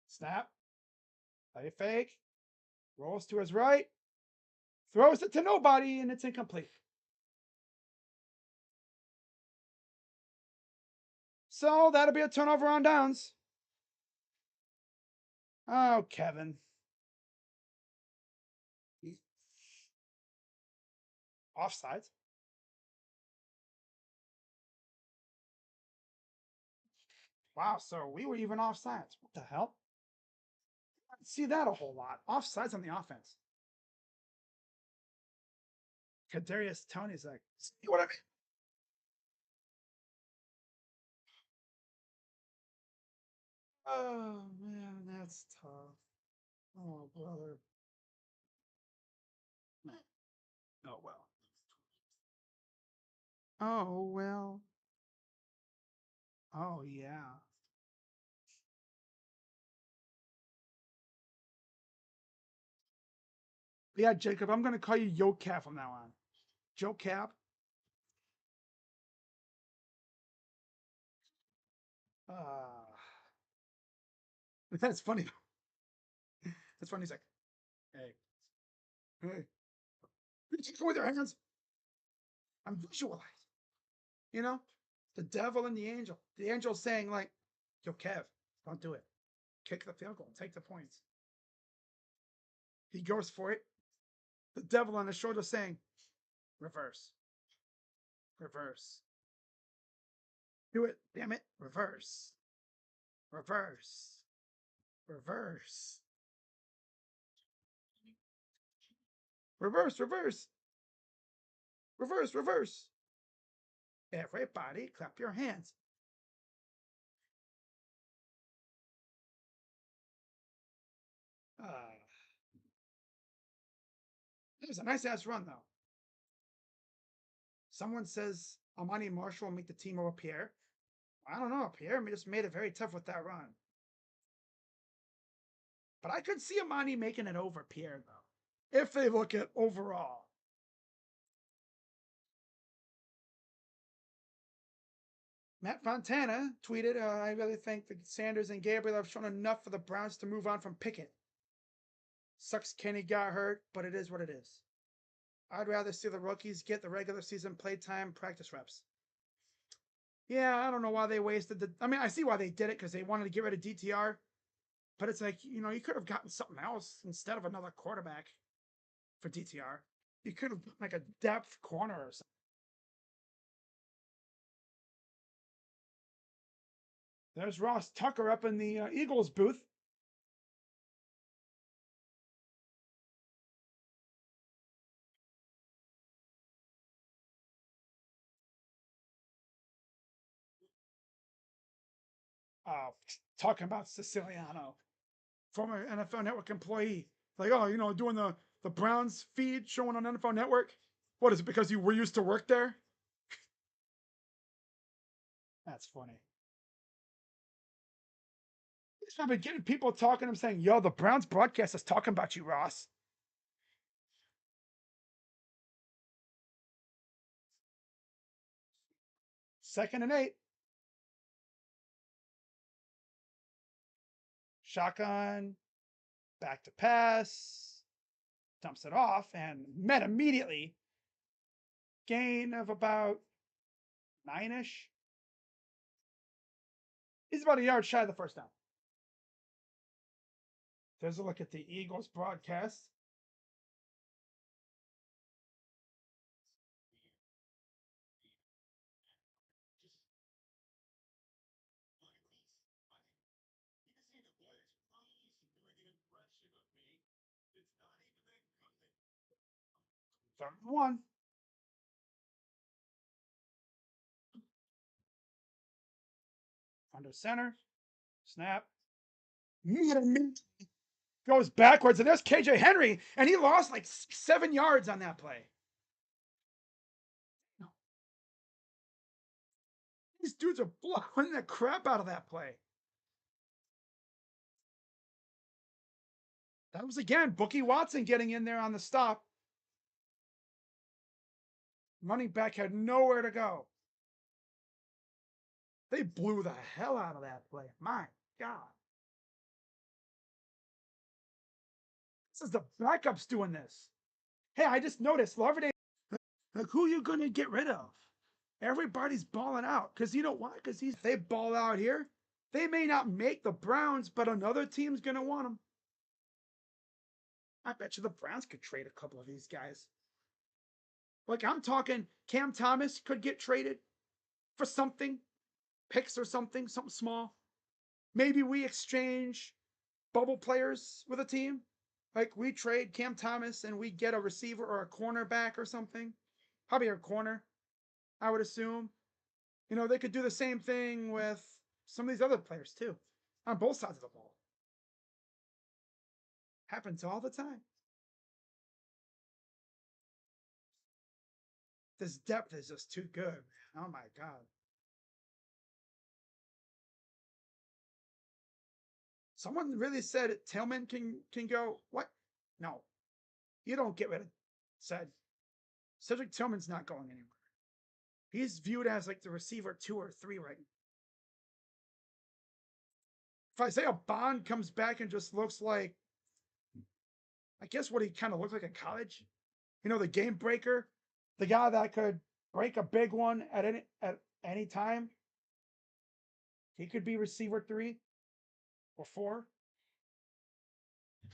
Snap. Play fake. Rolls to his right. Throws it to nobody, and it's incomplete. So that'll be a turnover on downs. Oh, Kevin. Offsides. Wow, so we were even offsides. What the hell? I didn't see that a whole lot. Offsides on the offense. Kadarius Tony's like, see what I mean? Oh man, that's tough. Oh brother. Oh well. Oh well. Oh yeah. Yeah, Jacob, I'm gonna call you Yo Cap from now on. Joe Cap. Uh, that's funny. That's funny. He's like, hey, hey, you go with your hands. I'm visualizing. You know, the devil and the angel. The angel saying like, yo, Kev, don't do it. Kick the field goal. Take the points. He goes for it. The devil on his shoulder saying, reverse, reverse. Do it. Damn it. Reverse, reverse, reverse, reverse, reverse, reverse, reverse. Everybody clap your hands. It was a nice ass run, though. Someone says Amani Marshall will make the team over Pierre. I don't know. Pierre just made it very tough with that run. But I could see Amani making it over Pierre, though, if they look at overall. Matt Fontana tweeted, I really think that Sanders and Gabriel have shown enough for the Browns to move on from Pickett. Sucks Kenny got hurt, but it is what it is. I'd rather see the rookies get the regular season playtime practice reps. Yeah, I don't know why they wasted the. I mean, I see why they did it because they wanted to get rid of DTR, but it's like, you could have gotten something else instead of another quarterback for DTR. You could have like a depth corner or something. There's Ross Tucker up in the Eagles booth. Talking about Siciliano, former NFL Network employee. Like, oh, doing the Browns feed showing on NFL Network. What is it because you were used to work there? That's funny. I've been getting people talking. I'm saying, yo, the Browns broadcast is talking about you, Ross. 2nd and 8. Shotgun, back to pass, dumps it off, and met immediately. Gain of about 9-ish. He's about a yard shy of the first down. There's a look at the Eagles broadcast. Third and 1. Under center. Snap. Goes backwards, and there's KJ Henry, and he lost like 7 yards on that play. These dudes are blowing the crap out of that play. That was again Bookie Watson getting in there on the stop. Running back had nowhere to go. They blew the hell out of that play. My God. This is the backups doing this. Hey, I just noticed Larvade. Like, who are you going to get rid of? Everybody's balling out. Because you know why? Because they ball out here. They may not make the Browns, but another team's going to want them. I bet you the Browns could trade a couple of these guys. Like, I'm talking Cam Thomas could get traded for something, picks or something small. Maybe we exchange bubble players with a team. Like, we trade Cam Thomas and we get a receiver or a cornerback or something. Probably a corner, I would assume. They could do the same thing with some of these other players too, on both sides of the ball. Happens all the time. This depth is just too good. Oh my God. Someone really said Tillman can go. What? No, you don't get rid of said Cedric Tillman's not going anywhere. He's viewed as like the receiver 2 or 3 right now. If Isaiah Bond comes back and just looks like, I guess what he kind of looked like in college, the game breaker, the guy that could break a big one at any time. He could be receiver 3 or 4.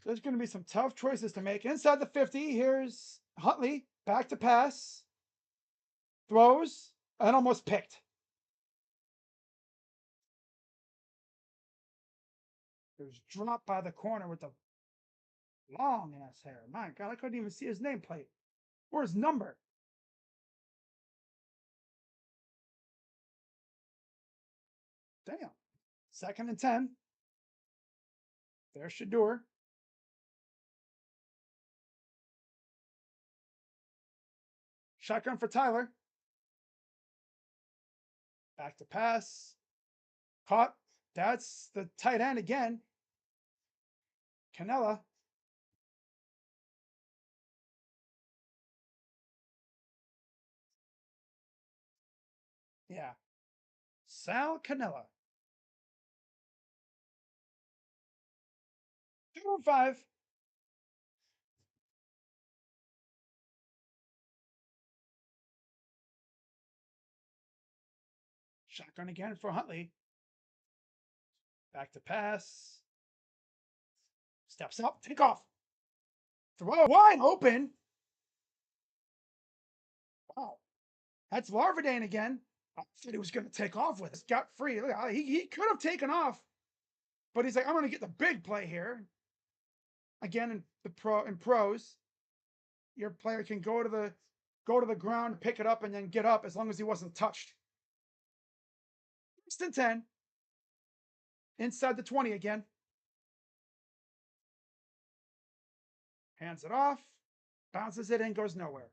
There's going to be some tough choices to make. Inside the 50, here's Huntley, back to pass, throws, and almost picked. It was dropped by the corner with the long ass hair. My God, I couldn't even see his nameplate or his number. Damn. 2nd and 10. There's Shador. Shotgun for Tyler. Back to pass. Caught. That's the tight end again. Canella. Yeah. Sal Canella. 2-5. Shotgun again for Huntley. Back to pass. Steps up. Take off. Throw wide open. Wow. That's Larvadane again. I said he was going to take off with it. Got free. He could have taken off. But he's like, I'm going to get the big play here. Again, in pros, your player can go to the ground, pick it up, and then get up as long as he wasn't touched. First and 10. Inside the 20 again. Hands it off. Bounces it in, goes nowhere.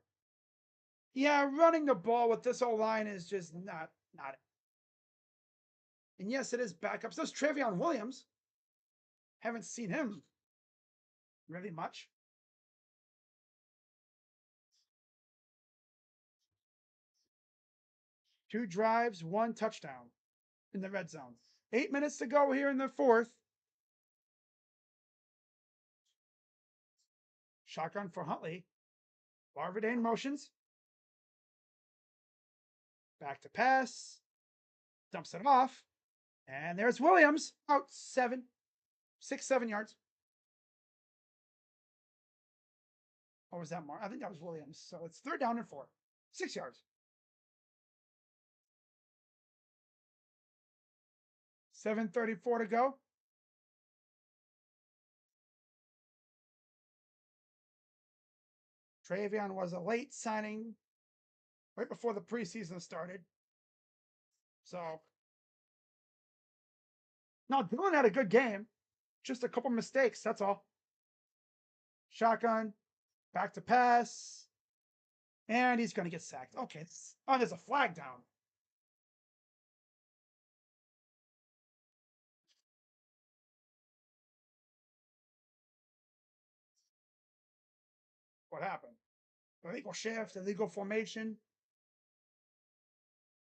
Yeah, running the ball with this O-line is just not it. And yes, it is backups. There's Trevion Williams. Haven't seen him really much. 2 drives, 1 touchdown in the red zone. 8 minutes to go here in the fourth. Shotgun for Huntley. Larvadane motions. Back to pass. Dumps it off. And there's Williams. Out 7 yards. Or was that Mark? I think that was Williams. So it's 3rd down and 4. 6 yards. 7:34 to go. Trevion was a late signing right before the preseason started. So, no, Dylan had a good game. Just a couple mistakes, that's all. Shotgun, back to pass. And he's going to get sacked. Okay. Oh, there's a flag down. What happened? Illegal shift, illegal formation.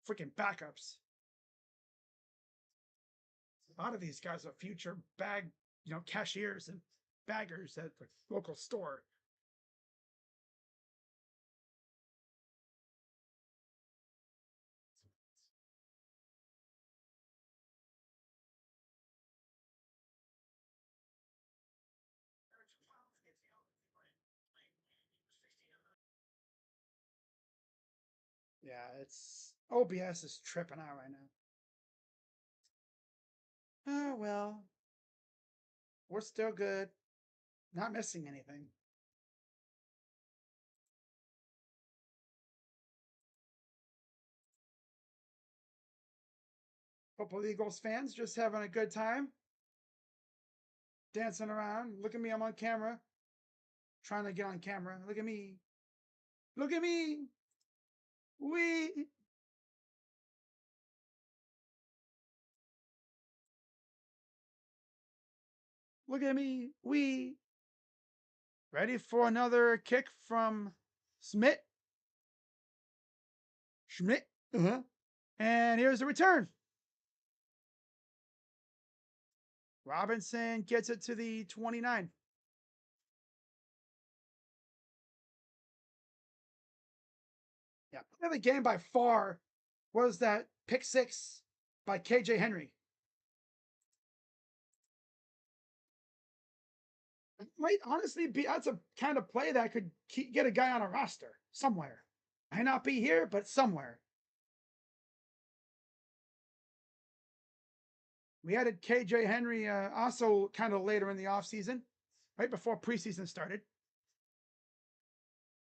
Freaking backups. A lot of these guys are future cashiers and baggers at the local store. Yeah, it's OBS is tripping out right now. Oh, well, we're still good. Not missing anything. Couple Eagles fans just having a good time. Dancing around. Look at me, I'm on camera. Trying to get on camera. Look at me. Look at me. We. Look at me. We. Ready for another kick from Schmidt. Schmidt. And here's the return. Robinson gets it to the 29. Yeah, the game by far was that pick 6 by KJ Henry. It might honestly be that's a kind of play that could get a guy on a roster somewhere. Might not be here, but somewhere. We added KJ Henry also kind of later in the offseason, right before preseason started.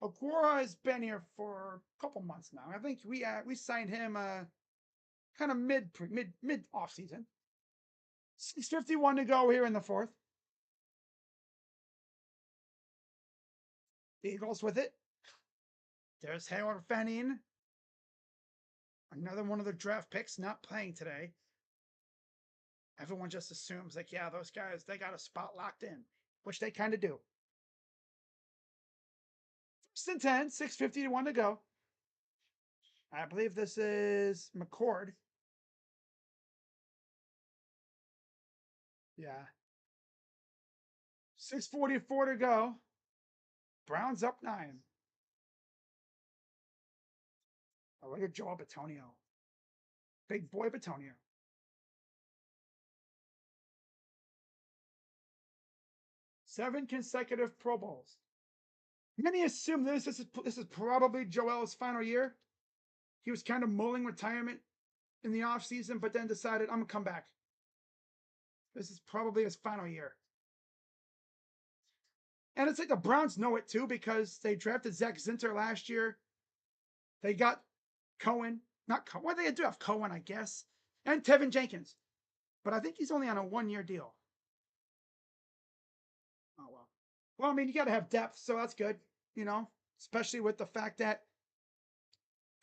Okura has been here for a couple months now. I think we signed him kind of mid offseason. 6:51 to go here in the fourth. The Eagles with it. There's Harold Fanning. Another one of the draft picks not playing today. Everyone just assumes, like, yeah, those guys, they got a spot locked in, which they kind of do. 1st and 10, 6:51 to go. I believe this is McCord. Yeah. 6:44 to go. Browns up 9. Oh, look at Joel Bitonio. Big boy Batonio. Seven consecutive Pro Bowls. Many assume this is probably Joel's final year. He was kind of mulling retirement in the offseason, but then decided, I'm going to come back. This is probably his final year. And it's like the Browns know it too because they drafted Zach Zinter last year. They got Cohen. Not Cohen. Well, they do have Cohen, I guess. And Tevin Jenkins. But I think he's only on a 1-year deal. Oh, well. Well, I mean, you got to have depth, so that's good, you know, especially with the fact that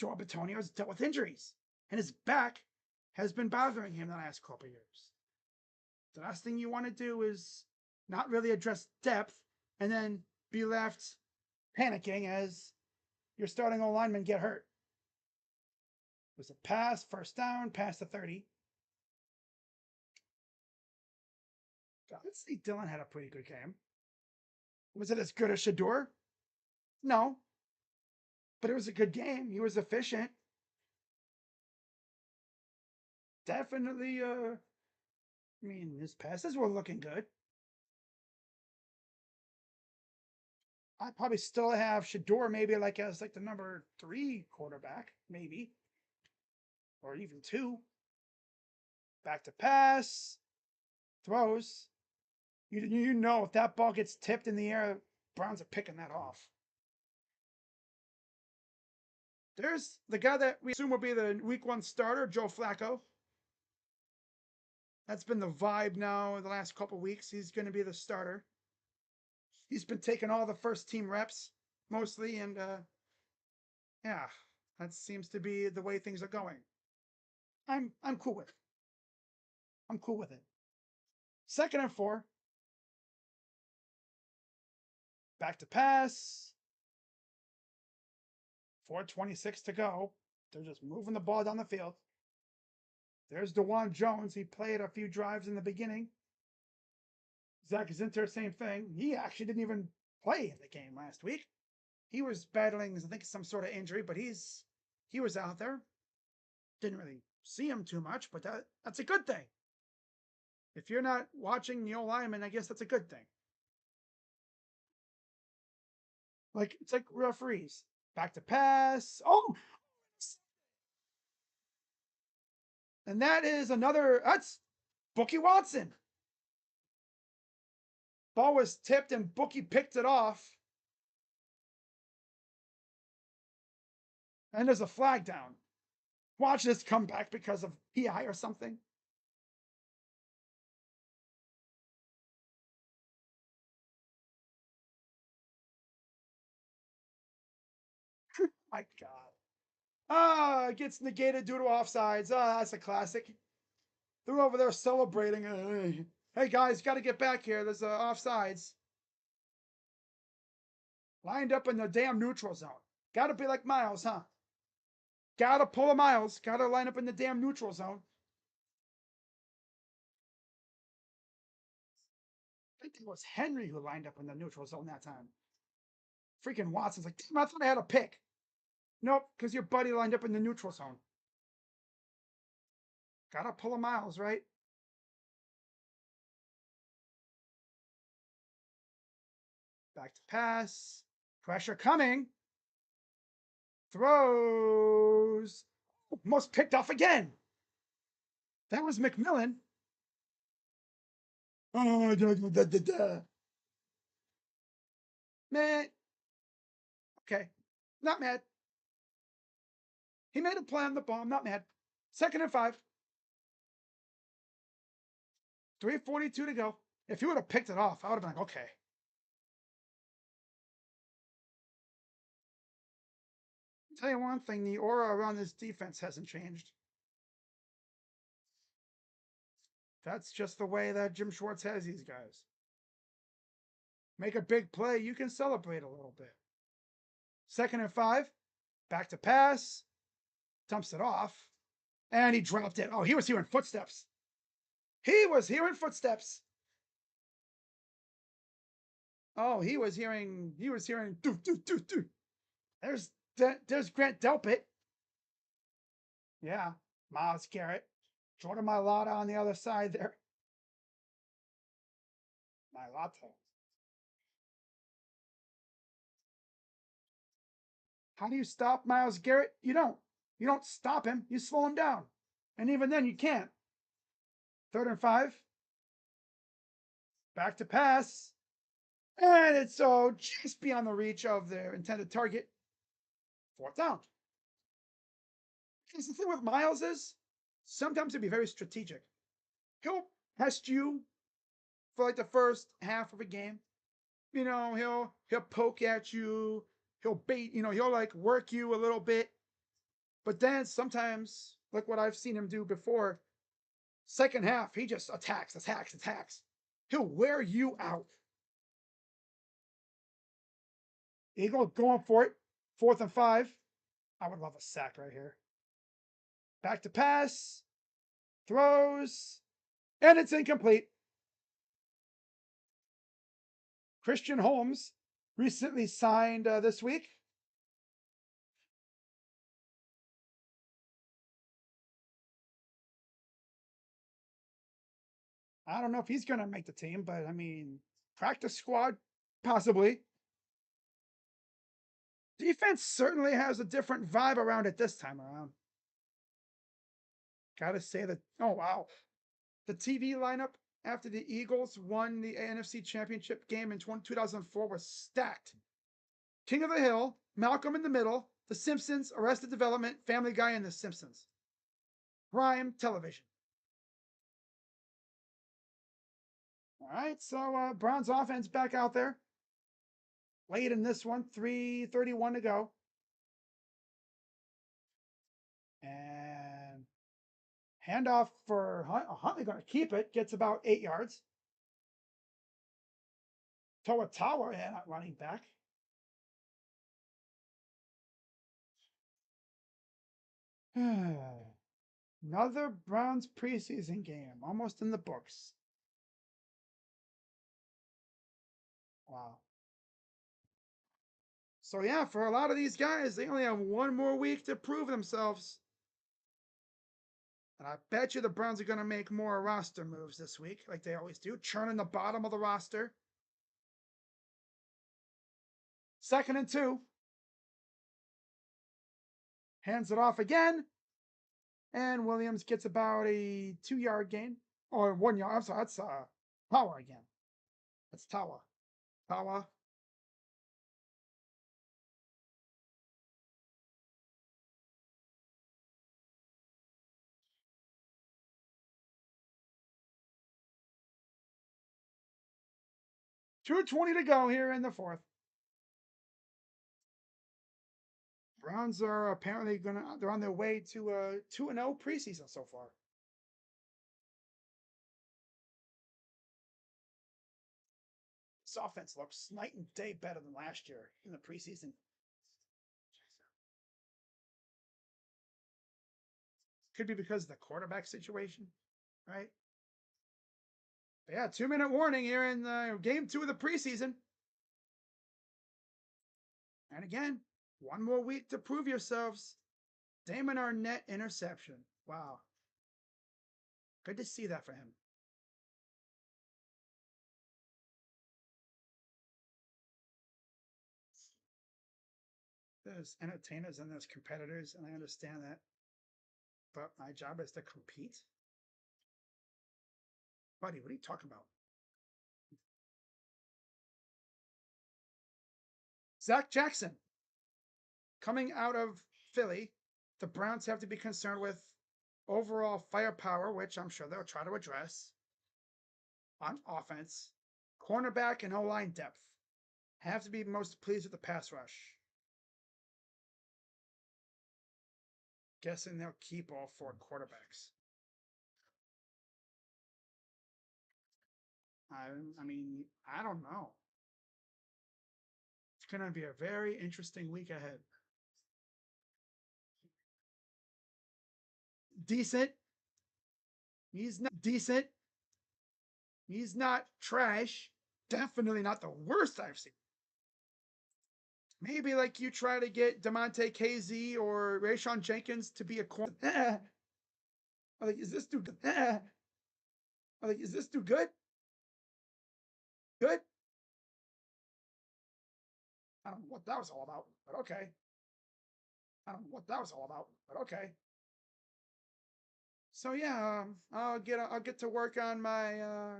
Joel Bitonio has dealt with injuries. And his back has been bothering him the last couple of years. The last thing you want to do is not really address depth and then be left panicking as your starting O linemen get hurt. It was a pass, first down, pass to 30. I'd say Dylan had a pretty good game. Was it as good as Shador? No. But it was a good game. He was efficient. Definitely, I mean, his passes were looking good. I probably still have Shador maybe like as like the number 3 quarterback, maybe. Or even 2. Back to pass. Throws. You know if that ball gets tipped in the air, Browns are picking that off. There's the guy that we assume will be the week 1 starter, Joe Flacco. That's been the vibe now the last couple weeks. He's going to be the starter. He's been taking all the first team reps mostly, and yeah, that seems to be the way things are going. I'm cool with it. I'm cool with it. 2nd and 4. Back to pass. 4:26 to go. They're just moving the ball down the field. There's DeJuan Jones. He played a few drives in the beginning. Zach Zinter, same thing. He actually didn't even play in the game last week. He was battling, I think, some sort of injury, but he was out there. Didn't really see him too much, but that's a good thing. If you're not watching the O-lineman, I guess that's a good thing. Like, it's like referees. Back to pass. Oh! And that is that's Bookie Watson. Ball was tipped and Bookie picked it off. And there's a flag down. Watch this come back because of PI or something. My God. It gets negated due to offsides. That's a classic. They're over there celebrating. Hey, guys, got to get back here. There's offsides. Lined up in the damn neutral zone. Got to be like Miles, huh? Got to pull a Miles. Got to line up in the damn neutral zone. I think it was Henry who lined up in the neutral zone that time. Freaking Watson's like, damn, I thought I had a pick. Nope, because your buddy lined up in the neutral zone. Gotta pull a Miles, right? Back to pass. Pressure coming. Throws. Almost picked off again. That was McMillan. Oh, man. Okay. Not mad. He made a play on the ball. I'm not mad. 2nd and 5. 3:42 to go. If he would have picked it off, I would have been like, okay. I'll tell you one thing, the aura around this defense hasn't changed. That's just the way that Jim Schwartz has these guys. Make a big play, you can celebrate a little bit. 2nd and 5. Back to pass. Dumps it off. And he dropped it. Oh, he was hearing footsteps. He was hearing footsteps. Oh, he was hearing doo doo doo doo. There's Grant Delpit. Yeah. Miles Garrett. Jordan Mailata on the other side there. Mailata. How do you stop Miles Garrett? You don't. You don't stop him. You slow him down. And even then, you can't. 3rd and 5. Back to pass. And it's just beyond the reach of their intended target. 4th down. Because the thing with Miles is sometimes he'll be very strategic. He'll test you for like the first half of a game. He'll poke at you. He'll bait. He'll like work you a little bit. But then sometimes, like what I've seen him do before, second half he just attacks. He'll wear you out. Eagles going for it. 4th and 5. I would love a sack right here. Back to pass. Throws. And it's incomplete. Christian Holmes recently signed this week. I don't know if he's going to make the team, but I mean, practice squad, possibly. Defense certainly has a different vibe around it this time around. Gotta say that, oh wow. The TV lineup after the Eagles won the NFC Championship game in 2004 was stacked. King of the Hill, Malcolm in the Middle, The Simpsons, Arrested Development, Family Guy, and The Simpsons. Prime television. All right, so Browns offense back out there. Late in this one, 3:31 to go. And handoff for Huntley, going to keep it. Gets about 8 yards. Toa not running back. Another Browns preseason game, almost in the books. Wow. So yeah, for a lot of these guys, they only have one more week to prove themselves. And I bet you the Browns are going to make more roster moves this week, like they always do, churning the bottom of the roster. 2nd and 2. Hands it off again. And Williams gets about a 2-yard gain. Or 1 yard. I'm sorry, that's Tawa again. That's Tawa. 2:20 to go here in the 4th. Browns are apparently they're on their way to a 2-0 preseason so far. This offense looks night and day better than last year in the preseason. Could be because of the quarterback situation, right? But yeah, 2-minute warning here in game 2 of the preseason. And again, one more week to prove yourselves. Damon Arnett interception. Wow. Good to see that for him. There's entertainers and there's competitors, and I understand that. But my job is to compete. Buddy, what are you talking about? Zach Jackson. Coming out of Philly, the Browns have to be concerned with overall firepower, which I'm sure they'll try to address on offense. Cornerback and O-line depth. Have to be most pleased with the pass rush. Guessing they'll keep all 4 quarterbacks. I mean, I don't know. It's going to be a very interesting week ahead. Decent. He's not decent. He's not trash. Definitely not the worst I've seen. Maybe like you try to get DeMonte KZ or Rayshon Jenkins to be a corner. I'm like, is this dude good? I'm like, is this dude good? Good? I don't know what that was all about, but okay. I don't know what that was all about, but okay. So yeah, I'll get to work on my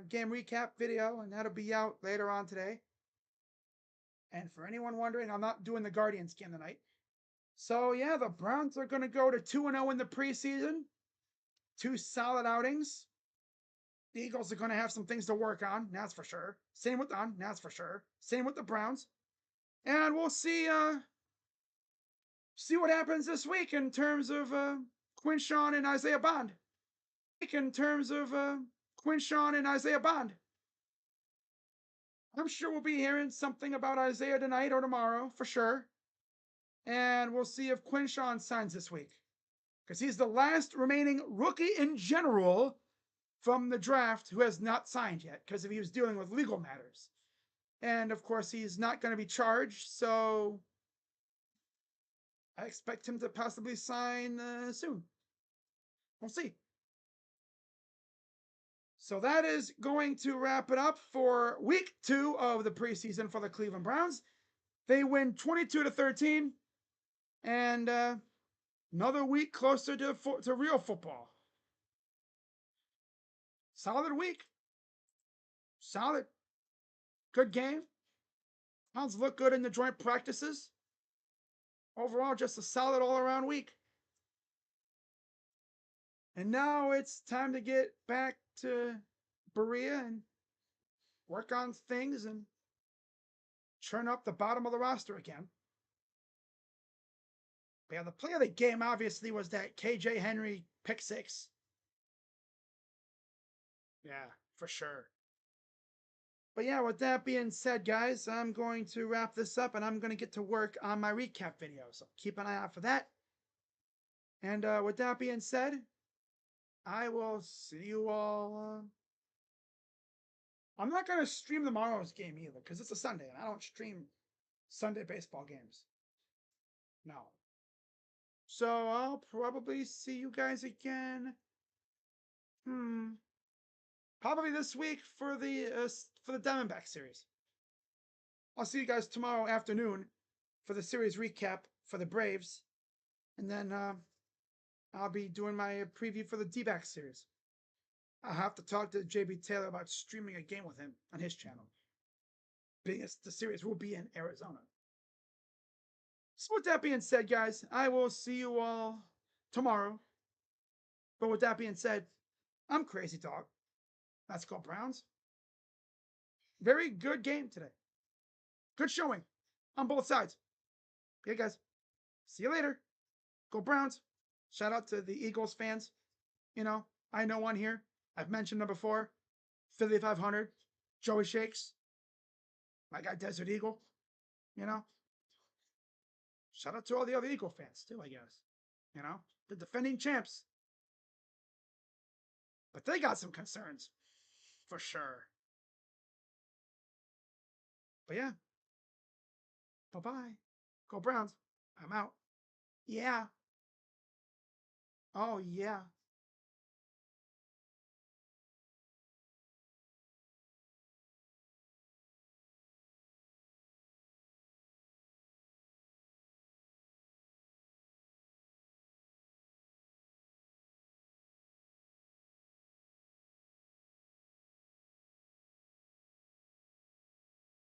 game recap video, and that'll be out later on today. And for anyone wondering, I'm not doing the Guardians game tonight. So yeah, the Browns are going to go to 2-0 in the preseason. Two solid outings. The Eagles are going to have some things to work on, that's for sure. Same with them, that's for sure. Same with the Browns. And we'll see what happens this week in terms of Quinshawn and Isaiah Bond. In terms of Quinshawn and Isaiah Bond. I'm sure we'll be hearing something about Isaiah tonight or tomorrow for sure. And we'll see if Quinshawn signs this week, because he's the last remaining rookie in general from the draft who has not signed yet, because he was dealing with legal matters. And of course, he's not going to be charged, so I expect him to possibly sign soon. We'll see. So that is going to wrap it up for week 2 of the preseason for the Cleveland Browns. They win 22-13, and another week closer to real football. Solid week. Solid. Good game. Browns look good in the joint practices. Overall, just a solid all-around week. And now it's time to get back to Berea and work on things and churn up the bottom of the roster again. But yeah, the play of the game obviously was that KJ Henry pick six. Yeah, for sure. But yeah, with that being said, guys, I'm going to wrap this up and I'm going to get to work on my recap video. So keep an eye out for that. And with that being said, I will see you all. I'm not going to stream tomorrow's game either, because it's a Sunday and I don't stream Sunday baseball games. No. So I'll probably see you guys again. Probably this week for the Diamondback series. I'll see you guys tomorrow afternoon for the series recap for the Braves, and then I'll be doing my preview for the D-back series. I'll have to talk to JB Taylor about streaming a game with him on his channel, being as the series will be in Arizona. So with that being said, guys, I will see you all tomorrow. But with that being said, I'm Crazy Dog. Let's go Browns. Very good game today. Good showing on both sides. Okay, guys. See you later. Go Browns. Shout out to the Eagles fans. You know, I know one here. I've mentioned them before. Philly 500. Joey Shakes. My guy Desert Eagle. You know. Shout out to all the other Eagle fans too, I guess. You know, the defending champs. But they got some concerns. For sure. But yeah. Bye-bye. Go Browns. I'm out. Yeah. Oh, yeah.